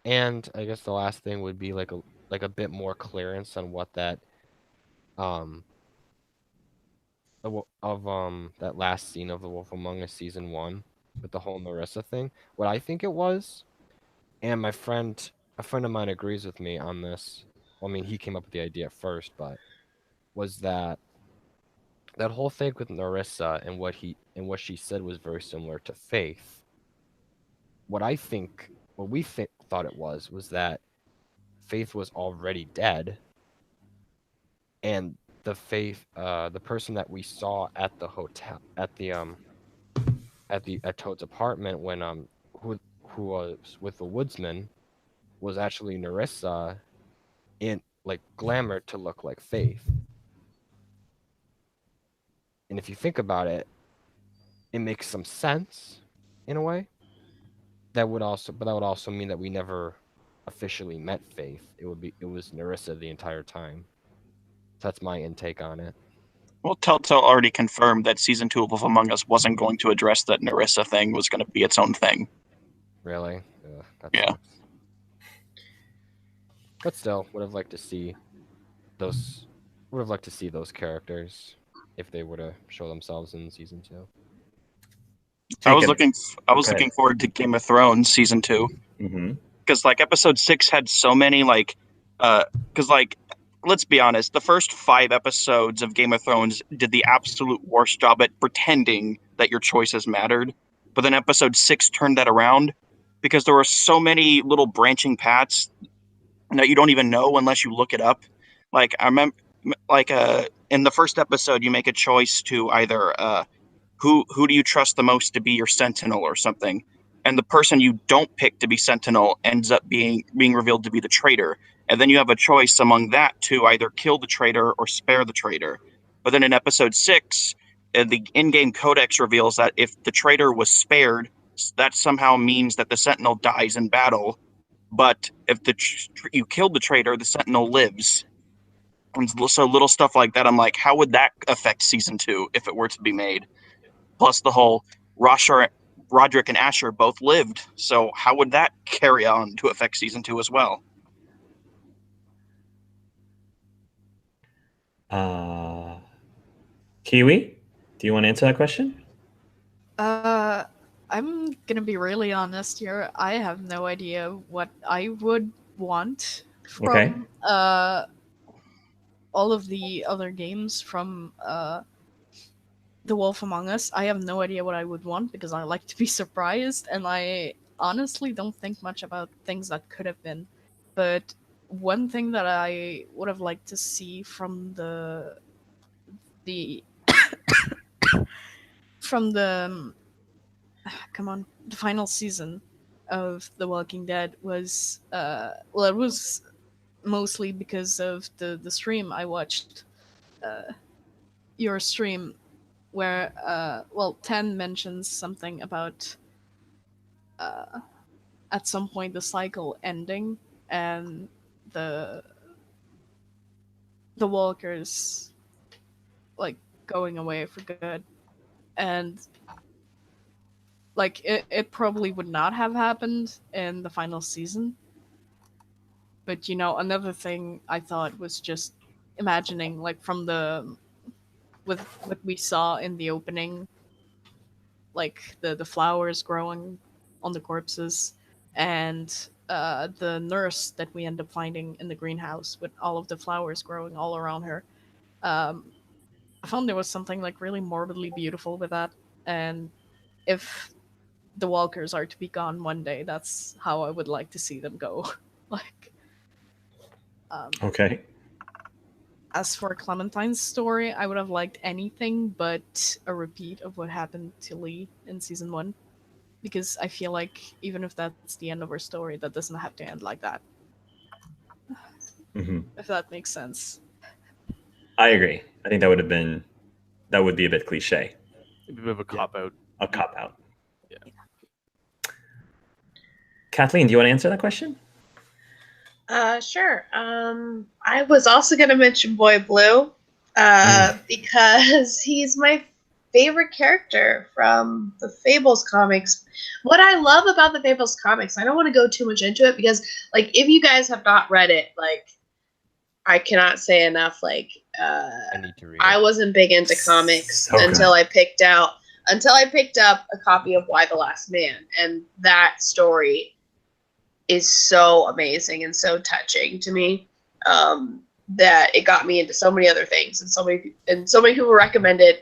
And I guess the last thing would be like a bit more clearance on what that that last scene of The Wolf Among Us season 1 with the whole Narissa thing. What I think it was, and a friend of mine agrees with me on this. Well, I mean, he came up with the idea first, but was that whole thing with Narissa and what she said was very similar to Faith. What we thought it was that Faith was already dead, and the person that we saw at the hotel at Toad's apartment when who was with the woodsman was actually Narissa in like glamored to look like Faith. And if you think about it, it makes some sense in a way. That would also mean that we never officially met Faith. It was Narissa the entire time. So that's my intake on it. Well, Telltale already confirmed that season 2 of Wolf Among Us wasn't going to address that Narissa thing, was going to be its own thing. Really? Yeah. Sucks. But still, would have liked to see those characters if they were to show themselves in season 2. I was looking forward to Game of Thrones season 2. Because like episode 6 had so many let's be honest, the first 5 episodes of Game of Thrones did the absolute worst job at pretending that your choices mattered. But then episode 6 turned that around because there were so many little branching paths that you don't even know unless you look it up. Like I remember, in the first episode, you make a choice to either who do you trust the most to be your sentinel or something, and the person you don't pick to be sentinel ends up being revealed to be the traitor. And then you have a choice among that to either kill the traitor or spare the traitor. But then in episode 6, the in-game codex reveals that if the traitor was spared, that somehow means that the sentinel dies in battle. But if you killed the traitor, the sentinel lives. And so little stuff like that, I'm like, how would that affect season 2 if it were to be made? Plus the whole Roderick and Asher both lived. So how would that carry on to affect season 2 as well? Kiwi, do you want to answer that question? I'm gonna be really honest here. I have no idea what I would want from all of the other games from The Wolf Among Us. I have no idea what I would want because I like to be surprised, and I honestly don't think much about things that could have been. But one thing that I would have liked to see from the from the the final season of The Walking Dead was well, it was mostly because of the stream I watched, your stream, where well, 10 mentions something about at some point the cycle ending and the walkers like going away for good, and like it probably would not have happened in the final season. But another thing I thought was just imagining, like, from with what we saw in the opening, like the flowers growing on the corpses, and the nurse that we end up finding in the greenhouse with all of the flowers growing all around her. I found there was something like really morbidly beautiful with that, and if the walkers are to be gone one day, that's how I would like to see them go. Like, Okay. as for Clementine's story, I would have liked anything but a repeat of what happened to Lee in season 1, because I feel like even if that's the end of her story, that doesn't have to end like that. Mm-hmm. If that makes sense. I agree. I think that would be a bit cliche. A bit of a cop out. A cop out. Yeah. Kathleen, do you want to answer that question? Sure. I was also going to mention Boy Blue because he's my favorite character from the Fables comics. What I love about the Fables comics, I don't want to go too much into it because, like, if you guys have not read it, like, I cannot say enough. Like, I need to read I it. wasn't big into comics So good. until I picked up a copy of Why the Last Man, and that story is so amazing and so touching to me, that it got me into so many other things, and so many people recommended.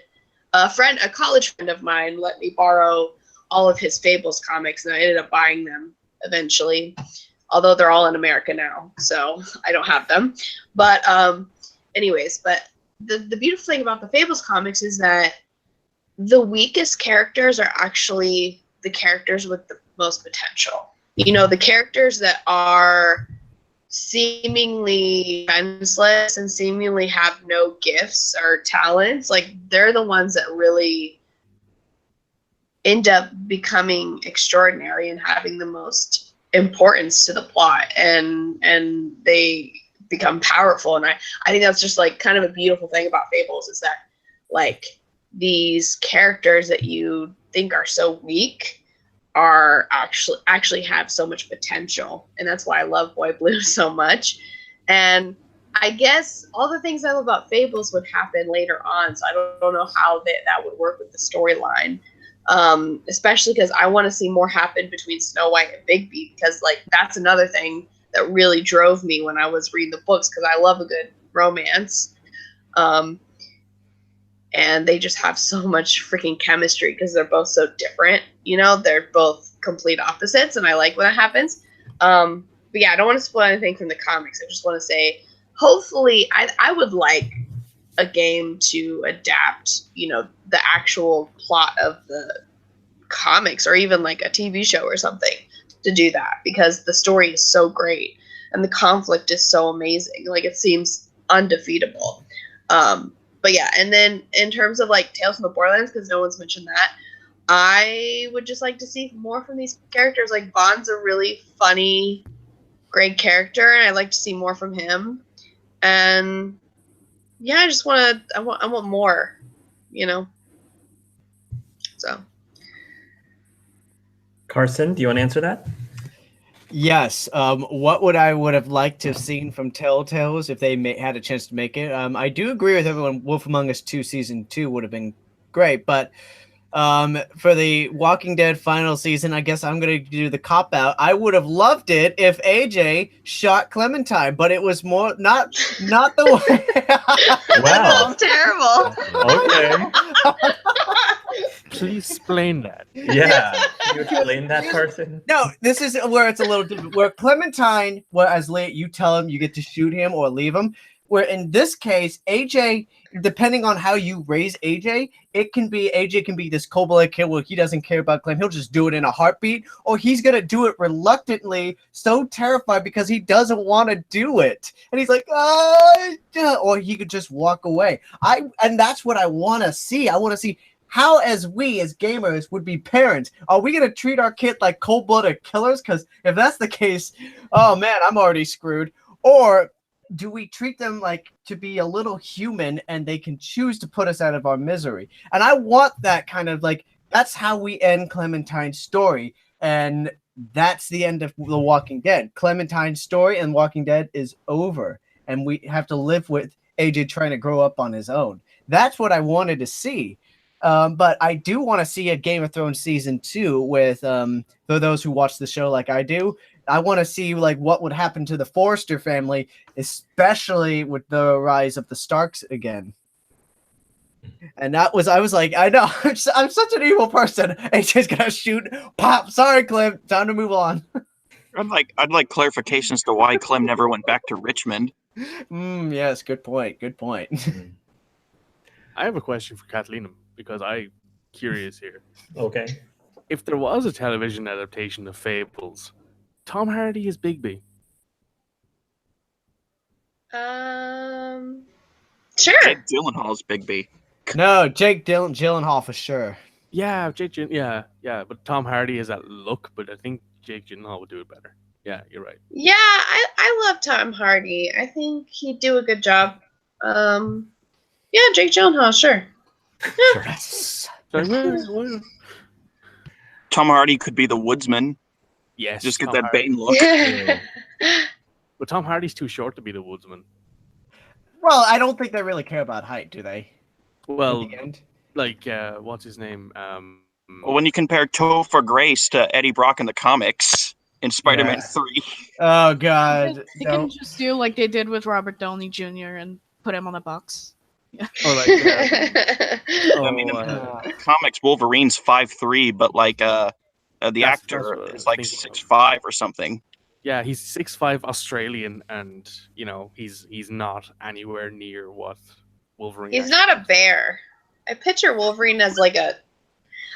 A college friend of mine, let me borrow all of his Fables comics, and I ended up buying them eventually. Although they're all in America now, so I don't have them. But anyways, but the beautiful thing about the Fables comics is that the weakest characters are actually the characters with the most potential. The characters that are seemingly defenseless and seemingly have no gifts or talents, like, they're the ones that really end up becoming extraordinary and having the most importance to the plot, and they become powerful. And I think that's just, like, kind of a beautiful thing about Fables, is that, like, these characters that you think are so weak are actually have so much potential, and that's why I love Boy Blue so much. And I guess all the things I love about Fables would happen later on, so I don't know how that would work with the storyline. Especially because I want to see more happen between Snow White and Bigby, because, like, that's another thing that really drove me when I was reading the books, because I love a good romance. And they just have so much freaking chemistry because they're both so different. They're both complete opposites, and I like when that happens. But yeah, I don't want to spoil anything from the comics. I just want to say, hopefully, I would like a game to adapt, the actual plot of the comics, or even like a TV show or something to do that, because the story is so great and the conflict is so amazing. Like, it seems undefeatable. But yeah, and then in terms of, like, Tales from the Borderlands, because no one's mentioned that, I would just like to see more from these characters. Like, Vaughn's a really funny, great character, and I'd like to see more from him. And yeah, I want more, So. Carson, do you want to answer that? Yes. What would have liked to have seen from Telltales if they had a chance to make it? I do agree with everyone. Wolf Among Us 2 Season 2 would have been great, but for the Walking Dead final season, I guess I'm going to do the cop out. I would have loved it if AJ shot Clementine, but it was more not the way. Wow. That's terrible. Okay. Please explain that. Yeah. Can you explain that, Carson? No, this is where it's a little different. Where Clementine, as late you tell him you get to shoot him or leave him. Where in this case, AJ, depending on how you raise AJ, AJ can be this cold-blooded kid where he doesn't care about Clem. He'll just do it in a heartbeat, or he's gonna do it reluctantly, so terrified because he doesn't want to do it, and he's like, or he could just walk away. And that's what I want to see. I want to see how, as we as gamers would be parents, are we gonna treat our kid like cold-blooded killers? Because if that's the case, oh man, I'm already screwed. Or do we treat them like to be a little human and they can choose to put us out of our misery? And I want that kind of like, that's how we end Clementine's story. And that's the end of The Walking Dead. Clementine's story and Walking Dead is over. And we have to live with AJ trying to grow up on his own. That's what I wanted to see. But I do want to see a Game of Thrones season 2 with, for those who watch the show like I do, I want to see like what would happen to the Forrester family, especially with the rise of the Starks again. And I was like, I know, I'm such an evil person. AJ's gonna shoot, pop. Sorry, Clem. Time to move on. I'd like clarification as to why Clem never went back to Richmond. Yes, good point. Good point. I have a question for Kathleen because I'm curious here. Okay. If there was a television adaptation of Fables, Tom Hardy is Bigby. Sure. Jake Gyllenhaal's Bigby. No, Jake Gyllenhaal for sure. Yeah, yeah. But Tom Hardy has that look, but I think Jake Gyllenhaal would do it better. Yeah, you're right. Yeah, I love Tom Hardy. I think he'd do a good job. Yeah, Jake Gyllenhaal, sure. Yes. Tom Hardy could be the woodsman. Yes. Just get Tom that Hardy. Bane look. Yeah. But Tom Hardy's too short to be the woodsman. Well, I don't think they really care about height, do they? Well, In the end? like, what's his name? Well, when you compare Topher Grace to Eddie Brock in the comics in Spider-Man Yeah. 3. Oh God! They can just do like they did with Robert Downey Jr. and put him on a box. Or like, I mean, in the comics, Wolverine's 5'3", but like the That's actor what I is was like thinking of. 6'5" or something. yeah, he's 6'5" Australian, and you know he's not anywhere near what Wolverine. He's actually not a bear. I picture Wolverine as like a.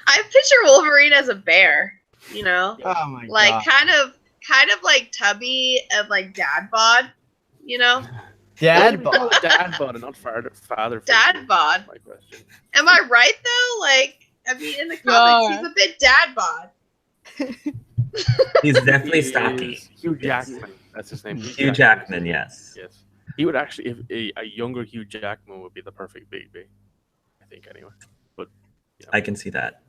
I picture Wolverine as a bear. You know, Oh my like God! kind of like tubby and like dad bod. You know, Dad bod. bod. Dad bod, and not father. dad figure, bod. My question. Am I right though? Like, I mean, in the comics, he's a bit dad bod. He's definitely He stocky. is Hugh Jackman. That's his name. Hugh Jackman, yes. Yes. He would actually, if a younger Hugh Jackman would be the perfect baby. I think anyway. But I can see that.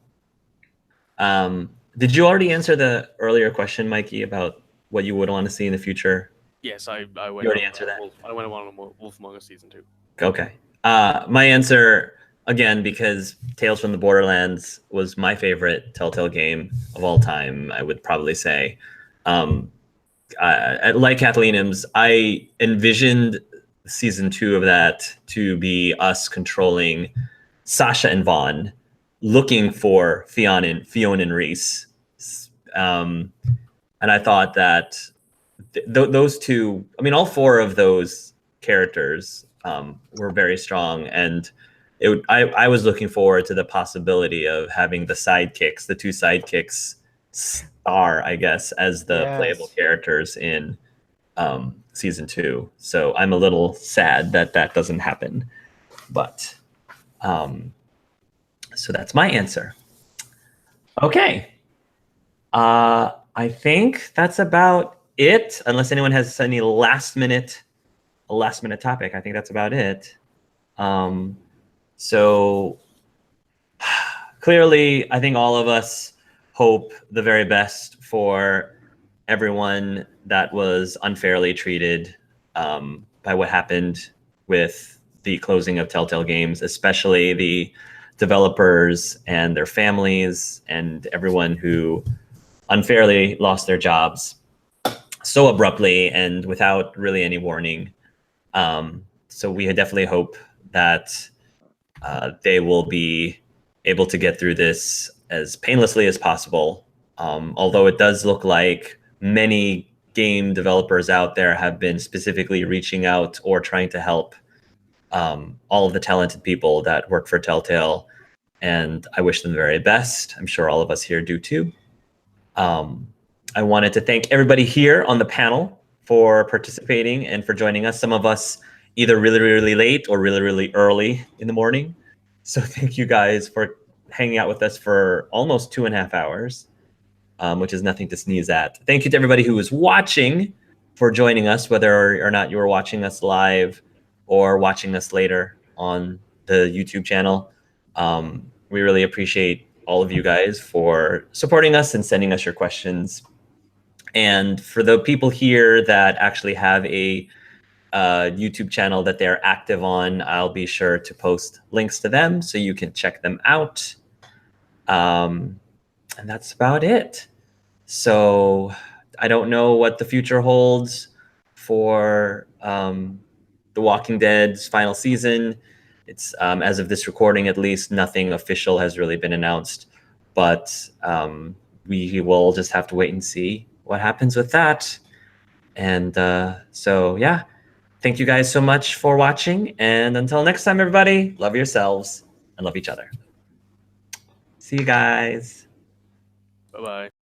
Did you already answer the earlier question, Mikey, about what you would want to see in the future? yes, I went. You already on answered that. I went on Wolf Among Us season 2. Okay. My answer, again, because Tales from the Borderlands was my favorite Telltale game of all time, I would probably say. Like Kathleenmms, I envisioned season 2 of that to be us controlling Sasha and Vaughn, looking for Fiona and Reese. And I thought that those two, I mean, all 4 of those characters were very strong. And I was looking forward to the possibility of having the two sidekicks star, I guess, as the playable characters in season 2. So I'm a little sad that doesn't happen. But so that's my answer. Okay. I think that's about it. Unless anyone has any last minute topic, I think that's about it. So clearly, I think all of us hope the very best for everyone that was unfairly treated by what happened with the closing of Telltale Games, especially the developers and their families and everyone who unfairly lost their jobs so abruptly and without really any warning. So we definitely hope that they will be able to get through this as painlessly as possible. Although it does look like many game developers out there have been specifically reaching out or trying to help all of the talented people that work for Telltale, and I wish them the very best. I'm sure all of us here do too. I wanted to thank everybody here on the panel for participating and for joining us. Some of us either really, really late or really, really early in the morning. So thank you guys for hanging out with us for almost 2.5 hours, which is nothing to sneeze at. Thank you to everybody who was watching for joining us, whether or not you were watching us live or watching us later on the YouTube channel. We really appreciate all of you guys for supporting us and sending us your questions. And for the people here that actually have a YouTube channel that they're active on, I'll be sure to post links to them so you can check them out. And that's about it. So I don't know what the future holds for The Walking Dead's final season. It's as of this recording, at least, nothing official has really been announced, but we will just have to wait and see what happens with that. And so, yeah, thank you guys so much for watching. And until next time, everybody, love yourselves and love each other. See you guys. Bye-bye.